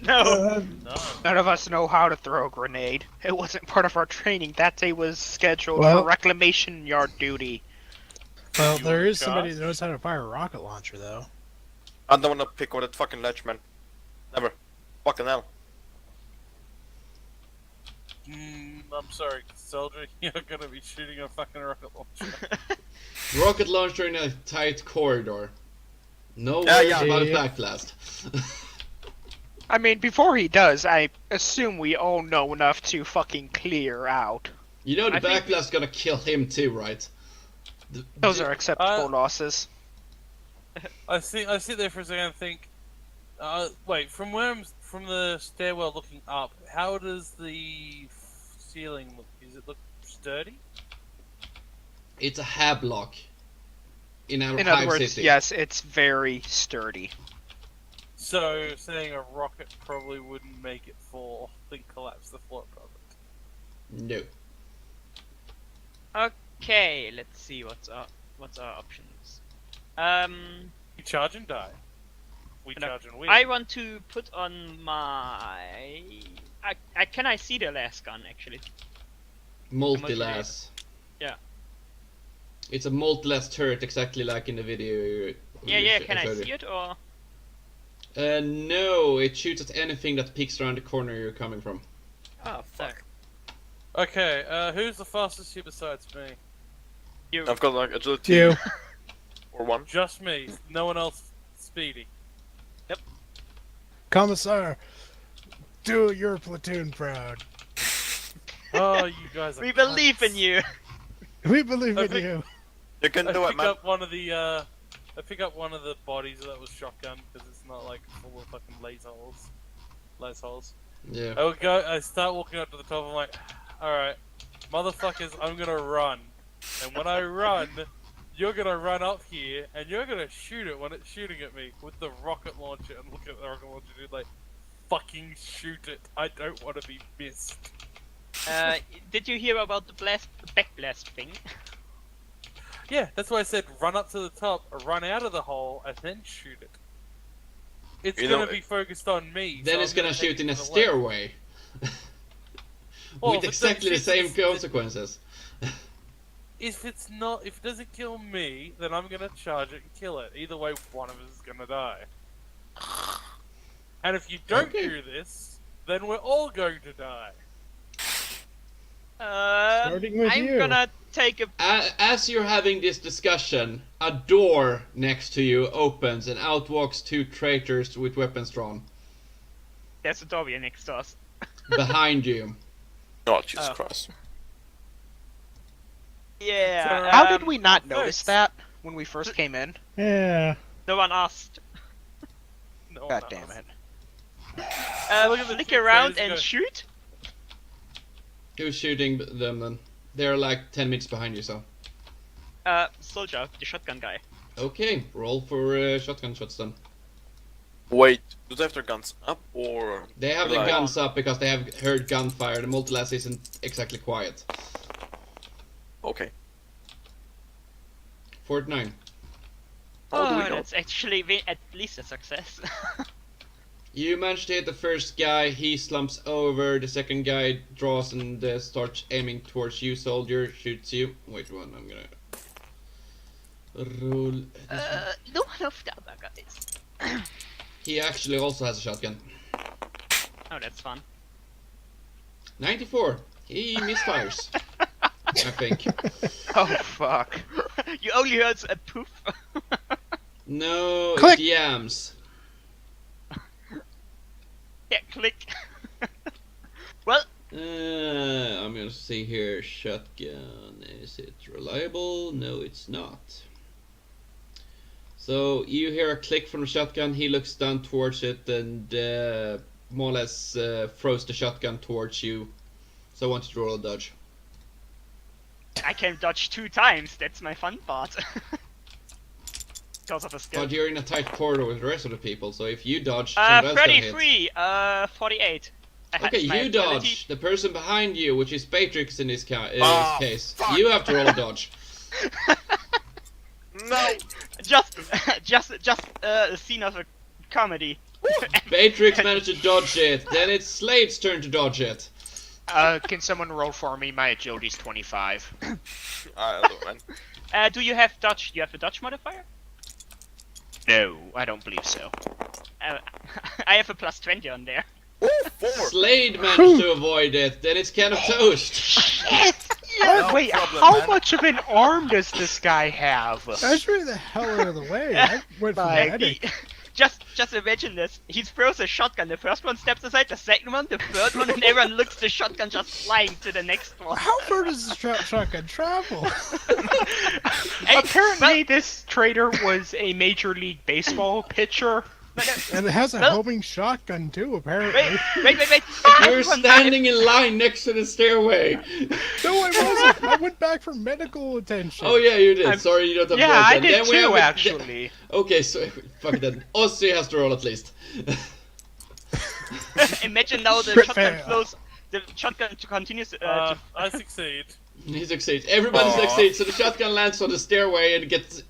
No! No. None of us know how to throw a grenade. It wasn't part of our training. That day was scheduled Well- for reclamation yard duty. Well, You there wanna is somebody charge? that knows how to fire a rocket launcher, though. I don't wanna pick on that fucking ledge, man. Never. Fucking hell. I'm sorry, soldier, you're gonna be shooting a fucking rocket launcher. Rocket launcher in a tight corridor. No Yeah, worries yeah. about Yeah. back blast. I mean, before he does, I assume we all know enough to fucking clear out. You know the I think back blast gonna kill him too, right? Those are acceptable losses. I sit there for a second and think, wait, from from the stairwell looking up, how does the ceiling look? Does it look sturdy? It's a hablock. In our In other Hive words, City. yes, it's very sturdy. So saying a rocket probably wouldn't make it fall, then collapse the floor above it. No. Okay, let's see what's our options. You charge and die. We No, charge and win. I want to put on my. Can I see the last gun actually? Multi-las. Yeah. It's a multi-las turret, exactly like in the video. Yeah. Can I showed you. see it or? No, it shoots at anything that peeks around the corner you're coming from. Oh fuck. Okay, who's the fastest here besides me? You. I've got like agility You. or 1. Just me. No one else speedy. Commissar, do your platoon proud. Oh, you guys are We believe in cunts. you. We believe in Okay. you. You can I do it, pick man. up one of the I pick up one of the bodies that was shotgun because it's not like full of fucking lace holes. Yeah. I start walking up to the top. I'm like, all right, motherfuckers, I'm gonna run, and when I run, you're gonna run up here and you're gonna shoot it when it's shooting at me with the rocket launcher. And look at the rocket launcher, dude. Like, fucking shoot it. I don't want to be missed. Did you hear about the back blast thing? Yeah, that's why I said run up to the top, run out of the hole, and then shoot it. it's You gonna know- be focused on me. Then so it's I'm gonna take shoot it in to a the left. stairway. Well, With if it exactly the doesn't shoot same the- consequences. If it doesn't kill me, then I'm gonna charge it and kill it. Either way, one of us is gonna die. And if you don't Okay. do this, then we're all going to die. Starting with I'm you. gonna take a. As you're having this discussion, a door next to you opens and out walks 2 traitors with weapons drawn. There's a doorway next to us. Behind you. Oh, Jesus Oh. Christ. Yeah. How did we not thanks. notice that when we first came in? Yeah. No one asked. No, God no. damn it. Look at the Flick two around traitors and go. shoot. Who's shooting them then? They're like 10 meters behind you, so. Soldier, the shotgun guy. Okay, roll for shotgun shots then. Wait, do they have their guns up or? They have the Like- guns up because they have heard gunfire. The multilass isn't exactly quiet. Okay. 49. How do we know? That's actually at least a success. You manage to hit the first guy, he slumps over, the second guy draws and starts aiming towards you, soldier, shoots you. Wait one, I'm gonna roll. No one of the other guys. He actually also has a shotgun. Oh, that's fun. 94. He misfires. I think. Oh fuck. You only heard a poof. No Click. DMs. Yeah, click. Well, I'm gonna see here. Shotgun. Is it reliable? No, it's not. So you hear a click from the shotgun. He looks down towards it and more or less throws the shotgun towards you. So I want you to roll a dodge. I can dodge 2 times. That's my fun part. Because of a skill. But you're in a tight corridor with the rest of the people. So if you dodge, someone else gonna hit. 33. 48. Okay, My you ability- dodge. The person behind you, which is Batrix in this Ah, case, fuck. you have to roll a dodge. No! just a scene of a comedy. Batrix managed to dodge it. Then it's Slade's turn to dodge it. Can someone roll for me? My agility's 25. I don't know, man. Do you have dodge? You have a dodge modifier? No, I don't believe so. I have a plus 20 on there. Oh, 4! Slade managed to avoid it. Then it's kind of toast. Shit! No Wait, problem, how man. much of an arm does this guy have? That's really the hell out of the way. I went for Like, medic. Just imagine this. He throws a shotgun. The first one steps aside, the second one, the third one, and everyone looks the shotgun just flying to the next one. How far does the shotgun travel? Hey, Apparently, this trader was a Major League Baseball pitcher. And it has a Well- homing shotgun too, apparently. wait. You're standing in line next to the stairway. No, I wasn't. I went back for medical attention. Oh yeah, you did. I'm- Sorry, you don't have Yeah, roll I then. did Then we have too, a- actually. Okay, so fuck it then. Ozzy has to roll at least. Imagine now the Crit shotgun fail. flows. The shotgun continues. I succeed. He succeeds. Everybody Aw. succeeds. So the shotgun lands on the stairway and gets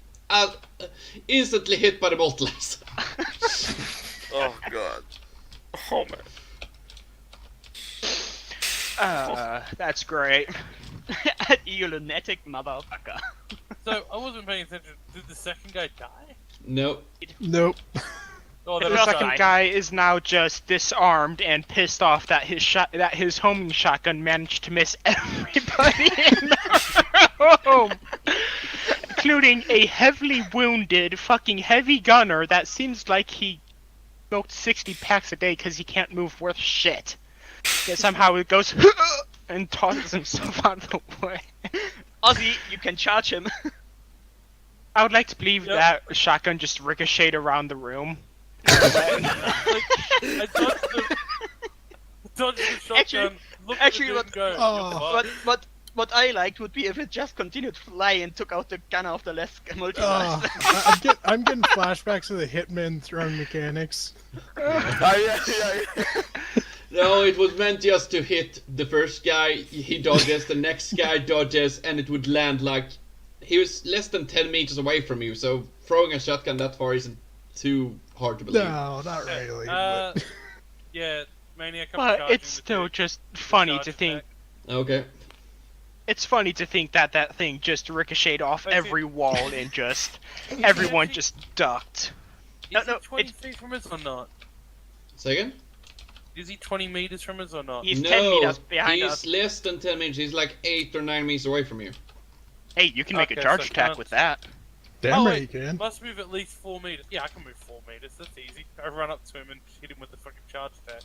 instantly hit by the multilass. Oh, God. Oh, man. That's great. You lunatic motherfucker. So I wasn't paying attention. Did the second guy die? Nope. Nope. Oh, The that The was first second guy. guy is now just disarmed and pissed off that his homing shotgun managed to miss everybody in the room, including a heavily wounded fucking heavy gunner that seems like he smoked 60 packs a day because he can't move worth shit. Yet somehow it goes and tosses himself out of the way. Ozzy, you can charge him. I would like to believe Yep. that shotgun just ricocheted around the room. I dodged the shotgun. Actually- looked actually at what- it and go, Oh. "What the fuck?" What I liked would be if it just continued to fly and took out the gunner of the last multiverse. I'm getting flashbacks of the Hitman throwing mechanics. Yeah. No, it was meant just to hit the first guy. He dodges. The next guy dodges, and it would land he was less than 10 meters away from you. So throwing a shotgun that far isn't too hard to believe. No, not Okay, really. Yeah, Maniac. I'm But charging it's with still the just funny charge to think. attack. Okay. It's funny to think that that thing just ricocheted off But if every wall and just everyone actually- just ducked. No, Is no, he 20 feet from us or not? Say again? Is he 20 meters from us or not? He's no, 10 meters behind he's us. less than 10 meters. He's like 8 or 9 meters away from you. Hey, you can make Okay, a charge so attack can't- with that. Damn oh, right wait. you can. Must move at least 4 meters. Yeah, I can move 4 meters. That's easy. I run up to him and hit him with the fucking charge attack.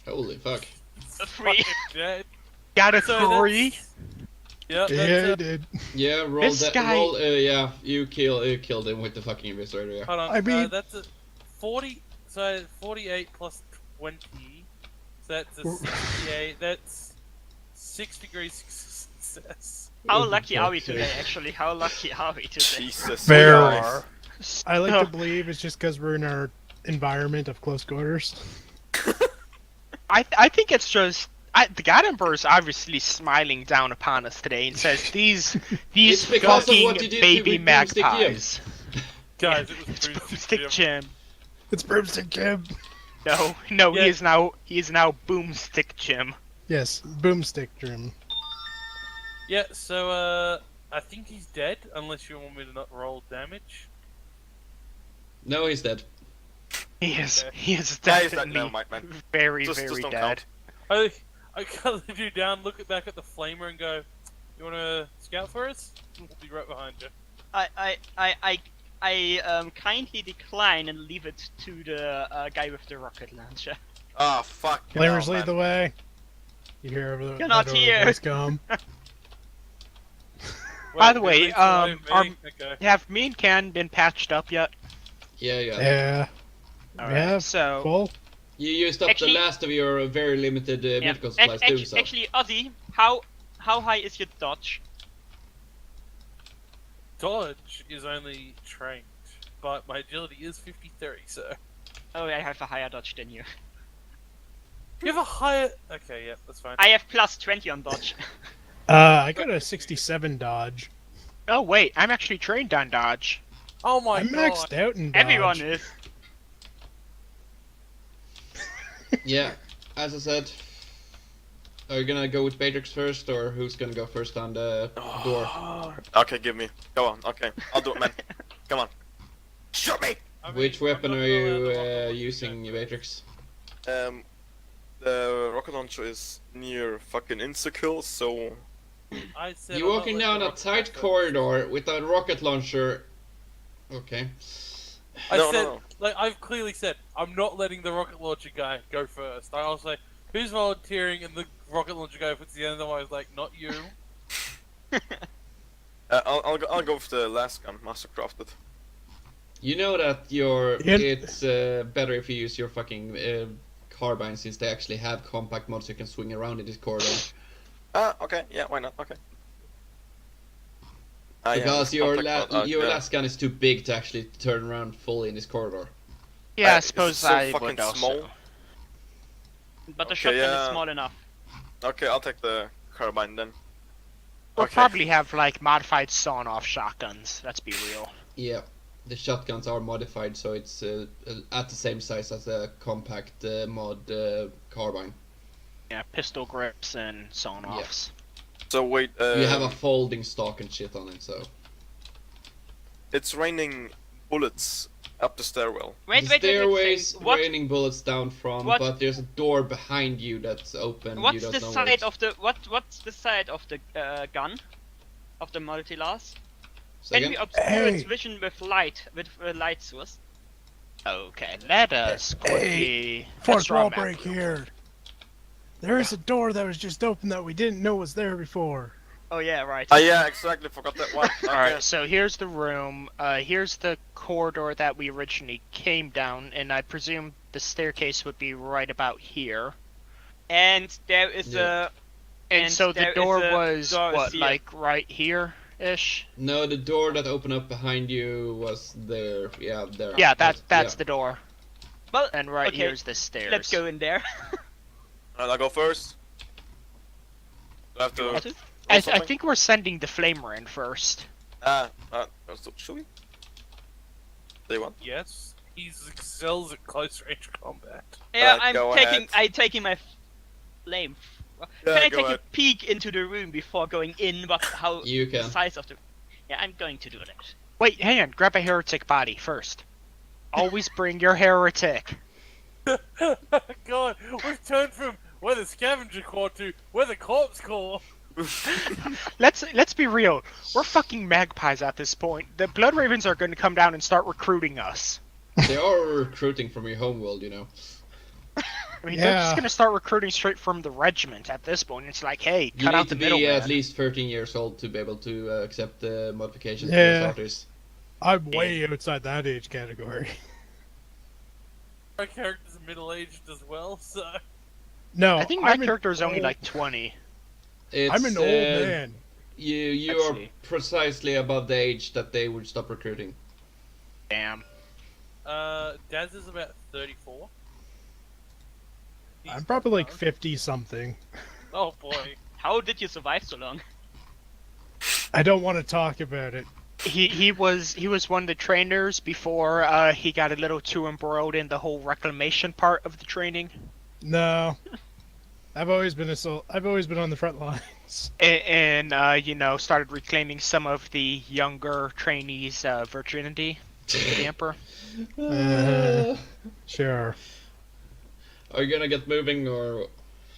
Holy fuck. A 3. Fucking dead. Got a So 3. Yeah, Yeah, that's he did. Yeah, roll This that. guy- Roll, yeah, you killed him with the fucking eviscerator, yeah. Hold on. I mean- that's a 40. So 48 plus 20. So that's a 68. That's 6 degrees success. How Oh, lucky are we fuck's sake. today, actually? How lucky are we today? Jesus. Very. Christ. I like No. to believe it's just because we're in our environment of close quarters. I think it's just the God Emperor is obviously smiling down upon us today and says these It's because of fucking what you did baby with Broomstick Jim. magpies. Guys, it was It's Broomstick Broomstick Jim. Jim. It's Broomstick Jim. No, Yeah. he is now Boomstick Jim. Yes, Boomstick Jim. Yeah, so, I think he's dead, unless you want me to not roll damage. No, he's dead. He is Okay. he is Yeah, he's dead. definitely Never mind, man. very Just very don't dead. count. I cut you down, look back at the flamer and go, you wanna scout for us? We'll be right behind you. I kindly decline and leave it to the guy with the rocket launcher. Ah, fuck. Flamers no, lead man. the way. You hear over the You're not that over the here. voice come. By the Well, way, at least you know me. Okay. Have me and Ken been patched up yet? Yeah, yeah. Yeah. Alright, Yeah. so Full. You used up Actually- the last of your very limited medical supplies doing so. Actually, Ozzy, how high is your dodge? Dodge is only trained, but my agility is 53, so... Oh, I have a higher dodge than you. You have a higher... Okay, yeah, that's fine. I have plus 20 on dodge. I got a 67 dodge. oh wait, I'm actually trained on dodge. Oh my I'm god! maxed out in dodge. Everyone is. Yeah, as I said, are you gonna go with Batrix first, or who's gonna go first on the door? Okay, give me. Go on. Okay, I'll do it, man. Come on. Shoot me. I mean, Which I'm weapon not are gonna let you the rocket launcher using, go. Batrix? The rocket launcher is near fucking Insakill, so I said You're I'm not walking letting down the a rocket tight launcher- corridor with a rocket launcher. Okay. I No, said, no. like, I've clearly said, I'm not letting the rocket launcher guy go first. I also say, who's volunteering? And the rocket launcher guy puts the end of I was like, not you. I'll go with the last gun, Mastercrafted. You know that Yeah. it's better if you use your fucking carbine, since they actually have compact mods you can swing around in this corridor. Okay, yeah, why not? Okay. Yeah, Because your compact mod, yeah. last gun is too big to actually turn around fully in this corridor. Yeah, I It's suppose so I fucking would also. small. But the Okay, shotgun yeah. is small enough. Okay, I'll take the carbine then. We'll Okay. probably have like modified sawn-off shotguns. Let's be real. Yeah, the shotguns are modified, so it's at the same size as a compact mod carbine. Yeah, pistol grips and sawn-offs. So wait, You have a folding stock and shit on it, so. it's raining bullets up the stairwell. Wait, The wait, wait, stairways wait. What? raining bullets down from, What? but there's a door behind you that's open. you What's don't the know side what's- of the what's the side of the gun? Of the multi-las? Say Can we again? obscure its Hey. vision with light, with a light source? Okay, let us quickly. Fourth let's draw a wall map break real here. There is a door that was just open that we didn't know was there before. Oh yeah, right. Yeah, exactly. Forgot that one. Okay. Alright, so here's the room. Here's the corridor that we originally came down, and I presume the staircase would be right about here. And there is Yeah. And, And so the there is door a was, door what, here. like right here-ish? No, the door that opened up behind you was there. Yeah, there. Yeah, that's yeah. the door. Well, And right okay, here's the stairs. let's go in there. I'll go first. Do I have to. I something? think we're sending the flamer in first. Should we? They want. Yes, he excels at close range combat. Yeah, Go I'm ahead. taking my flame. Yeah, Can I go take ahead. a peek into the room before going in? But how You the can. size of the? Yeah, I'm going to do that. Wait, hang on. Grab a heretic body first. Always bring your heretic. God, we've turned from we're the scavenger corps to we're the corpse corps. Let's be real. We're fucking magpies at this point. The Blood Ravens are going to come down and start recruiting us. They are recruiting from your homeworld, you know. I mean, they're just Yeah. going to start recruiting straight from the regiment at this point. It's like, hey, You cut need out to the be middleman. at least 13 years old to be able to accept the modifications Yeah. for the starters. I'm way outside that age category. My character's middle-aged as well, so No, I think my I'm an character is only old- like 20. It's, I'm an old man. You Let's are see. precisely above the age that they would stop recruiting. Damn. Daz is about 34. He's I'm probably like young. 50 something. Oh boy. How did you survive so long? I don't want to talk about it. He was one of the trainers before he got a little too embroiled in the whole reclamation part of the training, No, I've always been I've always been on the front lines. and you know, started reclaiming some of the younger trainees' virginity to the emperor. Sure. Are you gonna get moving or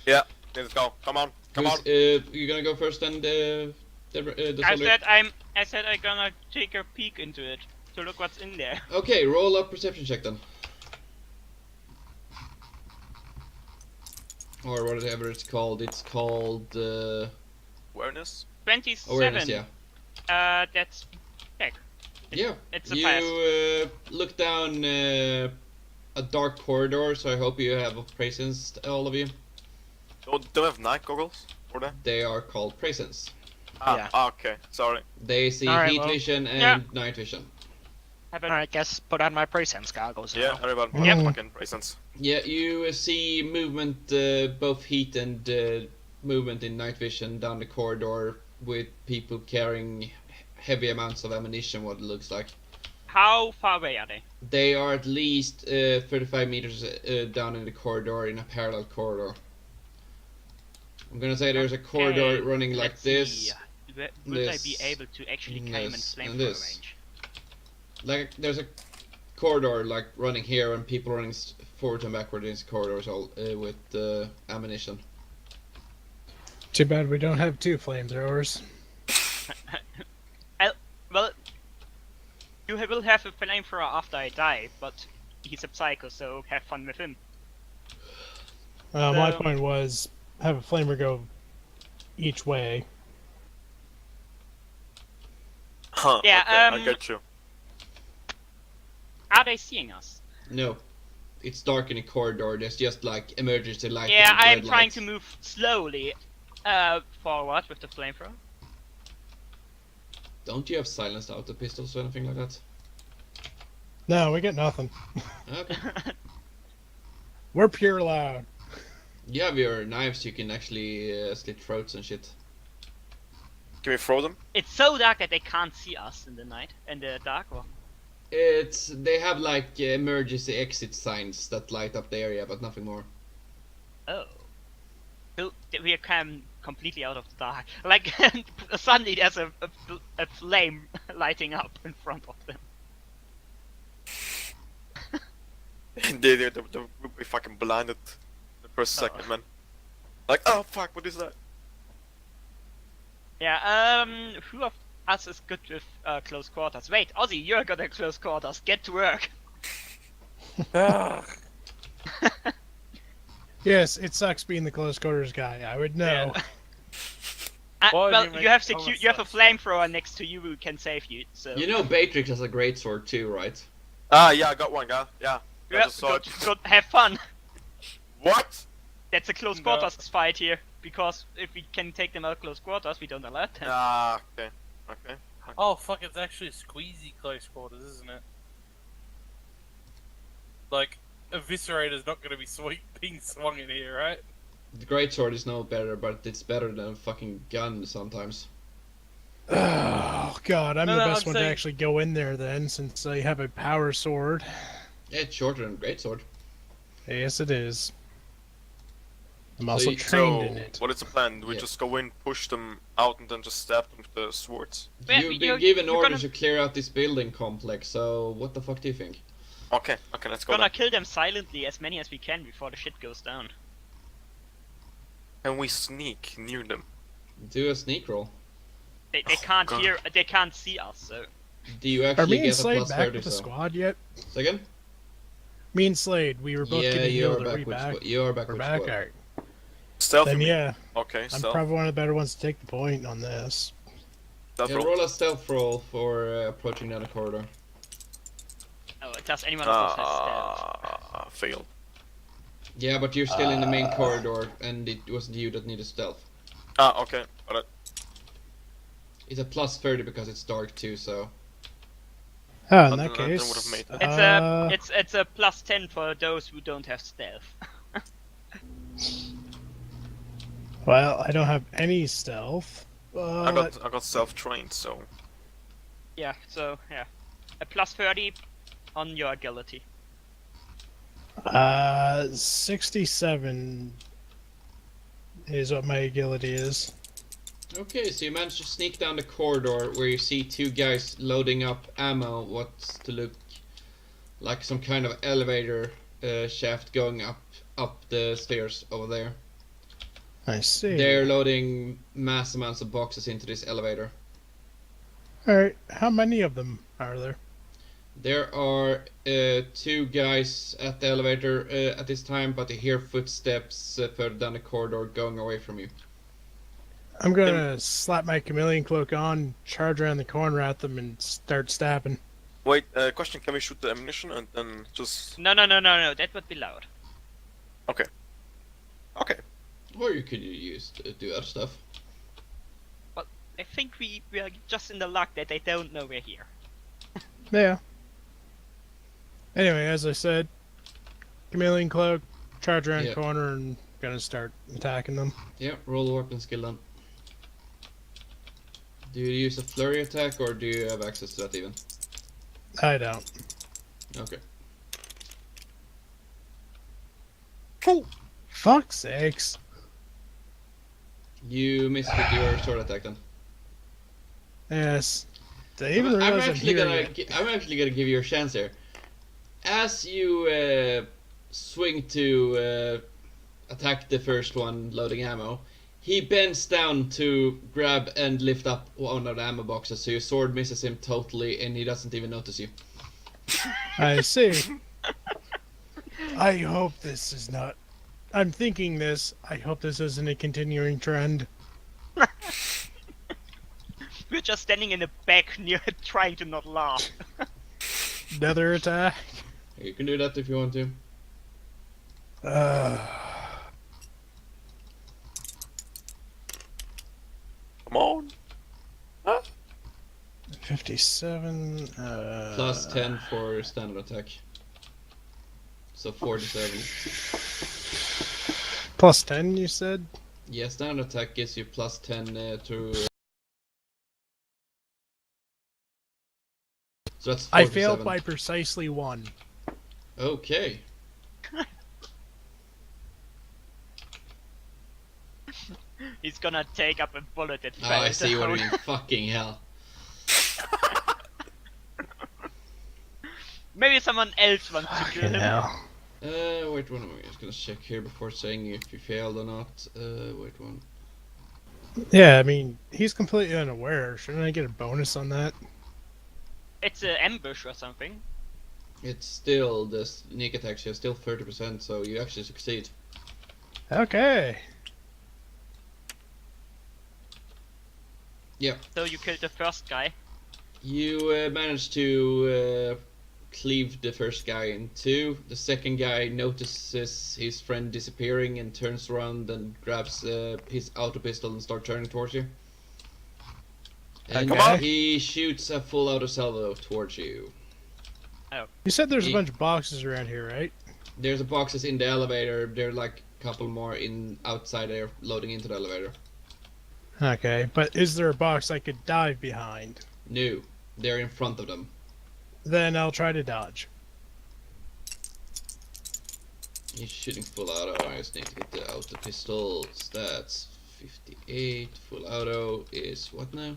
Let's go. Come on. Come on. you gonna go first and the soldier? I said I'm gonna take a peek into it to look what's in there. Okay, roll up perception check then. Or whatever it's called. It's called Awareness. 27. awareness, yeah. That's Yeah. it's a You pass. look down a dark corridor, so I hope you have a presence, all of you. Don't have night goggles, or that? They are called presence. Yeah. Okay. Sorry. They see Alright, heat well, vision and yeah. night vision. Have Alright, guess put on my presence goggles. Yeah, now. everyone. Yep. Fucking presence. Yeah, you see movement, both heat and movement in night vision down the corridor with people carrying heavy amounts of ammunition, what it looks like. How far away are they? They are at least 35 meters down in the corridor in a parallel corridor. I'm gonna say there's a corridor Okay, running like let's this. see. Would I be this, able to actually climb and this, flame and for a this. range? Like there's a corridor like running here and people running forward and backward in this corridors all with ammunition. Too bad we don't have two flamethrowers. Well, you will have a flamethrower after I die, but he's a psycho, so have fun with him. My So- point was have a flamer go each way. Huh. Yeah, Okay, I get you. Are they seeing us? No, it's dark in the corridor. There's just like emergency light. Yeah, and I'm red trying lights. to move slowly forward with the flamethrower. Don't you have silenced auto pistols or anything like that? No, we get nothing. Okay. We're pure loud. You have your knives. You can actually slit throats and shit. Can we throw them? It's so dark that they can't see us in the night, in the dark. Or... They have like emergency exit signs that light up the area, but nothing more. Oh. So we are completely out of the dark. Like, suddenly there's a flame lighting up in front of them. they would be fucking blinded the first second, man. Like, oh fuck, what is that? Yeah, who of us is good with close quarters? Wait, Ozzy, you're good at close quarters. Get to work. Ugh. Yes, it sucks being the close quarters guy. I would know. Yeah. Why do Well, you make you have it you have a sucks? flamethrower next to you who can save you. So You know, Beatrix has a great sword too, right? Ah, yeah, I got one, guy. Yeah. I yeah, just saw it. good, have fun. What? That's a close No. quarters fight here because if we can take them out close quarters, we don't allow them. Ah, okay. Okay. Oh fuck! It's actually a squeezy close quarters, isn't it? Like, Eviscerator's not gonna be being swung in here, right? The great sword is no better, but it's better than a fucking gun sometimes. Oh god, I'm No, the no, best I'm one to saying- actually go in there then, since I have a power sword. Yeah, it's shorter than greatsword. Yes, it is. I'm So also you- trained So, in it. what is the plan? Do we Yeah. just go in, push them out, and then just stab them with the swords? Yeah, You've been you're- given you're orders gonna- to clear out this building complex, so what the fuck do you think? Okay, let's go Gonna then. kill them silently, as many as we can before the shit goes down. Can we sneak near them? Do a sneak roll. They Oh, can't God. hear, they can't see us. So Do you Are actually me and get a Slade plus back 30 with the so? squad yet? Second? Me and Slade, we were both Yeah, getting you are healed. Are back we with back? squad. You are back We're with back? squad. Alright. Stealth. Then you mean? yeah, Okay, I'm stealth. probably one of the better ones to take the point on this. Stealth Yeah, roll. roll a stealth roll for approaching down the corridor. oh, does anyone else have stealth? Failed. Yeah, but you're still in the main corridor, and it wasn't you that needed stealth. Okay. Got it. It's a plus 30 because it's dark too, so... Oh, in Then- that then case, would've made it. It's a plus 10 for those who don't have stealth. well, I don't have any stealth. I But got self trained, so Yeah, so yeah, a plus 30 on your agility. 67 is what my agility is. Okay, so you managed to sneak down the corridor where you see two guys loading up ammo, what's to look like some kind of elevator shaft going up the stairs over there. I see. They're loading mass amounts of boxes into this elevator. Alright, how many of them are there? There are two guys at the elevator at this time, but you hear footsteps further down the corridor going away from you. I'm gonna slap my chameleon cloak on, charge around the corner at them, and start stabbing. wait. Question: Can we shoot the ammunition and then just? No, that would be loud. Okay. Or you could use to do other stuff. I think we are just in the luck that they don't know we're here. Yeah. Anyway, as I said, chameleon cloak, charge around Yeah. corner, and gonna start attacking them. Yeah, roll a weapon skill then. Do you use a flurry attack or do you have access to that even? I don't. Okay. Fuck's sakes. You miss with your sword attack then. Yes. Did I even I'm realize I'm actually here gonna yet? I'm actually gonna give you a chance here. As you swing to attack the first one loading ammo, he bends down to grab and lift up one of the ammo boxes, so your sword misses him totally and he doesn't even notice you. I see. I hope this is not... I'm thinking this. I hope this isn't a continuing trend. We're just standing in the back near trying to not laugh. Another attack. You can do that if you want to. Come on. 57. Plus 10 for standard attack. So 47. Plus 10, you said? Yeah, standard attack gives you plus 10 to... So that's 47. I failed by precisely 1. Okay. He's gonna take up a bullet that Oh, I fell see what you down. mean. Fucking hell. Maybe someone else wants to kill Fucking him. hell. Wait one. I'm just gonna check here before saying if you failed or not. Wait one. Yeah, I mean, he's completely unaware. Shouldn't I get a bonus on that? It's an ambush or something. It's still the sneak attack. You're still 30%, so you actually succeed. Okay. So you killed the first guy. You managed to cleave the first guy in two. The second guy notices his friend disappearing and turns around and grabs his auto pistol and starts turning towards you. And Okay. he shoots a full auto salvo towards you. You said there's a He- bunch of boxes around here, right? There's a boxes in the elevator. There are like a couple more outside there loading into the elevator. Okay, but is there a box I could dive behind? No, they're in front of them. Then I'll try to dodge. He's shooting full auto. I just need to get the auto pistol stats. 58. Full auto is what now?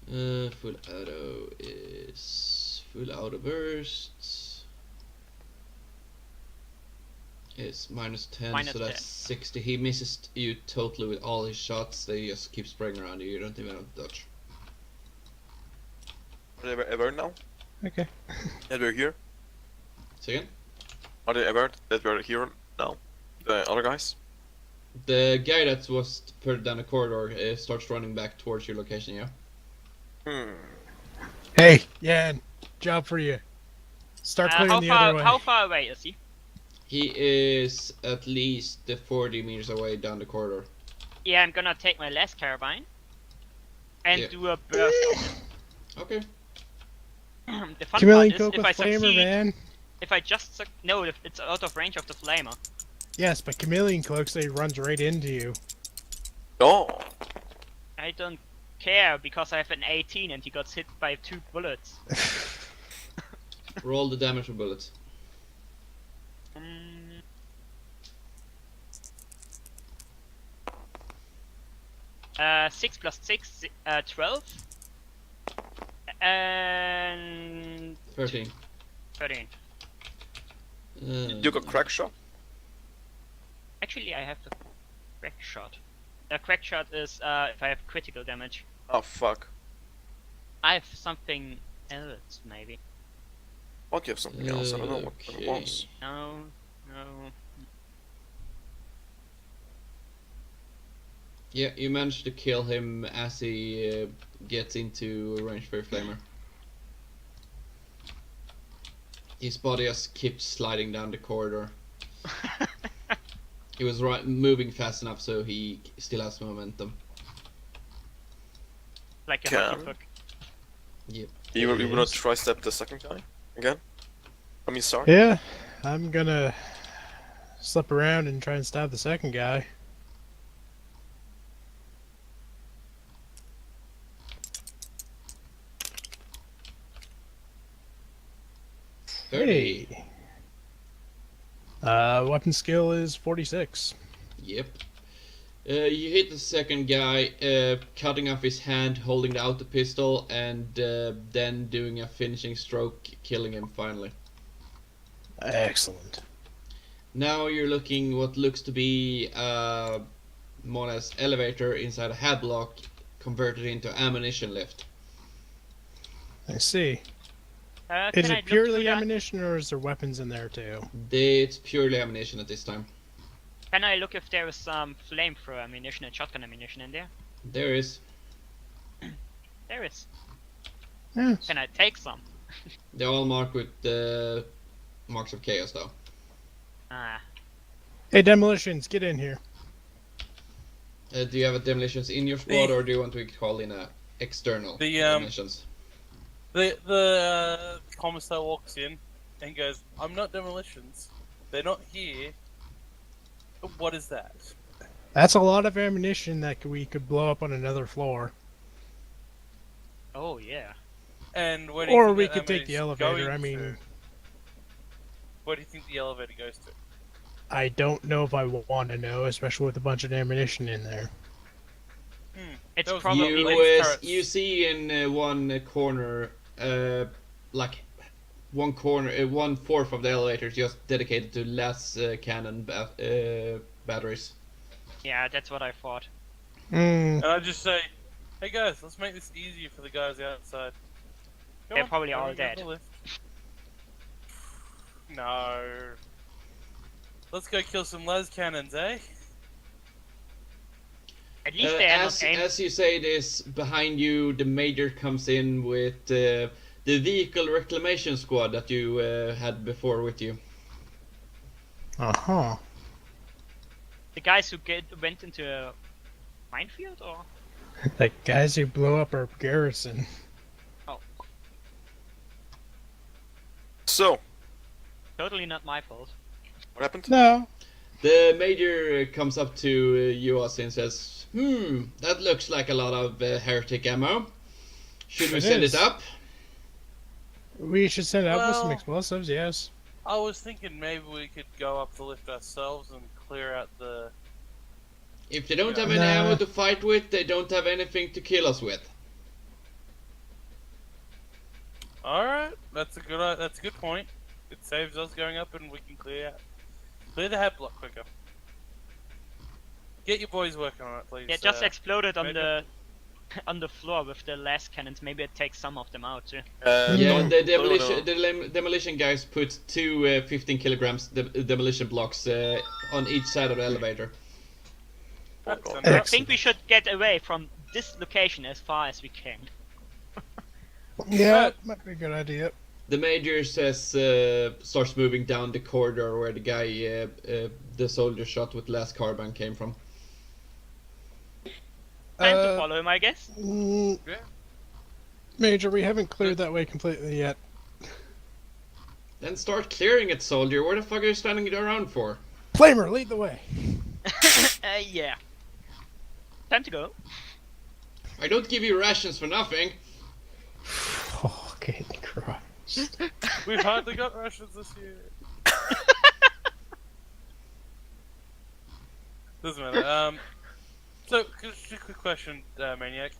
Full auto is full auto burst. Is -10, Minus so that's 10. 60. He misses you totally with all his shots. They just keep spraying around you. You don't even have to dodge. Are they aware now? Okay. That we're here? Second. Are they aware that we're here now? The other guys? The guy that was further down the corridor starts running back towards your location, yeah? Hey, Yan, job for you. Start clearing the other way. How far away is he? He is at least 40 meters away down the corridor. Yeah, I'm gonna take my last carbine and Yeah. do a burst. Okay. The fun Chameleon part is Coke if with I flamer, succeed, man. if I just no, it's out of range of the flamer. Yes, but Chameleon Cloak say he runs right into you. Oh! I don't care because I have an 18 and he got hit by 2 bullets. Roll the damage for bullets. 6 plus 6, 12. And 13. 13. You got crack shot? Actually, I have the crack shot. The crack shot is if I have critical damage. Oh fuck. I have something else, maybe. What, you have something else? I don't know what Okay. it was. No, no. Yeah, you managed to kill him as he gets into range for your flamer. His body just keeps sliding down the corridor. He was moving fast enough so he still has momentum. Like a Can. hockey puck. Yep. You will not Yes. try step the second guy? Again? I mean, sorry? Yeah, I'm gonna slip around and try and stab the second guy. Hey. Weapon skill is 46. Yep. You hit the second guy, cutting off his hand, holding the auto pistol, and then doing a finishing stroke, killing him finally. Excellent. Now you're looking what looks to be more or less elevator inside a headlock converted into ammunition lift. I see. Can Is I it look purely through that? ammunition or is there weapons in there too? It's purely ammunition at this time. Can I look if there is some flamethrower ammunition and shotgun ammunition in there? There is. There is. Yes. Can I take some? They're all marked with marks of chaos though. Ah, Hey, demolitions, get in here. Do you have a demolitions in your squad or do you want to call in a external demolitions? The commissar walks in and goes, "I'm not demolitions. They're not here. What is that?" That's a lot of ammunition that we could blow up on another floor. oh yeah. And where do you Or think we that could take the ammunition's elevator, going I mean... to? Where do you think the elevator goes to? I don't know if I want to know, especially with a bunch of ammunition in there. It's That was probably laser turrets. You see in one corner, like one corner, 1/4 of the elevator is just dedicated to less cannon batteries. yeah. That's what I thought. Hmm. And I just say, "Hey guys, let's make this easier for the guys outside." Go They're on, probably go all and grab dead. the lift. No. Let's go kill some las cannons, eh? At least they are as, not aimed. as you say this, behind you, the major comes in with the vehicle reclamation squad that you had before with you. Uh-huh. The guys who went into a minefield, or The guys who blew up our garrison. So, totally not my fault. what happened? No. The major comes up to you, Austin, and says, That looks like a lot of heretic ammo. Should we It send is. it up? We should send it up with some Well- explosives, yes. I was thinking maybe we could go up the lift ourselves and clear out the. If they don't have any Nah. ammo to fight with, they don't have anything to kill us with. All right, that's a good point. It saves us going up, and we can clear the head block quicker. Get your boys working on it, please. Yeah, just explode it on maybe- the on the floor with the last cannons. Maybe it takes some of them out too. Yeah, no, the no, no, demolition no. the demolition guys put two 15 kilograms demolition blocks on each side of the elevator. That's God. enough. I think we should get away from this location as far as we can. Yeah, might be a good idea. The major says starts moving down the corridor where the guy the soldier shot with last carbine came from. Time to Uh, follow him, I guess. Yeah. Major, we haven't cleared that way completely yet. Then start clearing it, soldier. Where the fuck are you standing around for? Flamer, lead the way. Yeah. Time to go. I don't give you rations for nothing. Okay, Christ. We've hardly got Russians this year. Doesn't matter. So, just a quick question, Maniac.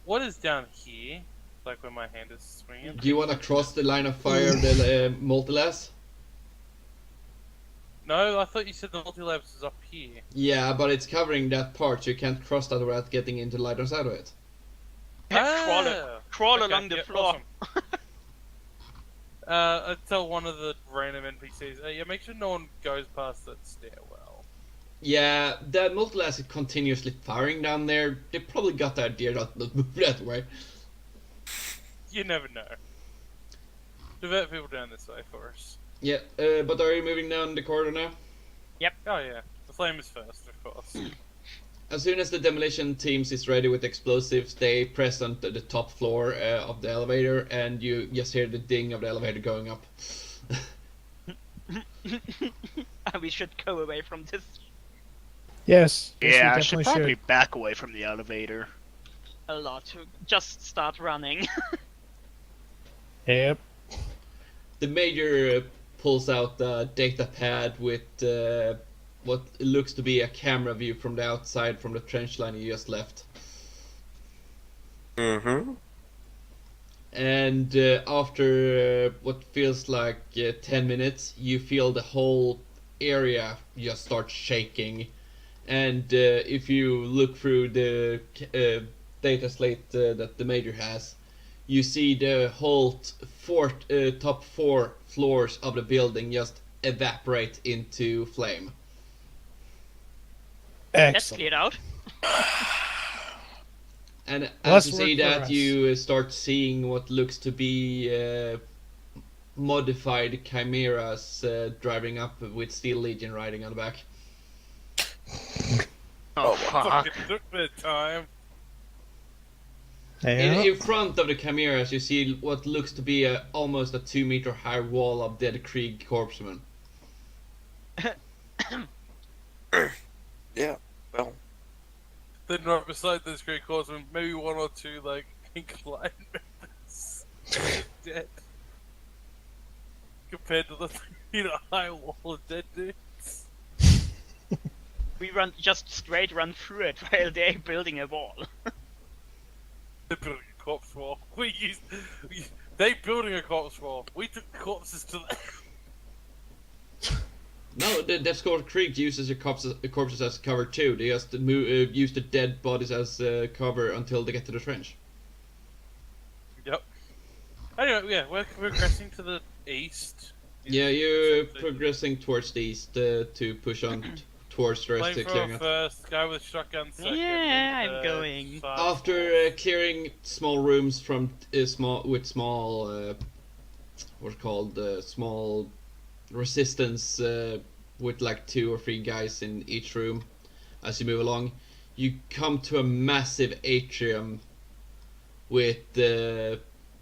What is down here? Like where my hand is swinging? Do you want to cross the line of fire of the multilabs? No, I thought you said the multi-labs is up here. Yeah, but it's covering that part, so you can't cross that without getting into the light side of it. Crawl Okay, along the yeah, floor. awesome. I tell one of the random NPCs, yeah, make sure no one goes past that stairwell. Yeah, the multilabs is continuously firing down there. They probably got the idea not to move that way. You never know. Divert people down this way for us. Yeah, but are you moving down the corridor now? Oh yeah, the flame is first, of course. As soon as the demolition teams is ready with explosives, they press on the top floor of the elevator, and you just hear the ding of the elevator going up. We should go away from this. Yes. yes, Yeah, I we should definitely probably back away from the elevator. A lot. Just start running. Yep. The major pulls out a data pad with what looks to be a camera view from the outside from the trench line you just left. Mm-hmm. And after what feels like 10 minutes, you feel the whole area just start shaking. And if you look through the data slate that the major has, you see the whole top 4 floors of the building just evaporate into flame. That's Excellent. cleared out. And Less as you see work for that, us. you start seeing what looks to be modified chimeras driving up with Steel Legion riding on the back. Oh, Fucking fuck. took their time. Yeah. In front of the chimeras, you see what looks to be almost a 2-meter high wall of dead Krieg corpsmen. Yeah, well. Then right beside those great horsemen, maybe 1 or 2 like pink line members dead. Compared to the high wall of dead dudes. We just straight run through it while they're building a wall. They're building a corpse wall. They building a corpse wall. We took the corpses to the. No, the Deathscore Krieg uses your corpses as cover too. They just use the dead bodies as cover until they get to the trench. Yep. Anyway, yeah, we're progressing to the east. Yeah, you're Essentially. progressing towards the east to push on towards the rest of the clearing Flamethrower out. first, guy with shotgun second. Yeah, and, I'm going. fast After forward. clearing small rooms from small what's called small resistance with like 2 or 3 guys in each room, as you move along, you come to a massive atrium with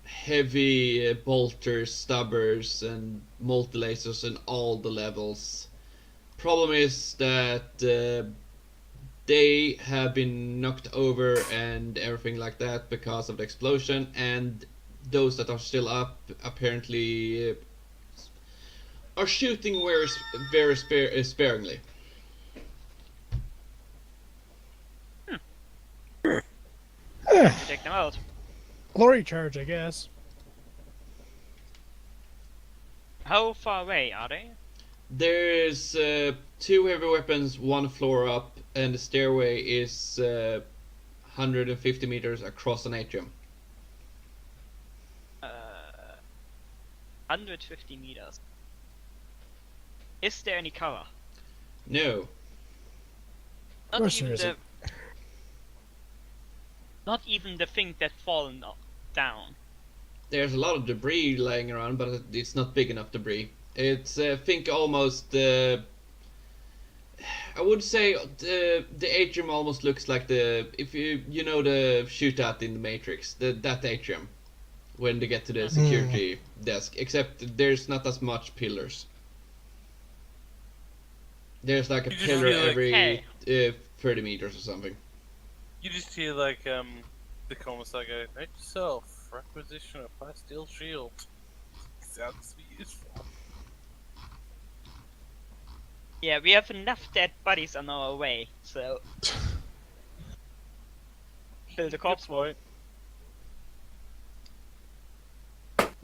heavy bolters, stubbers, and multi-lasers in all the levels. Problem is that they have been knocked over and everything like that because of the explosion, and those that are still up apparently are shooting very sparingly. Take them out. Glory charge, I guess. How far away are they? There's 2 heavy weapons, 1 floor up, and the stairway is 150 meters across an atrium. 150 meters. Is there any cover? No. Of course there isn't. Not even the thing that fallen down. There's a lot of debris laying around, but it's not big enough debris. It's think almost. I would say the atrium almost looks like if you know the shootout in the Matrix, that atrium, when they get to the security desk. Except there's not as much pillars. There's like a You just pillar feel like, every hey. 30 meters or something. You just hear like the commissar go, "Note yourself, requisition a plasteel shield." Sounds to be useful. Yeah, we have enough dead bodies on our way, so build a corpse wall.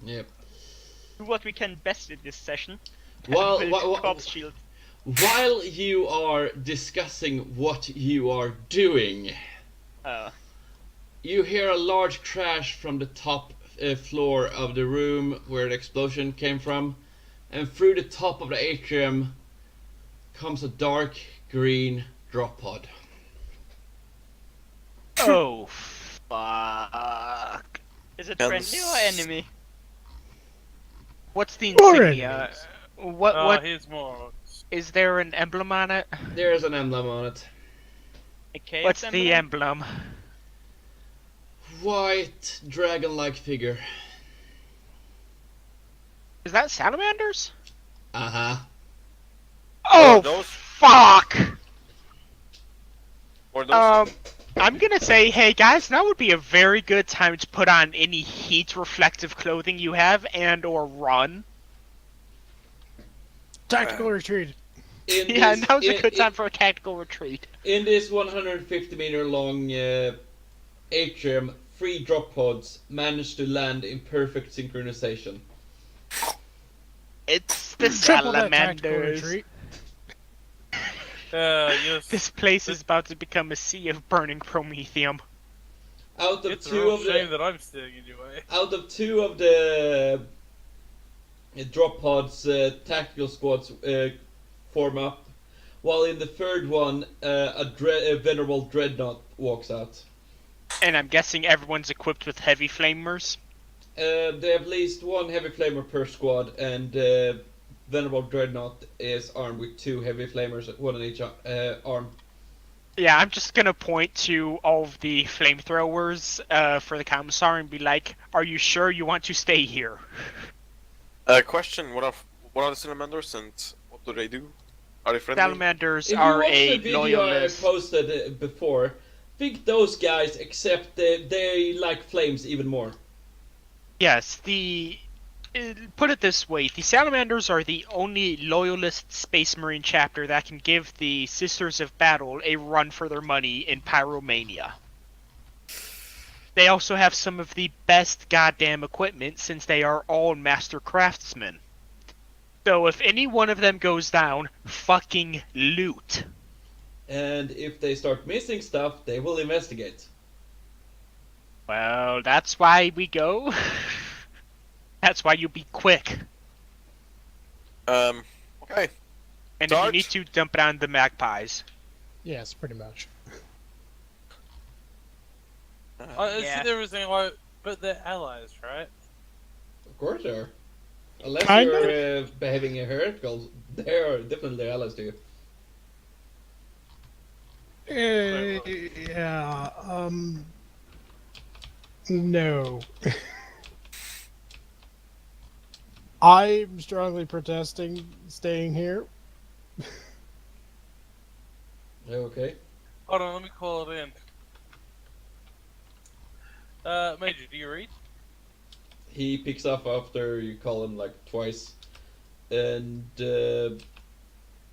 Yep. Do what we can best in this session. Well, Build a corpse shield. while you are discussing what you are doing, you hear a large crash from the top floor of the room where the explosion came from, and through the top of the atrium comes a dark green drop pod. Oh, fuck. Is it Yes. friendly or enemy? What's the More insignia? enemies. What Here's more. is there an emblem on it? There's an emblem on it. Okay. What's the emblem? White dragon-like figure. Is that salamanders? Uh-huh. Oh, those? fuck! Or those? I'm gonna say, hey guys, now would be a very good time to put on any heat-reflective clothing you have and/or run. Tactical retreat. Yeah, now's a good time for a tactical retreat. In this 150 meter long atrium, 3 drop pods managed to land in perfect synchronization. It's the Triple that tactical salamanders. retreat. Yes. This place is about to become a sea of burning promethium. Out of It's a two real of shame the that I'm staying in your way. out of 2 of the drop pods, tactical squads form up, while in the third one, a venerable dreadnought walks out. And I'm guessing everyone's equipped with heavy flamers. They have at least 1 heavy flamer per squad, and venerable dreadnought is armed with 2 heavy flamers, 1 on each arm. Yeah, I'm just gonna point to all of the flamethrowers for the commissar and be like, "Are you sure you want to stay here?" Question: What are the salamanders and what do they do? Are they friendly? Salamanders If you are watched a the video I loyalist. posted before, think those guys, except they like flames even more. Yes, put it this way, the Salamanders are the only loyalist Space Marine chapter that can give the Sisters of Battle a run for their money in Pyromania. They also have some of the best goddamn equipment since they are all master craftsmen. So if any one of them goes down, fucking loot. And if they start missing stuff, they will investigate. Well, that's why we go. That's why you be quick. Okay. And if Dart? you need to, dump it on the magpies. Yes, pretty much. I Yeah. see everything like, but they're allies, right? Of course they are. Unless Kind you're behaving heretical, they are definitely allies to you. Yeah, no. I'm strongly protesting staying here. Okay. Hold on, let me call it in. Major, do you read? He picks up after you call him like twice, and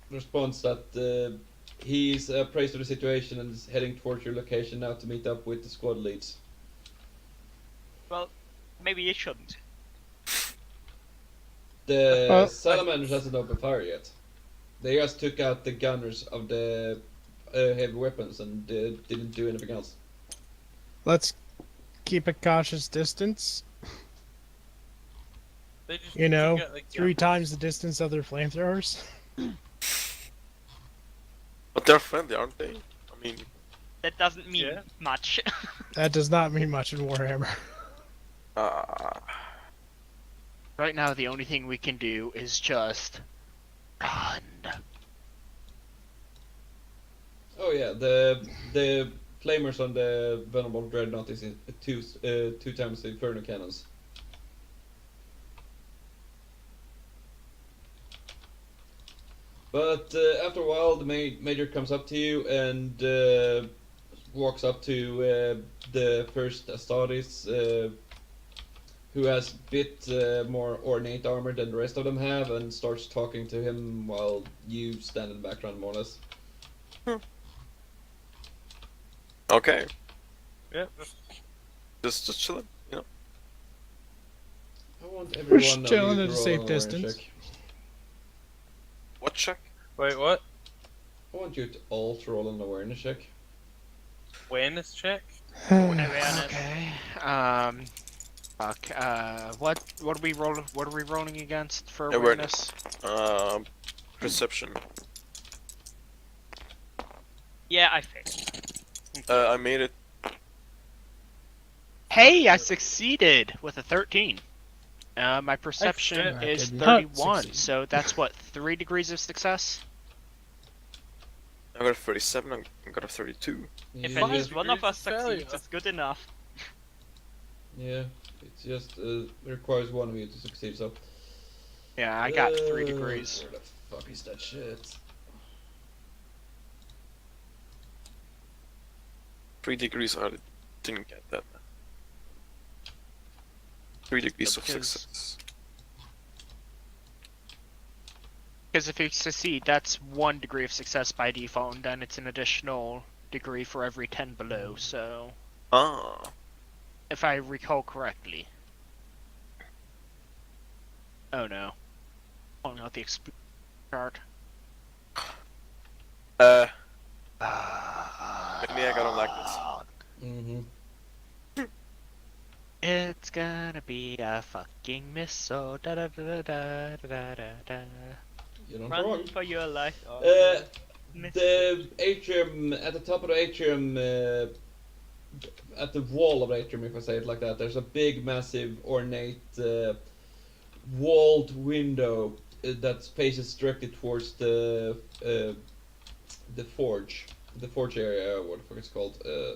responds that he's appraised of the situation and is heading towards your location now to meet up with the squad leads. Well, maybe you shouldn't. The salamanders hasn't opened fire yet. They just took out the gunners of the heavy weapons and didn't do anything else. Let's keep a cautious distance. They just You know, took out, like, 3 times the distance of their flamethrowers. But they're friendly, aren't they? I mean, That doesn't mean Yeah. much. That does not mean much in Warhammer. Right now, the only thing we can do is just run. Oh yeah, the flamers on the Venerable Dreadnought is in two times the Inferno cannons. But after a while, the major comes up to you and walks up to the first Astartes, who has a bit more ornate armor than the rest of them have, and starts talking to him while you stand in the background, more or less. okay, Yeah, just chilling, you know. I want We're everyone still of you at to a roll safe an awareness distance. check. What check? Wait, what? I want you to all to roll an awareness check. Awareness check? Awareness. Okay. Fuck. What are we rolling? What are we rolling against for Awareness. awareness? Perception. Yeah, I failed. I made it. Hey, I succeeded with a 13. My perception I is did not 31, succeed. so that's what, 3 degrees of success? I got a 37. I got a 32. If You at least just- one of us degrees of failure. succeeds, it's good enough. Yeah, it's just requires one of you to succeed. So. Yeah, I got 3 degrees. Where the fuck is that shit? 3 degrees. I didn't get that. 3 degrees of because- success. Because if you succeed, that's 1 degree of success by default, and then it's an additional degree for every 10 below, so... Ah. If I recall correctly. Oh no. Pulling out the experience card. Maybe I don't like this. Mm-hmm. It's gonna be a fucking missile. Da da da da da da da da. You're not Run wrong. for your life. Or miss The atrium, at the top of the atrium, at the wall of the atrium, if I say it like that, there's a big, massive, ornate, walled window that faces directly towards the forge. The forge area, what the fuck it's called, I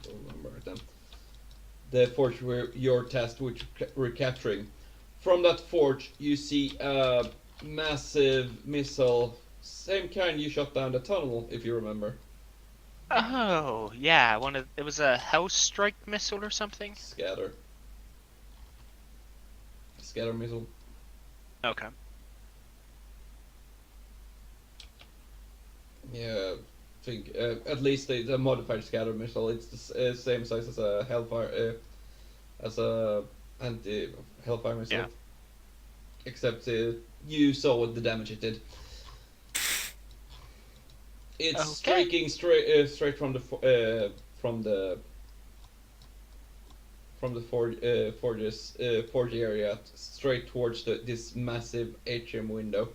don't remember it then. The forge where you're tasked with recapturing. From that forge, you see a massive missile, same kind you shot down the tunnel, if you remember. Oh, yeah, it was a Hell Strike missile or something? Scatter missile. Okay. Yeah, I think at least it's a modified scatter missile. It's the same size as a Hellfire, as a anti-Hellfire missile. Yeah. Except you saw what the damage it did. It's Okay. striking straight from the forge area straight towards this massive atrium window.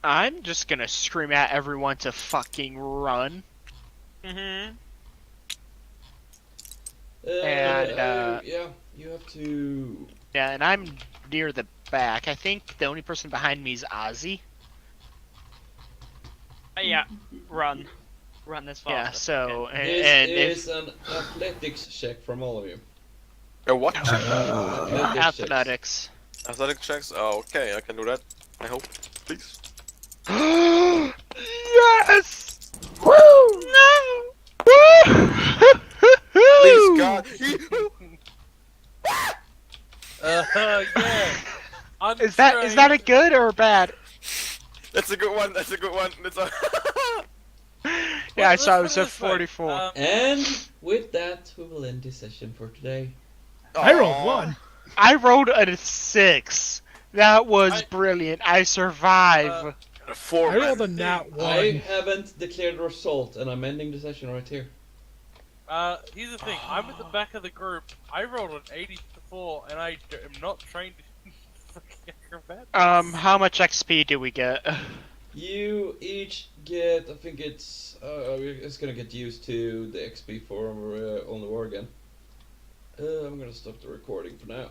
I'm just gonna scream at everyone to fucking run. Mm-hmm. And, yeah, you have to. Yeah, and I'm near the back. I think the only person behind me is Ozzy. Yeah, run. Run as fast Yeah, as so, you This and is if an athletics check from all of you. What? athletics. Athletic checks? Oh, okay, I can do that. I hope. Please. Yes! Woo! No! Yeah. Is that a good or a bad? That's a good one. That's a good one. That's a Yeah, I Let's saw it put was it a this way, 44. And with that, we will end this session for today. I rolled 1. I rolled a 6. That was brilliant. I survived. a 4, I rolled man. a nat 1. I haven't declared the result, and I'm ending the session right here. Here's the thing. I'm at the back of the group. I rolled an 84, and I am not trained in fucking acrobatics. How much XP do we get? You each get, I think it's gonna get used to the XP for on the war again. I'm gonna stop the recording for now.